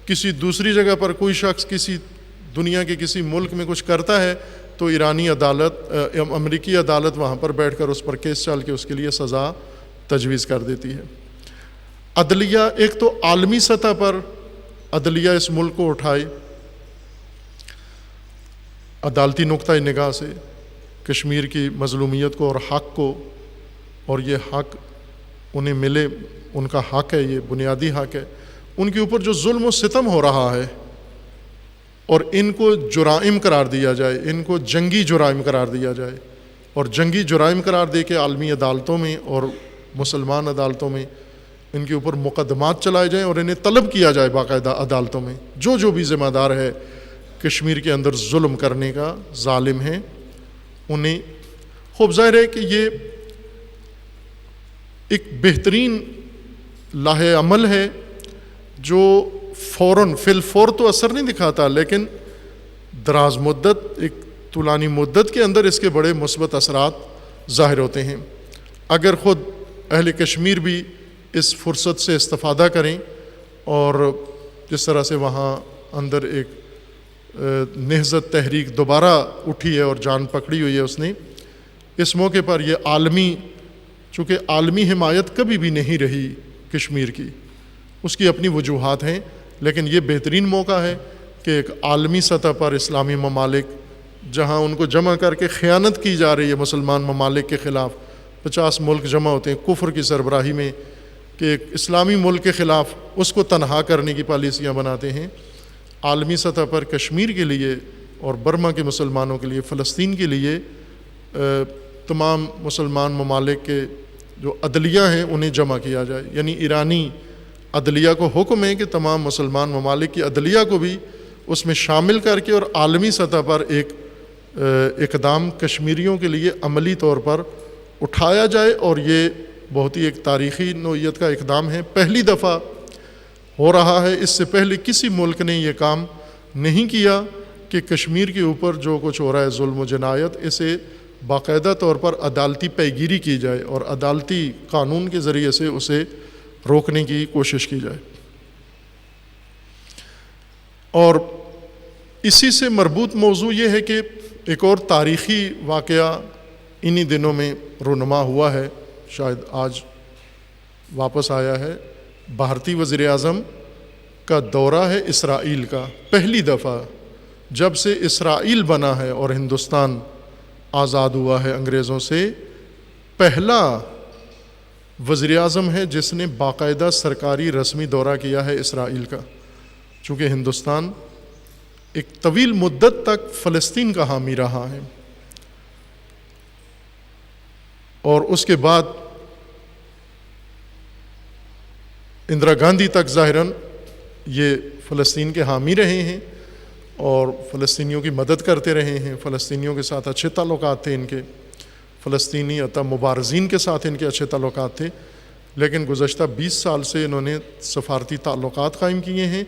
Speaker 1: کسی دوسری جگہ پر کوئی شخص کسی دنیا کے کسی ملک میں کچھ کرتا ہے تو ایرانی عدالت، امریکی عدالت وہاں پر بیٹھ کر اس پر کیس چال کے اس کے لیے سزا تجویز کر دیتی ہے۔ عدلیہ ایک تو عالمی سطح پر عدلیہ اس ملک کو اٹھائے، عدالتی نقطۂ نگاہ سے کشمیر کی مظلومیت کو اور حق کو، اور یہ حق انہیں ملے، ان کا حق ہے، یہ بنیادی حق ہے۔ ان کے اوپر جو ظلم و ستم ہو رہا ہے اور ان کو جرائم قرار دیا جائے، ان کو جنگی جرائم قرار دیا جائے، اور جنگی جرائم قرار دے کے عالمی عدالتوں میں اور مسلمان عدالتوں میں ان کے اوپر مقدمات چلائے جائیں اور انہیں طلب کیا جائے باقاعدہ عدالتوں میں، جو بھی ذمہ دار ہے کشمیر کے اندر ظلم کرنے کا، ظالم ہے، انہیں۔ خوب ظاہر ہے کہ یہ ایک بہترین لاہ عمل ہے جو فوراً فی الفور تو اثر نہیں دکھاتا، لیکن دراز مدت، ایک طولانی مدت کے اندر اس کے بڑے مثبت اثرات ظاہر ہوتے ہیں۔ اگر خود اہل کشمیر بھی اس فرصت سے استفادہ کریں، اور جس طرح سے وہاں اندر ایک نہضت تحریک دوبارہ اٹھی ہے اور جان پکڑی ہوئی ہے اس نے، اس موقع پر یہ عالمی، چونکہ عالمی حمایت کبھی بھی نہیں رہی کشمیر کی، اس کی اپنی وجوہات ہیں، لیکن یہ بہترین موقع ہے کہ ایک عالمی سطح پر اسلامی ممالک، جہاں ان کو جمع کر کے خیانت کی جا رہی ہے مسلمان ممالک کے خلاف، 50 ملک جمع ہوتے ہیں کفر کی سربراہی میں کہ ایک اسلامی ملک کے خلاف اس کو تنہا کرنے کی پالیسیاں بناتے ہیں۔ عالمی سطح پر کشمیر کے لیے اور برما کے مسلمانوں کے لیے، فلسطین کے لیے، تمام مسلمان ممالک کے جو عدلیہ ہیں انہیں جمع کیا جائے، یعنی ایرانی عدلیہ کو حکم ہے کہ تمام مسلمان ممالک کی عدلیہ کو بھی اس میں شامل کر کے اور عالمی سطح پر ایک اقدام کشمیریوں کے لیے عملی طور پر اٹھایا جائے، اور یہ بہت ہی ایک تاریخی نوعیت کا اقدام ہے، پہلی دفعہ ہو رہا ہے۔ اس سے پہلے کسی ملک نے یہ کام نہیں کیا کہ کشمیر کے اوپر جو کچھ ہو رہا ہے ظلم و جنایت، اسے باقاعدہ طور پر عدالتی پیگیری کی جائے اور عدالتی قانون کے ذریعے سے اسے روکنے کی کوشش کی جائے۔ اور اسی سے مربوط موضوع یہ ہے کہ ایک اور تاریخی واقعہ انہی دنوں میں رونما ہوا ہے، شاید آج واپس آیا ہے۔ بھارتی وزیر اعظم کا دورہ ہے اسرائیل کا، پہلی دفعہ جب سے اسرائیل بنا ہے اور ہندوستان آزاد ہوا ہے انگریزوں سے، پہلا وزیر اعظم ہے جس نے باقاعدہ سرکاری رسمی دورہ کیا ہے اسرائیل کا، چونکہ ہندوستان ایک طویل مدت تک فلسطین کا حامی رہا ہے، اور اس کے بعد اندرا گاندھی تک ظاہراً یہ فلسطین کے حامی رہے ہیں اور فلسطینیوں کی مدد کرتے رہے ہیں، فلسطینیوں کے ساتھ اچھے تعلقات تھے ان کے، فلسطینی مبارزین کے ساتھ ان کے اچھے تعلقات تھے، لیکن گزشتہ 20 سال سے انہوں نے سفارتی تعلقات قائم کیے ہیں،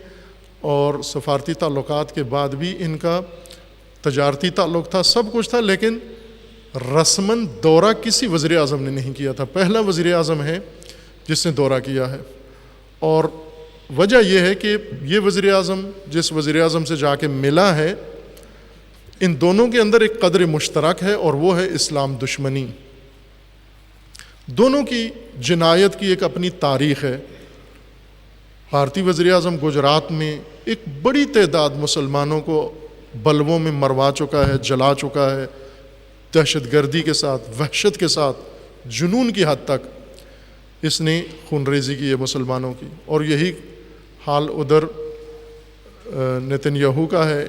Speaker 1: اور سفارتی تعلقات کے بعد بھی ان کا تجارتی تعلق تھا، سب کچھ تھا، لیکن رسماً دورہ کسی وزیر اعظم نے نہیں کیا تھا، پہلا وزیر اعظم ہے جس نے دورہ کیا ہے۔ اور وجہ یہ ہے کہ یہ وزیر اعظم جس وزیر اعظم سے جا کے ملا ہے، ان دونوں کے اندر ایک قدر مشترک ہے، اور وہ ہے اسلام دشمنی۔ دونوں کی جنایت کی ایک اپنی تاریخ ہے۔ بھارتی وزیر اعظم گجرات میں ایک بڑی تعداد مسلمانوں کو بلووں میں مروا چکا ہے، جلا چکا ہے، دہشت گردی کے ساتھ، وحشت کے ساتھ، جنون کی حد تک اس نے خون ریزی کی ہے مسلمانوں کی، اور یہی حال ادھر نیتن یاہو کا ہے،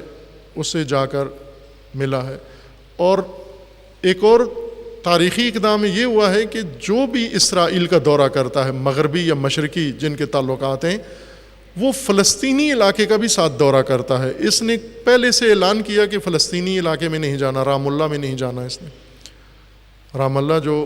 Speaker 1: اس سے جا کر ملا ہے۔ اور ایک اور تاریخی اقدام یہ ہوا ہے کہ جو بھی اسرائیل کا دورہ کرتا ہے، مغربی یا مشرقی جن کے تعلقات ہیں، وہ فلسطینی علاقے کا بھی ساتھ دورہ کرتا ہے۔ اس نے پہلے سے اعلان کیا کہ فلسطینی علاقے میں نہیں جانا، رام اللہ میں نہیں جانا۔ اس نے رام اللہ جو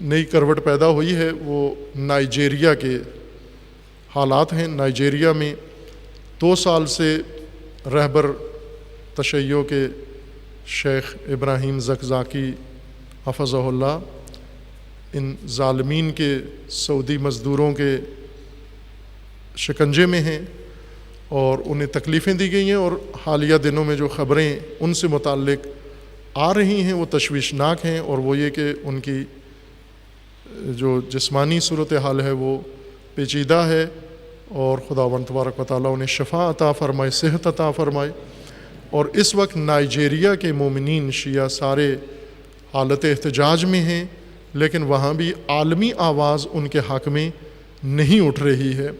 Speaker 1: نئی کروٹ پیدا ہوئی ہے وہ نائجیریا کے حالات ہیں۔ نائجیریا میں 2 سال سے رہبر تشیع کے شیخ ابراہیم زکزاکی حفظہ اللہ ان ظالمین کے سعودی مزدوروں کے شکنجے میں ہیں اور انہیں تکلیفیں دی گئی ہیں، اور حالیہ دنوں میں جو خبریں ان سے متعلق آ رہی ہیں وہ تشویشناک ہیں، اور وہ یہ کہ ان کی جو جسمانی صورتحال ہے وہ پیچیدہ ہے، اور خداوند تبارک و تعالیٰ انہیں شفا عطا فرمائے، صحت عطا فرمائے۔ اور اس وقت نائجیریا کے مومنین شیعہ سارے حالت احتجاج میں ہیں، لیکن وہاں بھی عالمی آواز ان کے حق میں نہیں اٹھ رہی ہے۔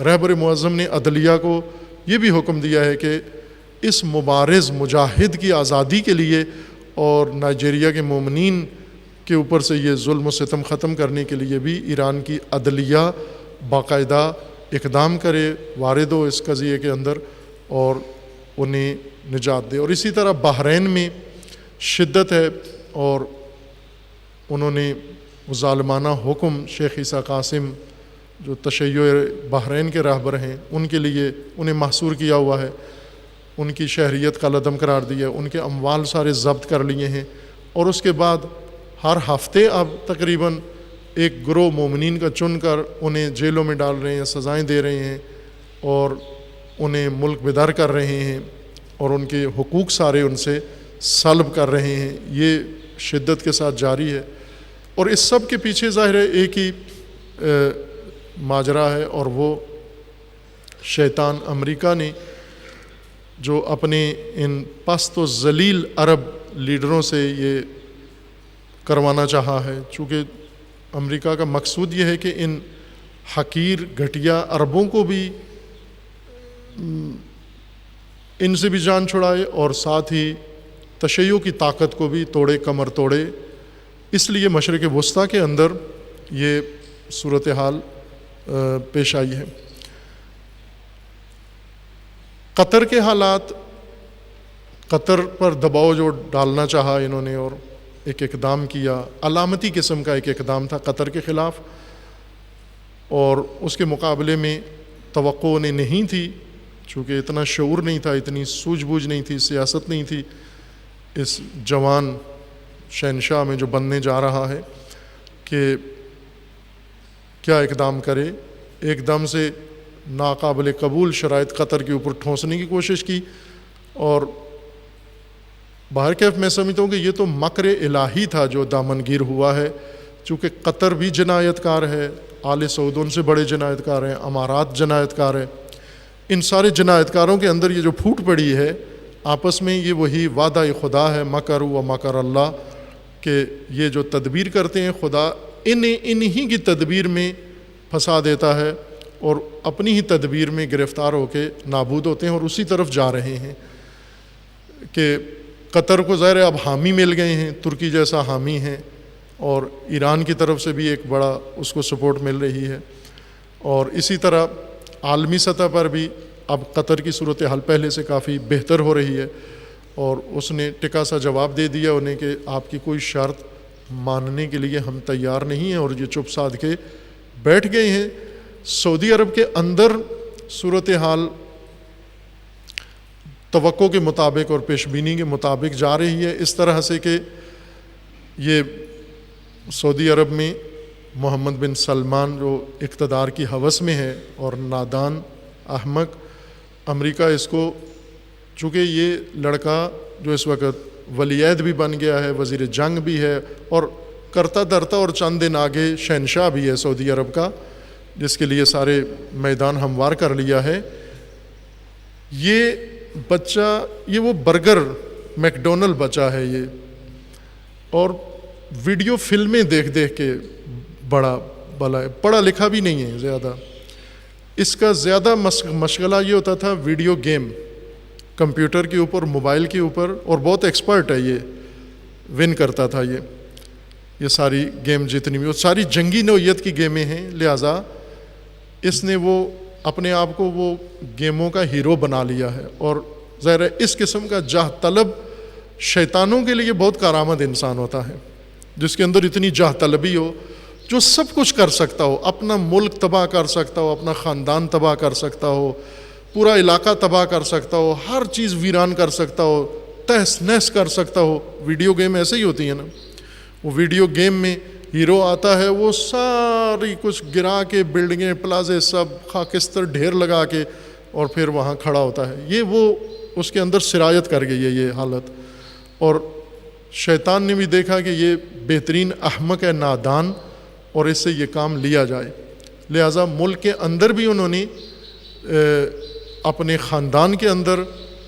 Speaker 1: رہبر معظم نے عدلیہ کو یہ بھی حکم دیا ہے کہ اس مبارز مجاہد کی آزادی کے لیے اور نائجیریا کے مومنین کے اوپر سے یہ ظلم و ستم ختم کرنے کے لیے بھی ایران کی عدلیہ باقاعدہ اقدام کرے، وارد ہو اس قضیے کے اندر اور انہیں نجات دے۔ اور اسی طرح بحرین میں شدت ہے، اور انہوں نے ظالمانہ حکم شیخ عیسیٰ قاسم جو تشیع بحرین کے رہبر ہیں ان کے لیے انہیں محصور کیا ہوا ہے، ان کی شہریت کا عدم قرار دیا، ان کے اموال سارے ضبط کر لیے ہیں، اور اس کے بعد ہر ہفتے اب تقریباً ایک گروہ مومنین کا چن کر انہیں جیلوں میں ڈال رہے ہیں، سزائیں دے رہے ہیں، اور انہیں ملک بدر کر رہے ہیں، اور ان کے حقوق سارے ان سے سلب کر رہے ہیں۔ یہ شدت کے ساتھ جاری ہے، اور اس سب کے پیچھے ظاہر ہے ایک ہی ماجرا ہے، اور وہ شیطان امریکہ نے جو اپنے ان پست و ذلیل عرب لیڈروں سے یہ کروانا چاہا ہے، چونکہ امریکہ کا مقصود یہ ہے کہ ان حقیر گھٹیا عربوں کو بھی ان سے بھی جان چھڑائے، اور ساتھ ہی تشیع کی طاقت کو بھی توڑے، کمر توڑے۔ اس لیے مشرق وسطیٰ کے اندر یہ صورتحال پیش آئی ہے۔ قطر کے حالات، قطر پر دباؤ جو ڈالنا چاہا انہوں نے اور ایک اقدام کیا، علامتی قسم کا ایک اقدام تھا قطر کے خلاف، اور اس کے مقابلے میں توقع انہیں نہیں تھی، چونکہ اتنا شعور نہیں تھا، اتنی سوجھ بوجھ نہیں تھی، سیاست نہیں تھی اس جوان شہنشاہ میں جو بننے جا رہا ہے کہ کیا اقدام کرے۔ ایک دم سے ناقابل قبول شرائط قطر کے اوپر ٹھونسنے کی کوشش کی، اور بہرکیف میں سمجھتا ہوں کہ یہ تو مکر الہی تھا جو دامنگیر ہوا ہے، چونکہ قطر بھی جنایت کار ہے، آل سعود ان سے بڑے جنایت کار ہیں، امارات جنایت کار ہے۔ ان سارے جنایت کاروں کے اندر یہ جو پھوٹ پڑی ہے آپس میں، یہ وہی وعدہ خدا ہے، مکر و مکر اللہ، کہ یہ جو تدبیر کرتے ہیں خدا انہی کی تدبیر میں پھنسا دیتا ہے، اور اپنی ہی تدبیر میں گرفتار ہو کے نابود ہوتے ہیں، اور اسی طرف جا رہے ہیں کہ قطر کو ظاہر اب حامی مل گئے ہیں، ترکی جیسا حامی ہیں، اور ایران کی طرف سے بھی ایک بڑا اس کو سپورٹ مل رہی ہے، اور اسی طرح عالمی سطح پر بھی اب قطر کی صورتحال پہلے سے کافی بہتر ہو رہی ہے، اور اس نے ٹکا سا جواب دے دیا انہیں کہ آپ کی کوئی شرط ماننے کے لیے ہم تیار نہیں ہیں، اور یہ چپ سادھ کے بیٹھ گئے ہیں۔ سعودی عرب کے اندر صورتحال توقع کے مطابق اور پیش بینی کے مطابق جا رہی ہے، اس طرح سے کہ یہ سعودی عرب میں محمد بن سلمان جو اقتدار کی ہوس میں ہے اور نادان احمق، امریکہ اس کو، چونکہ یہ لڑکا جو اس وقت ولی عہد بھی بن گیا ہے، وزیر جنگ بھی ہے، اور کرتا دھرتا اور چند دن آگے شہنشاہ بھی ہے سعودی عرب کا، جس کے لیے سارے میدان ہموار کر لیا ہے، یہ بچہ، یہ وہ برگر میک ڈونلڈ بچہ ہے یہ، اور ویڈیو فلمیں دیکھ دیکھ کے بڑا بلا ہے، پڑھا لکھا بھی نہیں ہے زیادہ، اس کا زیادہ مشغلہ یہ ہوتا تھا ویڈیو گیم، کمپیوٹر کے اوپر، موبائل کے اوپر، اور بہت ایکسپرٹ ہے یہ، ون کرتا تھا یہ ساری گیم جتنی بھی، وہ ساری جنگی نوعیت کی گیمیں ہیں، لہٰذا اس نے وہ اپنے آپ کو وہ گیموں کا ہیرو بنا لیا ہے، اور ظاہر ہے اس قسم کا جاہ طلب شیطانوں کے لیے بہت کارآمد انسان ہوتا ہے، جس کے اندر اتنی جاہ طلبی ہو، جو سب کچھ کر سکتا ہو، اپنا ملک تباہ کر سکتا ہو، اپنا خاندان تباہ کر سکتا ہو، پورا علاقہ تباہ کر سکتا ہو، ہر چیز ویران کر سکتا ہو، تہس نہس کر سکتا ہو. ویڈیو گیم ایسے ہی ہوتی ہیں نا. وہ ویڈیو گیم میں ہیرو آتا ہے، وہ ساری کچھ گرا کے بلڈنگیں پلازے سب خاکستر ڈھیر لگا کے اور پھر وہاں کھڑا ہوتا ہے. یہ وہ اس کے اندر سرایت کر گئی ہے یہ حالت. اور شیطان نے بھی دیکھا کہ یہ بہترین احمق ہے، نادان، اور اس سے یہ کام لیا جائے. لہٰذا ملک کے اندر بھی انہوں نے اپنے خاندان کے اندر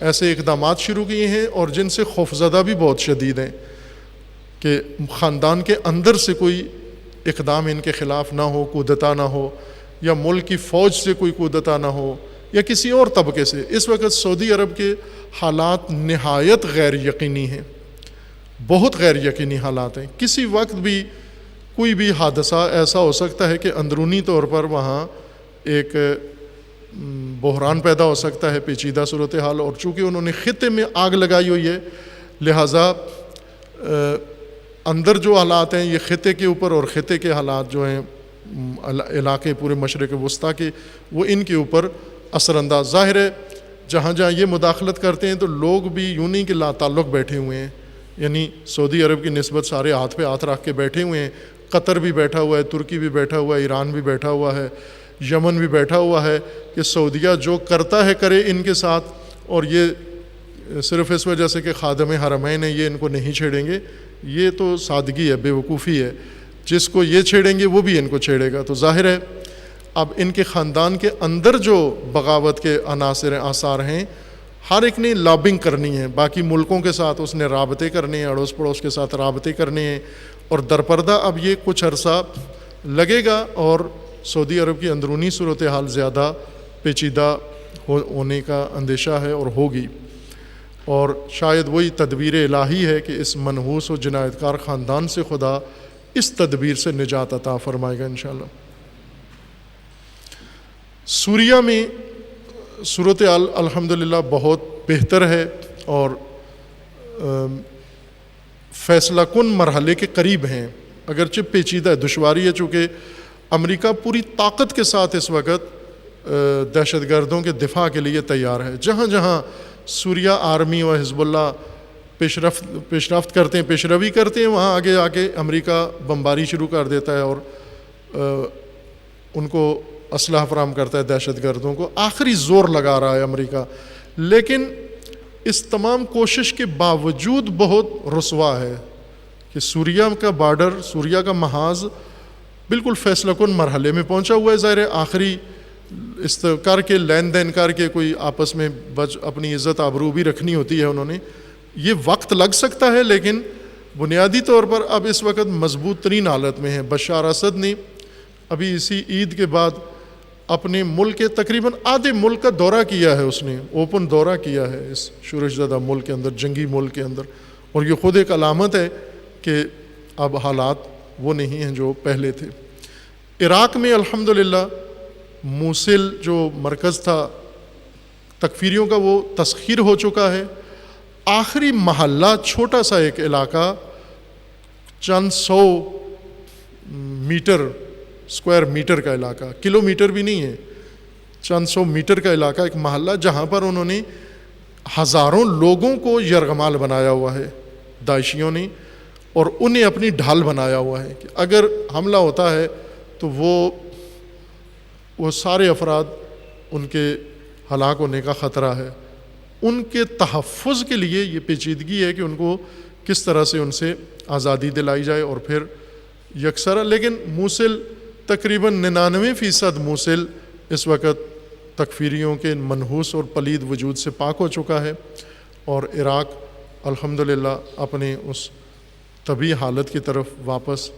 Speaker 1: ایسے اقدامات شروع کیے ہیں، اور جن سے خوفزدہ بھی بہت شدید ہیں کہ خاندان کے اندر سے کوئی اقدام ان کے خلاف نہ ہو، کودتا نہ ہو، یا ملک کی فوج سے کوئی کودتا نہ ہو، یا کسی اور طبقے سے. اس وقت سعودی عرب کے حالات نہایت غیر یقینی ہیں، بہت غیر یقینی حالات ہیں. کسی وقت بھی کوئی بھی حادثہ ایسا ہو سکتا ہے کہ اندرونی طور پر وہاں ایک بحران پیدا ہو سکتا ہے، پیچیدہ صورتحال. اور چونکہ انہوں نے خطے میں آگ لگائی ہوئی ہے، لہٰذا اندر جو حالات ہیں یہ خطے کے اوپر، اور خطے کے حالات جو ہیں علاقے پورے مشرق وسطیٰ کے، وہ ان کے اوپر اثر انداز. ظاہر ہے جہاں جہاں یہ مداخلت کرتے ہیں تو لوگ بھی یوں نہیں کہ لا تعلق بیٹھے ہوئے ہیں، یعنی سعودی عرب کی نسبت سارے ہاتھ پہ ہاتھ رکھ کے بیٹھے ہوئے ہیں. قطر بھی بیٹھا ہوا ہے، ترکی بھی بیٹھا ہوا ہے، ایران بھی بیٹھا ہوا ہے، یمن بھی بیٹھا ہوا ہے کہ سعودیہ جو کرتا ہے کرے ان کے ساتھ، اور یہ صرف اس وجہ سے کہ خادم حرمین ہیں یہ ان کو نہیں چھیڑیں گے. یہ تو سادگی ہے، بے وقوفی ہے. جس کو یہ چھیڑیں گے وہ بھی ان کو چھیڑے گا. تو ظاہر ہے اب ان کے خاندان کے اندر جو بغاوت کے عناصر آثار ہیں، ہر ایک نے لابنگ کرنی ہے، باقی ملکوں کے ساتھ اس نے رابطے کرنے ہیں، اڑوس پڑوس کے ساتھ رابطے کرنے ہیں، اور درپردہ اب یہ کچھ عرصہ لگے گا، اور سعودی عرب کی اندرونی صورتحال زیادہ پیچیدہ ہونے کا اندیشہ ہے اور ہوگی. اور شاید وہی تدبیر الہی ہے کہ اس منحوس و جنایت کار خاندان سے خدا اس تدبیر سے نجات عطا فرمائے گا انشاءاللہ. سوریہ میں صورتحال الحمدللہ بہت بہتر ہے، اور فیصلہ کن مرحلے کے قریب ہیں، اگرچہ پیچیدہ ہے، دشواری ہے، چونکہ امریکہ پوری طاقت کے ساتھ اس وقت دہشت گردوں کے دفاع کے لیے تیار ہے. جہاں جہاں سوریہ آرمی و حزب اللہ پیشرفت کرتے ہیں، پیشروی کرتے ہیں، وہاں آگے آ کے امریکہ بمباری شروع کر دیتا ہے اور ان کو اسلحہ فراہم کرتا ہے دہشت گردوں کو. آخری زور لگا رہا ہے امریکہ، لیکن اس تمام کوشش کے باوجود بہت رسوا ہے کہ سوریہ کا بارڈر، سوریہ کا محاذ بالکل فیصلہ کن مرحلے میں پہنچا ہوا ہے. ظاہر آخری کر کے لین دین کر کے کوئی آپس میں اپنی عزت آبرو بھی رکھنی ہوتی ہے انہوں نے. یہ وقت لگ سکتا ہے، لیکن بنیادی طور پر اب اس وقت مضبوط ترین حالت میں ہے. بشار اسد نے ابھی اسی عید کے بعد اپنے ملک کے تقریباً آدھے ملک کا دورہ کیا ہے، اس نے اوپن دورہ کیا ہے اس شورش زدہ ملک کے اندر، جنگی ملک کے اندر. اور یہ خود ایک علامت ہے کہ اب حالات وہ نہیں ہیں جو پہلے تھے. عراق میں الحمدللہ موصل جو مرکز تھا تکفیریوں کا وہ تسخیر ہو چکا ہے. آخری محلہ چھوٹا سا ایک علاقہ، چند 100 میٹر اسکوائر میٹر کا علاقہ، کلومیٹر بھی نہیں ہے، چند 100 میٹر کا علاقہ، ایک محلہ جہاں پر انہوں نے ہزاروں لوگوں کو یرغمال بنایا ہوا ہے داعشیوں نے، اور انہیں اپنی ڈھال بنایا ہوا ہے کہ اگر حملہ ہوتا ہے تو وہ سارے افراد ان کے ہلاک ہونے کا خطرہ ہے. ان کے تحفظ کے لیے یہ پیچیدگی ہے کہ ان کو کس طرح سے ان سے آزادی دلائی جائے اور پھر یکسر. لیکن موصل تقریباً 99% موصل اس وقت تکفیریوں کے منحوس اور پلید وجود سے پاک ہو چکا ہے، اور عراق الحمدللہ اپنے اس طبعی حالت کی طرف واپس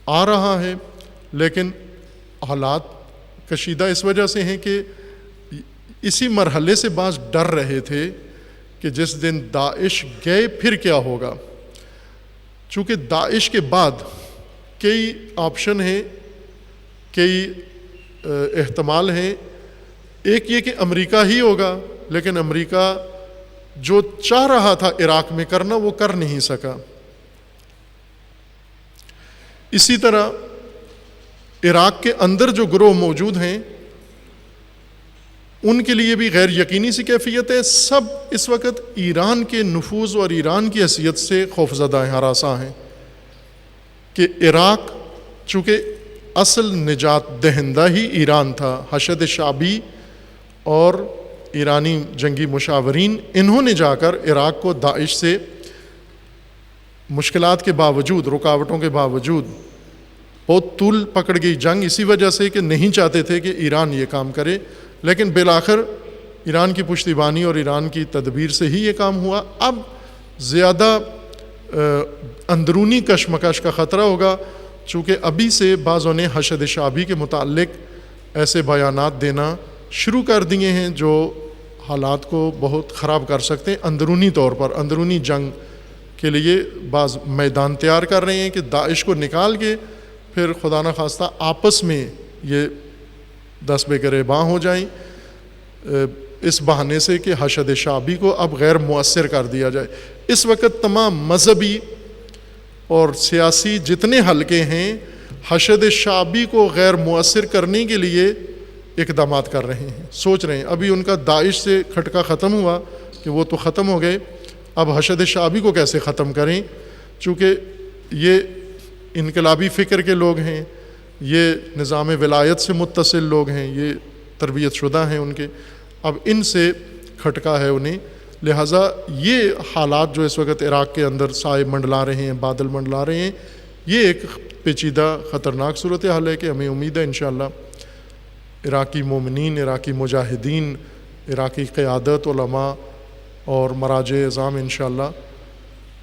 Speaker 1: آ رہا ہے. لیکن حالات کشیدہ اس وجہ سے ہیں کہ اسی مرحلے سے بعض ڈر رہے تھے کہ جس دن داعش گئے پھر کیا ہوگا. چونکہ داعش کے بعد کئی آپشن ہیں، کئی احتمال ہیں. ایک یہ کہ امریکہ ہی ہوگا، لیکن امریکہ جو چاہ رہا تھا عراق میں کرنا وہ کر نہیں سکا. اسی طرح عراق کے اندر جو گروہ موجود ہیں ان کے لیے بھی غیر یقینی سی کیفیت ہے. سب اس وقت ایران کے نفوذ اور ایران کی حیثیت سے خوفزدہ ہیں، ہراساں ہیں کہ عراق چونکہ اصل نجات دہندہ ہی ایران تھا، حشد شعبی اور ایرانی جنگی مشاورین، انہوں نے جا کر عراق کو داعش سے مشکلات کے باوجود، رکاوٹوں کے باوجود، بہت طول پکڑ گئی جنگ اسی وجہ سے کہ نہیں چاہتے تھے کہ ایران یہ کام کرے، لیکن بالآخر ایران کی پشتیبانی اور ایران کی تدبیر سے ہی یہ کام ہوا. اب زیادہ اندرونی کشمکش کا خطرہ ہوگا، چونکہ ابھی سے بعضوں نے حشد شعبی کے متعلق ایسے بیانات دینا شروع کر دیے ہیں جو حالات کو بہت خراب کر سکتے ہیں. اندرونی طور پر اندرونی جنگ کے لیے بعض میدان تیار کر رہے ہیں کہ داعش کو نکال کے پھر خدا نخواستہ آپس میں یہ دس بے گریباں ہو جائیں، اس بہانے سے کہ حشد شعبی کو اب غیر مؤثر کر دیا جائے. اس وقت تمام مذہبی اور سیاسی جتنے حلقے ہیں حشد شعبی کو غیر مؤثر کرنے کے لیے اقدامات کر رہے ہیں، سوچ رہے ہیں. ابھی ان کا داعش سے کھٹکا ختم ہوا کہ وہ تو ختم ہو گئے، اب حشد شعبی کو کیسے ختم کریں، چونکہ یہ انقلابی فکر کے لوگ ہیں، یہ نظام ولایت سے متصل لوگ ہیں، یہ تربیت شدہ ہیں ان کے، اب ان سے کھٹکا ہے انہیں. لہٰذا یہ حالات جو اس وقت عراق کے اندر سائے منڈلا رہے ہیں، بادل منڈلا رہے ہیں، یہ ایک پیچیدہ خطرناک صورتحال ہے کہ ہمیں امید ہے انشاءاللہ عراقی مومنین، عراقی مجاہدین، عراقی قیادت، علماء اور مراجع اعظام انشاءاللہ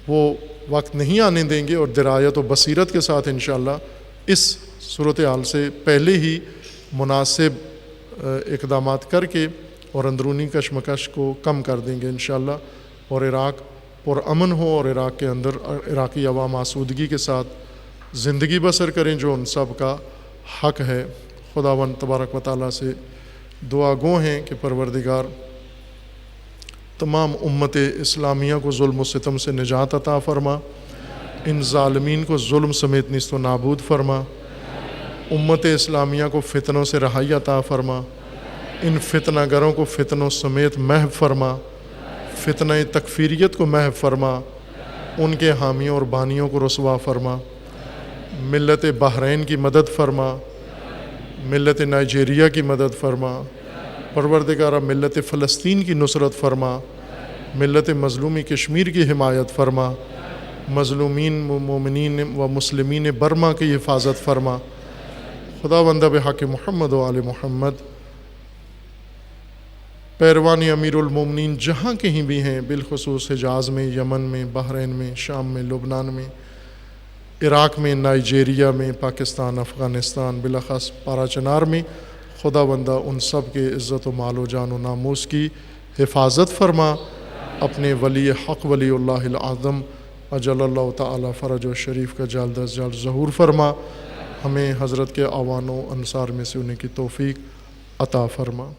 Speaker 1: وہ وقت نہیں آنے دیں گے اور درایت و بصیرت کے ساتھ انشاءاللہ اس صورتحال سے پہلے ہی مناسب اقدامات کر کے اور اندرونی کشمکش کو کم کر دیں گے انشاءاللہ، اور عراق پرامن ہو اور عراق کے اندر عراقی عوام آسودگی کے ساتھ زندگی بسر کریں جو ان سب کا حق ہے. خداوند تبارک و تعالیٰ سے دعا گو ہیں کہ پروردگار تمام امت اسلامیہ کو ظلم و ستم سے نجات عطا فرما، ان ظالمین کو ظلم سمیت نیست و نابود فرما، امت اسلامیہ کو فتنوں سے رہائی عطا فرما، ان فتنہ گروں کو فتنوں سمیت محو فرما، فتنہ تکفیریت کو محو فرما، ان کے حامیوں اور بانیوں کو رسوا فرما، ملت بحرین کی مدد فرما، ملت نائجیریا کی مدد فرما، پروردگارہ ملت فلسطین کی نصرت فرما، ملت مظلومی کشمیر کی حمایت فرما، مظلومین مومنین و مسلمین برما کی حفاظت فرما. خداوند بحق محمد و آل محمد پیروان امیر المومنین جہاں کہیں بھی ہیں، بالخصوص حجاز میں، یمن میں، بحرین میں، شام میں، لبنان میں، عراق میں، نائجیریا میں، پاکستان، افغانستان، بالاخص پارا چنار میں، خداوندہ ان سب کے عزت و مال و جان و ناموس کی حفاظت فرما. اپنے ولی حق ولی اللہ العظم اجل اللہ تعالی فرج و شریف کا جلد از جلد ظہور فرما. ہمیں حضرت کے اعوان و انصار میں سے انہیں کی توفیق عطا فرما.